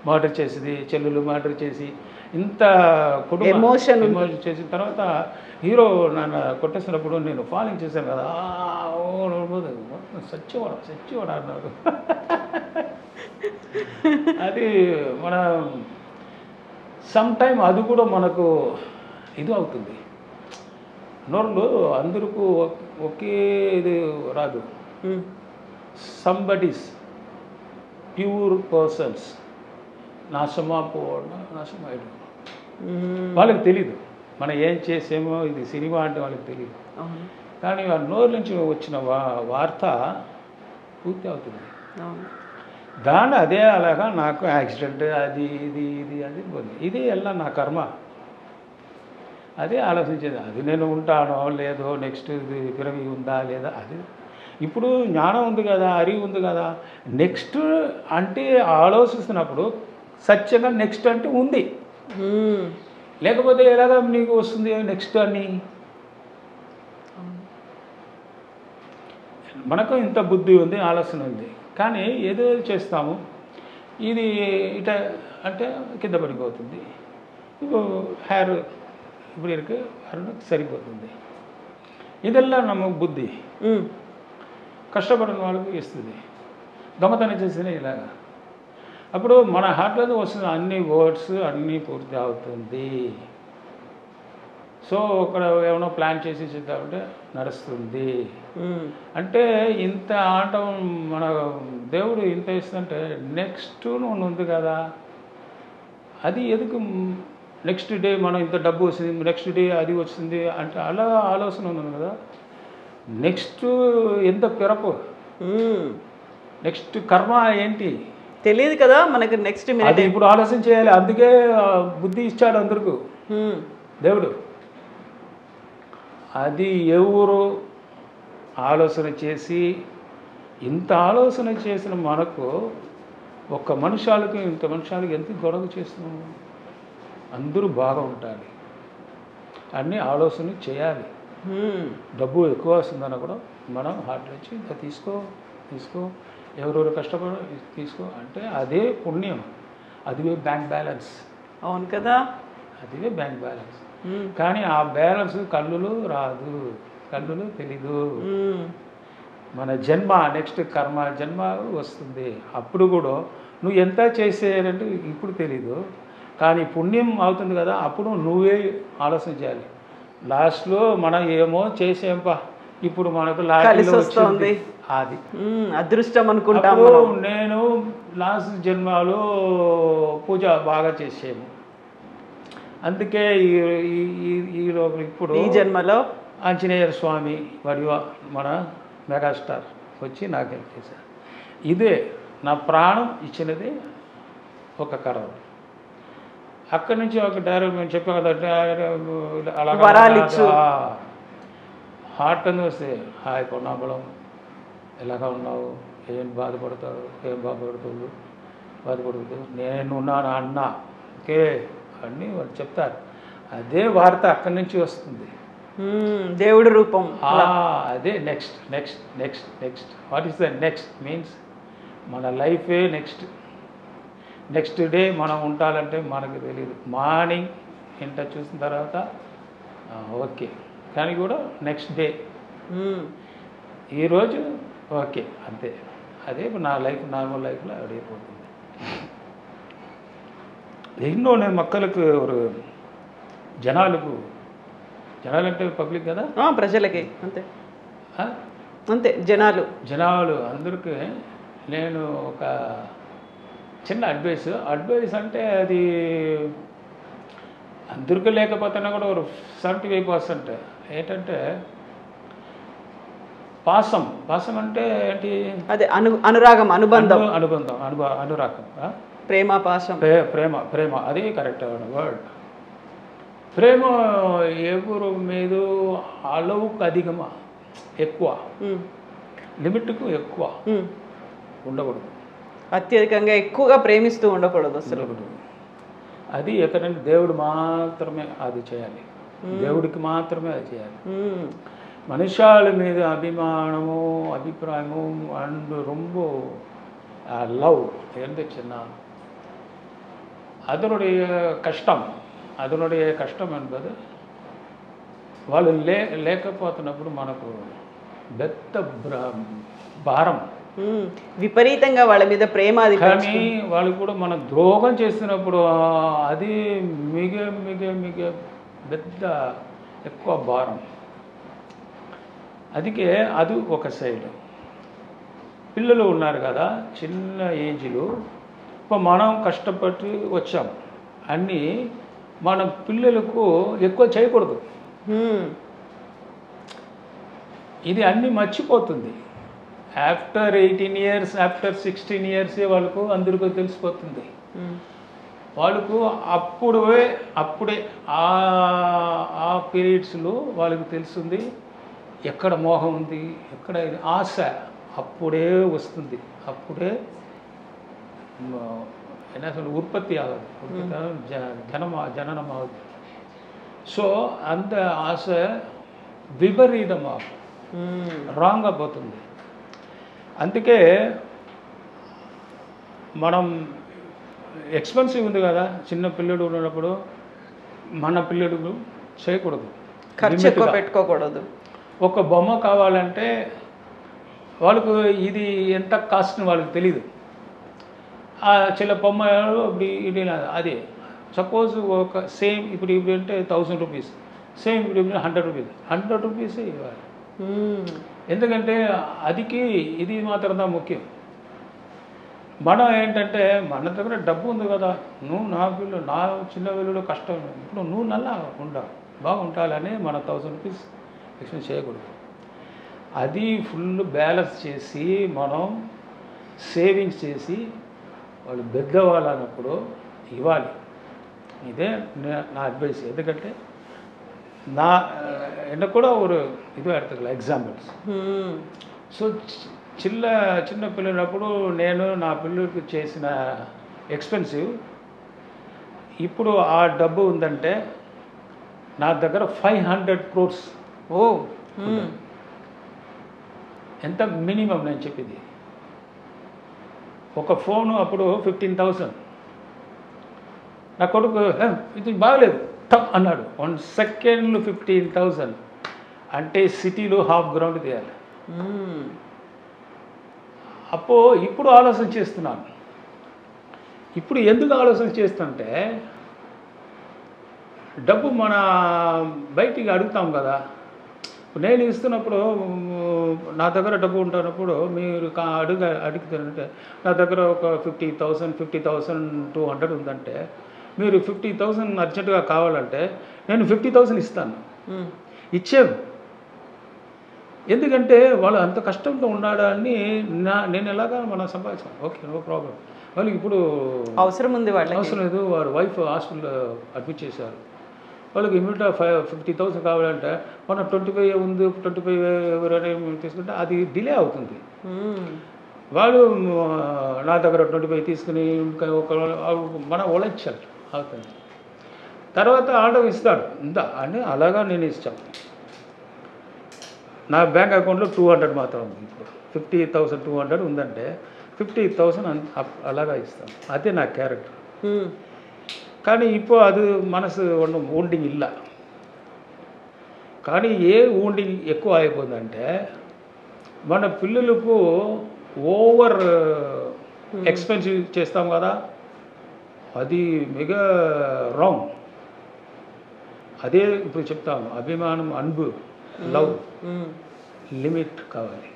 మర్డర్ చేసింది, చెల్లెలు మర్డర్ చేసి ఇంత కుటుంబం ఎమోషన్ చేసిన తర్వాత హీరో నన్ను కొట్టేసినప్పుడు నేను ఫాలోయింగ్ చేశాను కదా, సచ్చివాడు అన్నాడు. అది మన సమ్ టైమ్ అది కూడా మనకు ఇది అవుతుంది. నోళ్ళు అందరికీ ఒకే ఇది రాదు. సంబడీస్ ప్యూర్ పర్సన్స్ నాశమైపోవడం వాళ్ళకి తెలీదు, మనం ఏం చేసామో ఇది సినిమా అంటే వాళ్ళకి తెలియదు. కానీ ఆ నోరు నుంచి వచ్చిన వార్త పూర్తి అవుతుంది. దాన్ని అదే అలాగా నాకు యాక్సిడెంట్ అది ఇది ఇది అది ఇది ఎలా నా కర్మ, అదే ఆలోచించేది. అది నేను ఉంటానో లేదో, నెక్స్ట్ ఇది పిరవి ఉందా లేదా, అది ఇప్పుడు జ్ఞానం ఉంది కదా, అరివి ఉంది కదా, నెక్స్ట్ అంటే ఆలోచిస్తున్నప్పుడు సత్యంగా నెక్స్ట్ అంటే ఉంది, లేకపోతే ఎలాగా నీకు వస్తుంది నెక్స్ట్ అని. మనకు ఇంత బుద్ధి ఉంది, ఆలోచన ఉంది, కానీ ఏదో చేస్తాము, ఇది ఇట అంటే కింద పడిపోతుంది. ఇప్పుడు హెయిర్ ఇప్పుడు ఇருக்கு అరుణకు సరిపోతుంది. ఇదెల్లా నమ్మక బుద్ధి కష్టపడిన వాళ్ళకి ఇస్తుంది. దొంగతనం చేసిన ఇలాగా అప్పుడు మన హార్ట్లో వస్తున్న అన్ని వర్డ్స్ అన్నీ పూర్తి అవుతుంది. సో ఇక్కడ ఏమైనా ప్లాన్ చేసి చేద్దామంటే నడుస్తుంది. అంటే ఇంత ఆటం మన దేవుడు ఇంత ఇస్తుంటే నెక్స్ట్ ఉంది కదా, అది ఎందుకు నెక్స్ట్ డే మనం ఇంత డబ్బు వస్తుంది, నెక్స్ట్ డే అది వస్తుంది అంటే అలా ఆలోచన ఉంది కదా. నెక్స్ట్ ఎంత పిరపు, నెక్స్ట్ కర్మ ఏంటి తెలియదు కదా మనకు. నెక్స్ట్ అది ఇప్పుడు ఆలోచన చేయాలి. అందుకే బుద్ధి ఇచ్చాడు అందరికీ దేవుడు. అది ఎవరు ఆలోచన చేసి, ఇంత ఆలోచన చేసిన మనకు ఒక్క మనుషాలకి ఇంత మనుషాలకి ఎంత గొడవ చేస్తున్నాము. అందరూ బాగా ఉండాలి, అన్నీ ఆలోచన చేయాలి. డబ్బు ఎక్కువ వస్తుందన్న కూడా మనం హార్ట్ వచ్చి ఇంకా తీసుకో ఎవరెవరు కష్టపడ తీసుకో అంటే అదే పుణ్యం, అదివే బ్యాంక్ బ్యాలెన్స్. అవును కదా, అదివే బ్యాంక్ బ్యాలెన్స్. కానీ ఆ బ్యాలెన్స్ కళ్ళులో రాదు, కళ్ళులో తెలీదు. మన జన్మ నెక్స్ట్ కర్మ జన్మ వస్తుంది. అప్పుడు కూడా నువ్వు ఎంత చేసేయాలంటే ఇప్పుడు తెలీదు, కానీ పుణ్యం అవుతుంది కదా, అప్పుడు నువ్వే ఆలోచన చేయాలి. లాస్ట్లో మనం ఏమో చేసేంపా, ఇప్పుడు మనకు లాస్ట్ వస్తుంది, అది అదృష్టం అనుకుంటాము. నేను లాస్ట్ జన్మలో పూజ బాగా చేసాము, అందుకే ఇప్పుడు ఈ జన్మలో ఆంజనేయ స్వామి మరియు మన మెగాస్టార్ వచ్చి నాకు హెల్ప్ చేశారు. ఇదే నా ప్రాణం ఇచ్చినది ఒక కర్ర. అక్కడి నుంచి ఒక డైరెక్ట్ మేము చెప్పాం కదా, అలాగే హార్ట్ అని వస్తే హాయ్ కొన్నాబలం, ఎలాగా ఉన్నావు, ఏం బాధపడతావు, ఏం బాధపడుతుంది నేనున్నాను అన్న ఓకే అన్నీ వాళ్ళు చెప్తారు. అదే వార్త అక్కడి నుంచి వస్తుంది, దేవుడి రూపం. అదే next next next next what is the next means మన లైఫే నెక్స్ట్ డే మనం ఉండాలంటే మనకు తెలియదు. మార్నింగ్ ఇంట చూసిన తర్వాత ఓకే, కానీ కూడా నెక్స్ట్ డే ఈరోజు ఓకే అంతే. అదే నా లైఫ్ నార్మల్ లైఫ్లో అడిగిపోతుంది. ఎన్నో నేను మక్కలకు జనాలంటే పబ్లిక్ కదా, ప్రజలకి అంతే అంతే జనాలు అందరికీ నేను ఒక చిన్న అడ్వైస్ అంటే అది అందరికీ లేకపోతున్నా కూడా ఒక 75% ఏంటంటే పాసం అంటే ఏంటి, అదే అనురాగం, అనుబంధం, అనురాగం, ప్రేమ, పాశం, ప్రేమ అదే కరెక్ట్ వర్డ్. ప్రేమ ఎవరు మీద అలవుకు అధికమా ఎక్కువ, లిమిట్కు ఎక్కువ ఉండకూడదు, అత్యధికంగా ఎక్కువగా ప్రేమిస్తూ ఉండకూడదు అసలు. అది ఎక్కడంటే దేవుడు మాత్రమే అది చేయాలి, దేవుడికి మాత్రమే అది చేయాలి. మనుషాల మీద అభిమానము అభిప్రాయము అండ్ ரொம்ப లవ్ இருந்துச்சுன்னா அதனுடைய కష్టం என்பது వాళ్ళు లేకపోతున్నప్పుడు మనకు పెద్ద భారం. విపరీతంగా వాళ్ళ మీద ప్రేమ, అది కానీ వాళ్ళు కూడా మనం ద్రోహం చేస్తున్నప్పుడు అది మిగ పెద్ద ఎక్కువ భారం. అందుకే అది ఒక సైడ్. పిల్లలు ఉన్నారు కదా చిన్న ఏజ్లో, మనం కష్టపడి వచ్చాం అన్నీ మన పిల్లలకు ఎక్కువ చేయకూడదు. ఇది అన్నీ మర్చిపోతుంది. ఆఫ్టర్ 18 years ఆఫ్టర్ 16 years వాళ్ళకు అందరికీ తెలిసిపోతుంది. వాళ్ళకు అప్పుడే ఆ పీరియడ్స్లో వాళ్ళకి తెలుస్తుంది ఎక్కడ మోహం ఉంది, ఎక్కడ ఆశ అప్పుడే వస్తుంది, అప్పుడే అసలు ఉత్పత్తి ఆగదు, జననం ఆగదు. సో అంత ఆశ విపరీతమాகும், రాంగ్గా పోతుంది. అందుకే మనం ఎక్స్పెన్సివ్ ఉంది కదా, చిన్న పిల్లడు ఉన్నప్పుడు మన పిల్లడు చేయకూడదు, ఖర్చు ఎక్కువ పెట్టుకోకూడదు. ఒక బొమ్మ కావాలంటే వాళ్ళకు ఇది ఎంత కాస్ట్ వాళ్ళకి తెలీదు. ఆ చిన్న బొమ్మ ఇప్పుడు ఇది అదే సపోజ్ ఒక సేమ్ ఇప్పుడు అంటే 1000 rupees, సేమ్ ఇప్పుడు 100 రూపీస్ 100 రూపీసే ఇవ్వాలి. ఎందుకంటే అదికి ఇది మాత్రం ముఖ్యం. మనం ఏంటంటే మన దగ్గర డబ్బు ఉంది కదా, నువ్వు నా పిల్లలు నా చిన్న పిల్లలు కష్టం, ఇప్పుడు నువ్వు నల్లా ఉండవు బాగుంటాలని మన 1000 రూపీస్ ఎక్స్పెన్స్ చేయకూడదు. అది ఫుల్ బ్యాలెన్స్ చేసి మనం సేవింగ్స్ చేసి వాళ్ళు పెద్దవాళ్ళు అన్నప్పుడు ఇవ్వాలి. ఇదే నా అడ్వైస్. ఎందుకంటే నా எனக்கு கூட ஒரு இது எடுத்துக்கலாம் ఎగ్జాంపుల్స్. సో చిన్న పిల్లలప్పుడు నేను నా పిల్లలకి చేసిన ఎక్స్పెన్సివ్ ఇప్పుడు ఆ డబ్బు ఉందంటే నా దగ్గర 500 crores. ఓ ఎంత మినిమం నేను చెప్పింది. ఒక ఫోను అప్పుడు 15,000. నా కొడుకు ఇది బాగలేదు టప్ అన్నాడు. 1 సెకండ్లో 15,000 అంటే సిటీలో హాఫ్ గ్రౌండ్ తీయాలి. ఇప్పుడు ఆలోచన చేస్తున్నాను. ఇప్పుడు ఎందుకు ఆలోచన చేస్తుంటే డబ్బు మన బయటికి అడుగుతాం కదా. నేను ఇస్తున్నప్పుడు నా దగ్గర డబ్బు ఉంటున్నప్పుడు మీరు అడుగుతారంటే నా దగ్గర ఒక 50,200 ఉందంటే మీరు 50,000 అర్జెంటుగా కావాలంటే నేను 50,000 ఇస్తాను, ఇచ్చాను. ఎందుకంటే వాళ్ళు అంత కష్టంతో ఉన్నాడని నేను ఎలాగా మనం సంపాదించాను. Okay, no problem. వాళ్ళకి ఇప్పుడు అవసరం ఉంది, వాళ్ళకి అవసరం లేదు. వారు వైఫ్ హాస్పిటల్లో అడ్మిట్ చేశారు. వాళ్ళకి ఇమీడియట్గా 50,000 కావాలంటే మనం 25 ఉంది, 25 తీసుకుంటే అది డిలే అవుతుంది. వాళ్ళు నా దగ్గర 25 తీసుకుని ఇంకా మనం ఒలచాలి అవుతుంది. తర్వాత ఆర్డర్ ఇస్తాడు ఇంత అని, అలాగా నేను ఇస్తాను. నా బ్యాంక్ అకౌంట్లో 200 మాత్రం ఉంది. ఇప్పుడు 50,200 ఉందంటే 50,000 అలాగా ఇస్తాను. అదే నా క్యారెక్టర్. కానీ ఇప్పుడు అది మనసు ఊండింగ్ ಇಲ್ಲ. కానీ ఏ ఊండింగ్ ఎక్కువ అయిపోయిందంటే మన పిల్లలకు ఓవర్ ఎక్స్పెన్సివ్ చేస్తాం కదా, అది మెగా రాంగ్. అదే ఇప్పుడు చెప్తాము, అభిమానం, అన్బు, లవ్, లిమిట్ కావాలి.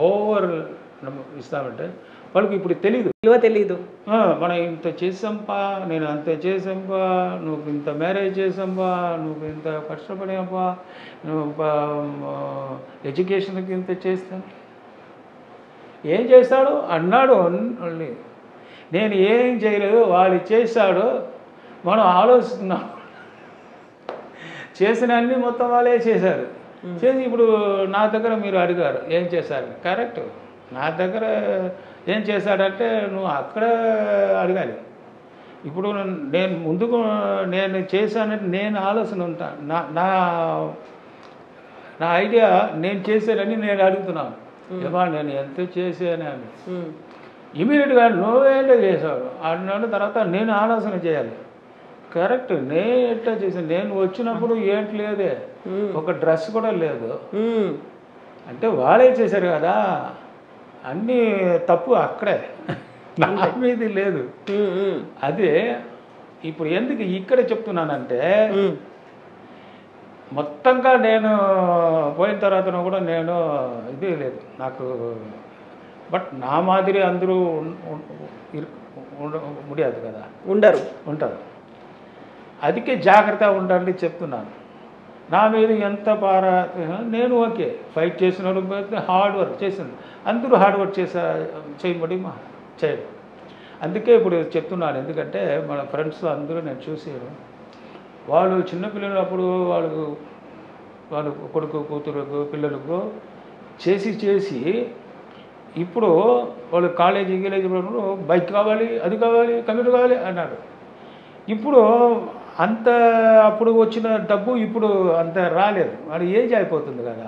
ఓవర్ ఇస్తామంటే వాళ్ళకి ఇప్పుడు తెలీదు. మనం ఇంత చేసాంపా, నేను అంత చేసాంపా, నువ్వు ఇంత మ్యారేజ్ చేసాంపా, నువ్వు ఇంత కష్టపడాపా, నువ్వు ఎడ్యుకేషన్కి ఇంత చేస్తాను. ఏం చేస్తాడు అన్నాడు. నేను ఏం చేయలేదు, వాడు చేశాడు. మనం ఆలోచిస్తున్నాం. చేసిన అన్నీ మొత్తం వాళ్ళే చేశారు. చేసి ఇప్పుడు నా దగ్గర మీరు అడిగారు ఏం చేశారు. కరెక్ట్, నా దగ్గర ఏం చేశాడంటే నువ్వు అక్కడ అడగాలి. ఇప్పుడు నేను ముందుకు నేను చేశానంటే నేను ఆలోచన ఉంటాను. నా ఐడియా నేను చేశానని నేను అడుగుతున్నాను. ఏమా నేను ఎంత చేశాను అని. ఇమీడియట్గా నువ్వేంటో చేశావు అన్నాడు. తర్వాత నేను ఆలోచన చేయాలి. కరెక్ట్, నేను ఎట్లా చేశాను, నేను వచ్చినప్పుడు ఏంటి లేదే, ఒక డ్రెస్ కూడా లేదు అంటే వాళ్ళే చేశారు కదా. అన్నీ తప్పు అక్కడే, నా మీద లేదు. అదే ఇప్పుడు ఎందుకు ఇక్కడ చెప్తున్నానంటే మొత్తంగా నేను పోయిన తర్వాత కూడా నేను ఇది లేదు నాకు. బట్ నా మాదిరి అందరూ ముడియదు కదా, ఉంటారు. అదికే జాగ్రత్త ఉండాలని చెప్తున్నాను. నా మీద ఎంత నేను ఓకే ఫైట్ చేసిన హార్డ్ వర్క్ చేసాను. అందరూ హార్డ్ వర్క్ చేయబడి చేయడం. అందుకే ఇప్పుడు చెప్తున్నాను. ఎందుకంటే మన ఫ్రెండ్స్ అందరూ నేను చూసాను, వాళ్ళు చిన్నపిల్లలు అప్పుడు వాళ్ళు కొడుకు కూతురుకు పిల్లలకు చేసి ఇప్పుడు వాళ్ళు కాలేజీ బైక్ కావాలి, అది కావాలి, కంప్యూటర్ కావాలి అన్నాడు. ఇప్పుడు అంత అప్పుడు వచ్చిన డబ్బు ఇప్పుడు అంత రాలేదు. వాడు ఏజ్ అయిపోతుంది కదా.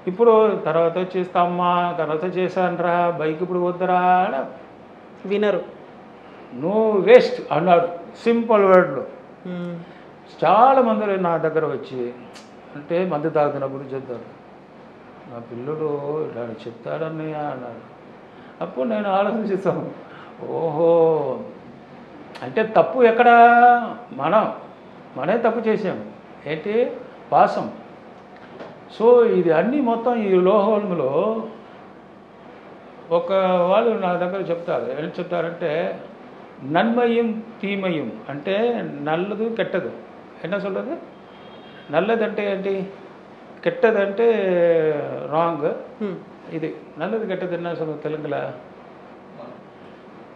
ఇప్పుడు తర్వాత చేస్తామ్మా, తర్వాత చేశానరా, బైక్ ఇప్పుడు వద్దరా వినరు. నువ్వు వేస్ట్ అన్నాడు సింపుల్ వర్డ్లో. చాలామంది నా దగ్గర వచ్చి అంటే మందు తాగుతున్నప్పుడు చెప్తారు, నా పిల్లడు ఇలా చెప్తాడన్నయ్య అన్నాడు. అప్పుడు నేను ఆలోచిస్తాను, ఓహో అంటే తప్పు ఎక్కడ, మనమే తప్పు చేసాము. ఏంటి పాసం. సో ఇది అన్నీ మొత్తం ఈ లోహంలో ఒక వాళ్ళు నా దగ్గర చెప్తారు. ఏం చెప్తారంటే నన్మయం తీమయం అంటే నల్లదు కెట్టదు. என்ன சொல்கிறது? నల్లదంటే ఏంటి, కెట్టదంటే రాంగ్. ఇది నల్లది కెట్టదు என்ன சொல்றது తెలుగులో?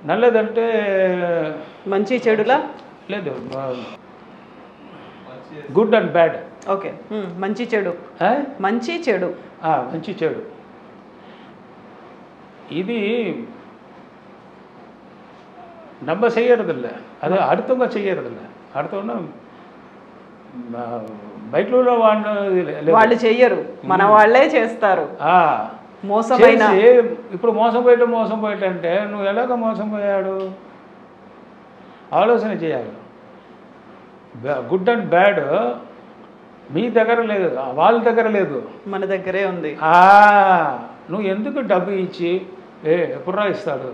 నల్లదంటే మంచి చెడులా లేదు, గుడ్ అండ్ బ్యాడ్. ఓకే, మంచి చెడు, మంచి చెడు, మంచి చెడు. இது நம்ம செய்யறதில்ல, அது அடுத்தவங்க செய்யறதில்ல. அடுத்தவங்க బయటలో వాళ్ళు చెయ్యరు, మన వాళ్ళే చేస్తారు. మోసమైన ఇప్పుడు మోసం పోయట అంటే నువ్వు ఎలాగ మోసం పోయాడు ఆలోచన చేయాలి. గుడ్ అండ్ బ్యాడ్ మీ దగ్గర లేదు, వాళ్ళ దగ్గర లేదు, మన దగ్గరే ఉంది. నువ్వు ఎందుకు డబ్బు ఇచ్చి ఎప్పుడు ఇస్తాడు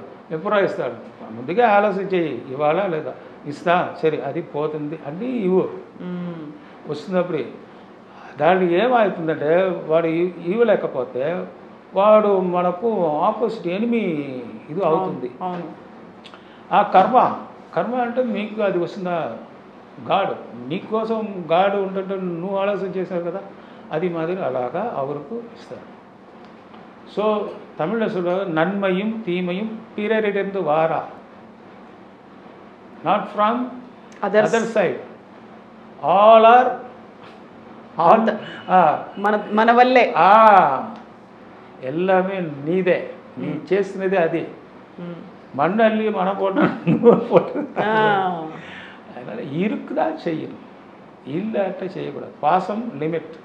ముందుగా ఆలోచన చేయి. ఇవాళ లేదా ఇస్తా, సరే అది పోతుంది అన్నీ ఇవ్వు. వస్తున్నప్పుడు దానికి ఏమవుతుందంటే వాడు ఇవ్వలేకపోతే వాడు మనకు ఆపోజిట్ ఎనిమి ఇది అవుతుంది. ఆ కర్మ అంటే మీకు అది వస్తుందా? గాడు నీకోసం గాడు ఉంటుంటే నువ్వు ఆలోచన చేశావు కదా, అది మాదిరి అలాగా அவருக்கு ఇస్తారు. సో తమిళ నన్మయం తీమయం பிறரிடந்து வாரா, not from other side, all are మన వల్లే, எல்லாமே நீதே, நீ చేసినది అది. மண்ணள்ளி மனம் போட்டு அதனால இருக்குதான் செய்யணும், ఇల్లంటే చేయకూడదు. పాసం లిమిట్.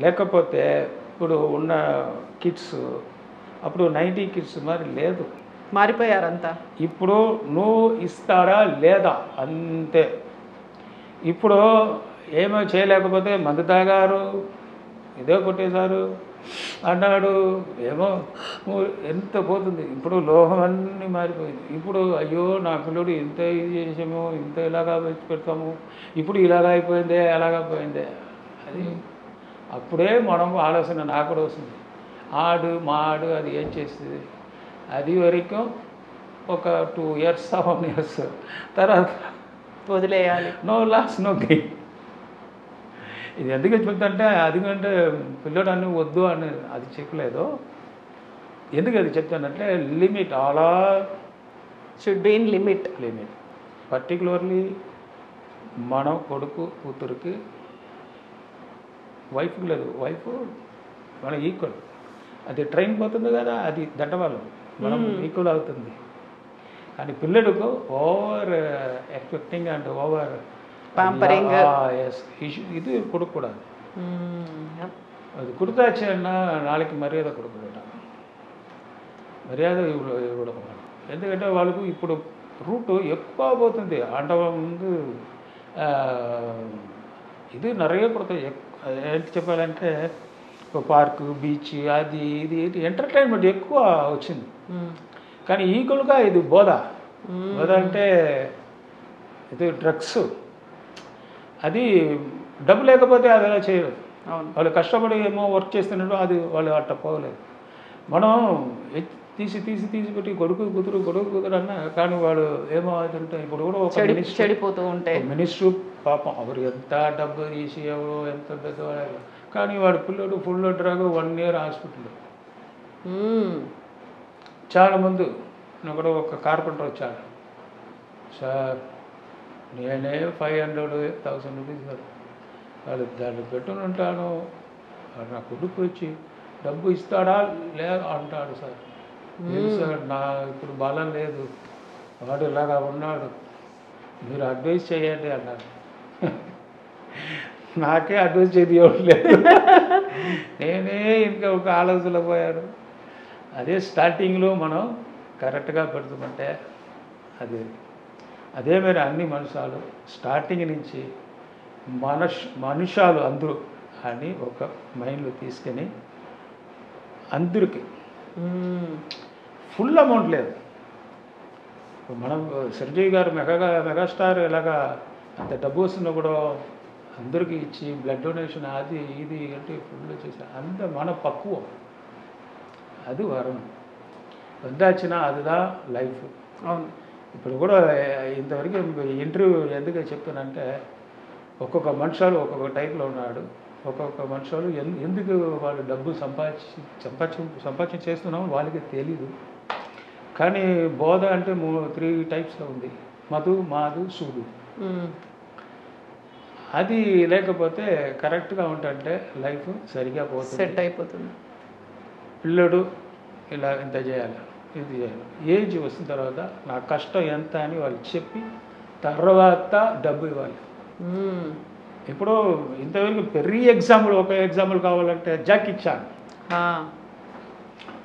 లేకపోతే ఇప్పుడు ఉన్న కిడ్స్ అప్పుడు 90 కిడ్స్ మరి లేదు, మారిపోయారంతా. ఇప్పుడు నువ్వు ఇస్తారా లేదా అంతే. ఇప్పుడు ఏమో చేయలేకపోతే మందు తాగారు, ఇదే కొట్టేశారు అన్నాడు, ఏమో ఎంత పోతుంది. ఇప్పుడు లోహం అన్నీ మారిపోయింది. ఇప్పుడు అయ్యో నా పిల్లడు ఇంత ఇది చేసాము, ఇంత ఇలాగా పెడతాము, ఇప్పుడు ఇలాగ అయిపోయిందే అలాగైపోయిందే. అది అప్పుడే మనం ఆలోచన నాకు కూడా వస్తుంది. మాడు అది ఏం చేస్తుంది, అది వరకు ఒక 2 years 7 years తర్వాత వదిలేయాలి. No loss no gain. ఇది ఎందుకు చెప్తుంటే అదికంటే పిల్లడు అన్ని వద్దు అని అది చెప్పలేదు. ఎందుకు అది చెప్తానంటే లిమిట్, అలా should be in limit. Particularly మనం కొడుకు కూతురికి, వైఫ్కి లేదు, వైఫ్ మన ఈక్వల్. అది ట్రైన్ పోతుంది కదా, అది దండవాళ్ళు మనం ఈక్వల్ అవుతుంది. కానీ పిల్లడుకు over expecting and over pampering ఇది கொடுக்கக்கூடாது. அது கொடுத்தாச்சுன்னா நாளைக்கு మర్యాద கொடுக்கக்கூடாது, మర్యాద ఇవ్వడం. ఎందుకంటే వాళ్ళకు ఇప్పుడు రూట్ ఎక్కువ పోతుంది. అంటే ముందు ఇది நிறைய కొడతాయి. ఏంటి చెప్పాలంటే పార్కు, బీచ్, అది ఇది ఎంటర్టైన్మెంట్ ఎక్కువ వచ్చింది. కానీ ఈక్వల్గా ఇది బోధ అంటే ఇది డ్రగ్స్. అది డబ్బు లేకపోతే అది అలా చేయరు. వాళ్ళు కష్టపడి ఏమో వర్క్ చేస్తున్నట్టు అది వాళ్ళు అట్ట పోలేదు. మనం తీసి పెట్టి కొడుకు కూతురు అన్న కానీ వాడు ఏమో అవుతుంటే ఇప్పుడు కూడా ఒక చెడిపోతూ ఉంటే మినిస్టర్ పాపం అవరు ఎంత డబ్బు తీసి ఎవరు ఎంత పెద్దవాడు, కానీ వాడు పిల్లడు ఫుల్ డ్రగ్ 1 year హాస్పిటల్. చాలా మంది కూడా ఒక కార్పెంటర్ వచ్చాడు, సార్ నేనే 500,000 రూపీస్ వాళ్ళు దాన్ని పెట్టుకుని ఉంటాను, నా కొడుకు వచ్చి డబ్బు ఇస్తాడా లేదా అంటాడు. సార్ లేదు సార్, నా ఇప్పుడు బలం లేదు, వాడు ఇలాగా ఉన్నాడు, మీరు అడ్వైస్ చేయండి అన్నారు. నాకే అడ్వైస్ చేయలేదు, నేనే ఇంకా ఒక ఆలోచనలో పోయాను. అదే స్టార్టింగ్లో మనం కరెక్ట్గా పెడుతుందంటే అదే మీరు అన్ని మనుషాలు స్టార్టింగ్ నుంచి మనుషాలు అందరూ అని ఒక మైండ్లో తీసుకొని అందరికి ఫుల్ అమౌంట్ లేదు. మనం చిరంజీవి గారు మెగాస్టార్ ఇలాగా అంత డబ్బు వస్తున్నా కూడా అందరికీ ఇచ్చి బ్లడ్ డొనేషన్ అది ఇది అంటే ఫుల్ చేసి అంత మన పక్కువం అది వరం వద్దాచిన அதுதான் లైఫ్. అవును. ఇప్పుడు కూడా ఇంతవరకు ఇంటర్వ్యూ ఎందుకు చెప్తానంటే ఒక్కొక్క మనుషులు ఒక్కొక్క టైప్లో ఉన్నాడు. ఒక్కొక్క మనుషులు ఎందుకు వాళ్ళు డబ్బు సంపాదించి చేస్తున్నామో వాళ్ళకి తెలీదు. కానీ బోధ అంటే 3 టైప్స్లో ఉంది, మధు మాధు సూదు. అది లేకపోతే కరెక్ట్గా ఉంటుంటే లైఫ్ సరిగా పోతుంది, సెట్ అయిపోతుంది. పిల్లడు ఇలా ఇంత చేయాలి ఇది చేయాలి, ఏజ్ వచ్చిన తర్వాత నా కష్టం ఎంత అని వాళ్ళు చెప్పి తర్వాత డబ్బు ఇవ్వాలి. ఇప్పుడు ఇంతవరకు పెరిగి ఒక ఎగ్జాంపుల్ కావాలంటే జాకీ చాన్.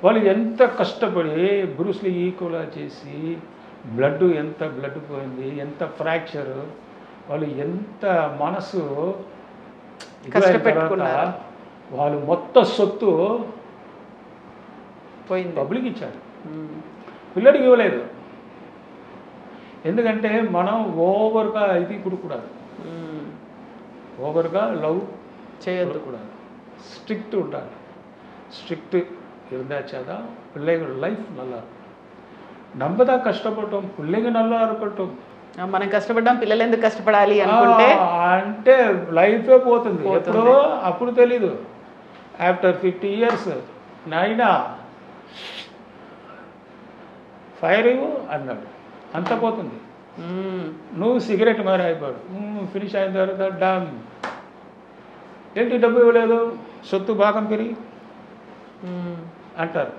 వాళ్ళు ఎంత కష్టపడి బ్రూస్లీ ఈక్వల్గా చేసి ఎంత బ్లడ్ పోయింది, ఎంత ఫ్రాక్చరు, వాళ్ళు ఎంత మనసు కష్టపెట్టుకున్నారు. వాళ్ళు మొత్తం సొత్తు పోయింది, పబ్లిక్ ఇచ్చారు, పిల్లడికి ఇవ్వలేదు. ఎందుకంటే మనం ఓవర్గా ఇది కూడకూడదు, ఓవర్గా లవ్ చేయొద్దు కూడదు, స్ట్రిక్ట్ ఉండాలి. స్ట్రిక్ట్ இருந்தாச்சாதான் பிள்ளைகள் லைஃப் நல்லா இருக்கும். நம்ம தான் கஷ்டப்பட்டோம், பிள்ளைங்க நல்லா இருக்கட்டும். మనం కష్టపడ్డాం, పిల్లలు ఎందుకు కష్టపడాలి అనుకుంటే అంటే లైఫే పోతుంది. ఎప్పుడో అప్పుడు తెలీదు. ఆఫ్టర్ 50 years నాయనా ఫైర్ అన్నాడు, అంత పోతుంది. నువ్వు సిగరెట్ మారి అయిపోయాడు, ఫినిష్ అయిన తర్వాత డామ్ ఏంటి డబ్బు ఇవ్వలేదు, సొత్తు భాగం పెరిగి అంటారు.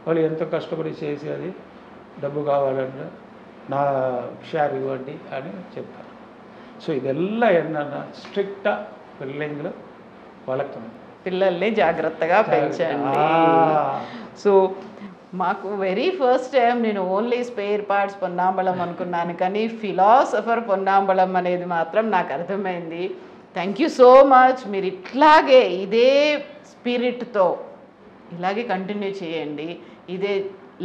వాళ్ళు ఎంత కష్టపడి చేసి అది డబ్బు కావాలంటే నా షేర్ ఇవ్వండి అని చెప్తారు. సో ఇదెల్లా ఏంటన్నా స్ట్రిక్టా పిల్లలు వళకணும், పిల్లల్ని జాగ్రత్తగా పెంచండి. సో మాకు వెరీ ఫస్ట్ టైం నేను ఓన్లీ స్పేర్ పార్ట్స్ పొన్నాంబళం అనుకున్నాను, కానీ ఫిలాసఫర్ పొన్నాంబళం అనేది మాత్రం నాకు అర్థమైంది. Thank you so much. మీరు ఇట్లాగే ఇదే స్పిరిట్తో ఇలాగే కంటిన్యూ చేయండి. ఇదే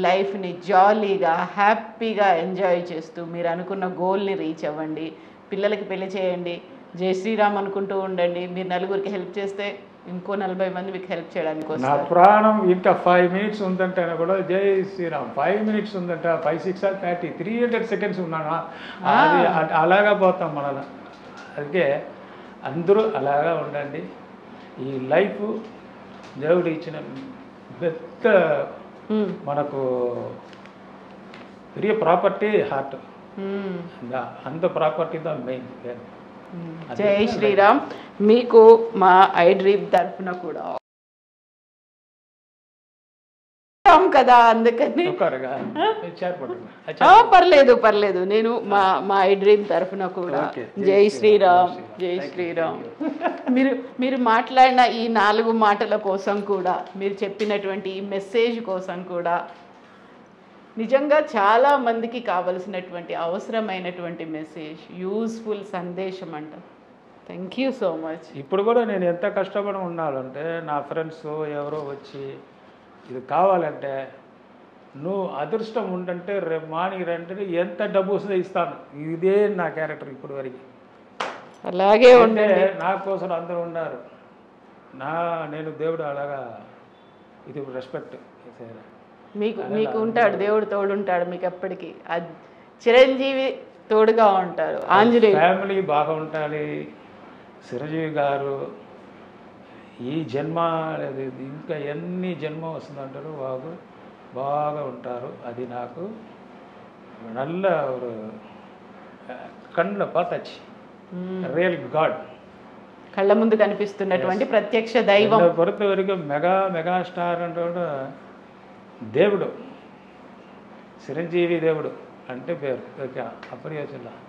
లైఫ్ని జాలీగా హ్యాపీగా ఎంజాయ్ చేస్తూ మీరు అనుకున్న గోల్ని రీచ్ అవ్వండి. పిల్లలకి పెళ్లి చేయండి, జై శ్రీరామ్ అనుకుంటూ ఉండండి. మీరు నలుగురికి హెల్ప్ చేస్తే ఇంకో 40 మంది మీకు హెల్ప్ చేయడానికి నా వస్తారు. ప్రాణం ఇంకా 5 minutes ఉందంటే కూడా జై శ్రీరామ్. 5 minutes ఉందంట, 5, 6 or 30, 300 seconds ఉన్నానా, అది అలాగా పోతాం మనలో. అందుకే అందరూ అలాగా ఉండండి. ఈ లైఫ్ దేవుడు ఇచ్చిన పెద్ద మనకు பெரிய ப்ராப்பர்ட்டி ஹார்ட், அந்த ப்ராப்பர்టీ தான் మెయిన్. జై శ్రీరామ్. మీకు మా ఐ డ్రీమ్ తరఫున కూడా కదా, అందుకని పర్లేదు. నేను మా ఐ డ్రీమ్ తరఫున కూడా జై శ్రీరామ్, జై శ్రీరామ్. మీరు మాట్లాడిన ఈ 4 మాటల కోసం కూడా, మీరు చెప్పినటువంటి ఈ మెసేజ్ కోసం కూడా నిజంగా చాలా మందికి కావలసినటువంటి అవసరమైనటువంటి మెసేజ్, యూస్ఫుల్ సందేశం అంట. Thank you so much. ఇప్పుడు కూడా నేను ఎంత కష్టపడి ఉన్నానంటే నా ఫ్రెండ్స్ ఎవరో వచ్చి ఇది కావాలంటే నువ్వు అదృష్టం ఉండంటే రేపు మార్నింగ్ రంటే ఎంత డబ్బు వస్తుందో ఇస్తాను. ఇదే నా క్యారెక్టర్ ఇప్పుడు వరకు. అలాగే ఉంటే నా కోసం అందరూ ఉన్నారు. నేను దేవుడు అలాగా ఇది రెస్పెక్ట్ మీకు ఉంటాడు, దేవుడు తోడు ఉంటాడు మీకు ఎప్పటికీ. చిరంజీవి తోడుగా ఉంటారు, ఆంజనేయ ఫ్యామిలీ బాగా ఉండాలి. చిరంజీవి గారు ఈ జన్మ ఇంకా ఎన్ని జన్మ వస్తుందంటారు, బాగా ఉంటారు. అది నాకు నల్ల కళ్ళ పాతచ్చి రియల్ గాడ్, కళ్ళ ముందు కనిపిస్తున్నటువంటి ప్రత్యక్ష దైవం. పొరత వరకు మెగా స్టార్ అంటే దేవుడు, చిరంజీవి దేవుడు అంటే పేరు அப்படியே சொல்லலாம்.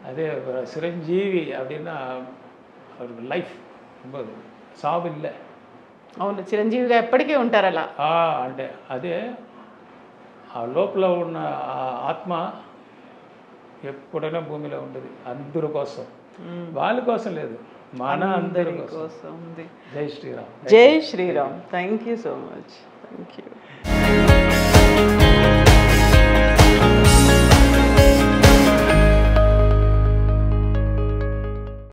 அதே చిరంజీవి அப்படின்னா அவருக்கு லைஃப் ரொம்ப సావు இல்லை. అవును, చిరంజీవిగా ఎప్పటికీ ఉంటారు అలా. అంటే అదే ఆ లోపల ఉన్న ఆత్మ ఎప్పుడైనా భూమిలో ఉంటుంది అందరి కోసం, వాళ్ళ కోసం లేదు, మన అందరి కోసం. ఉంది. జై శ్రీరామ్. జై Shri Ram. Thank you so much. Thank you.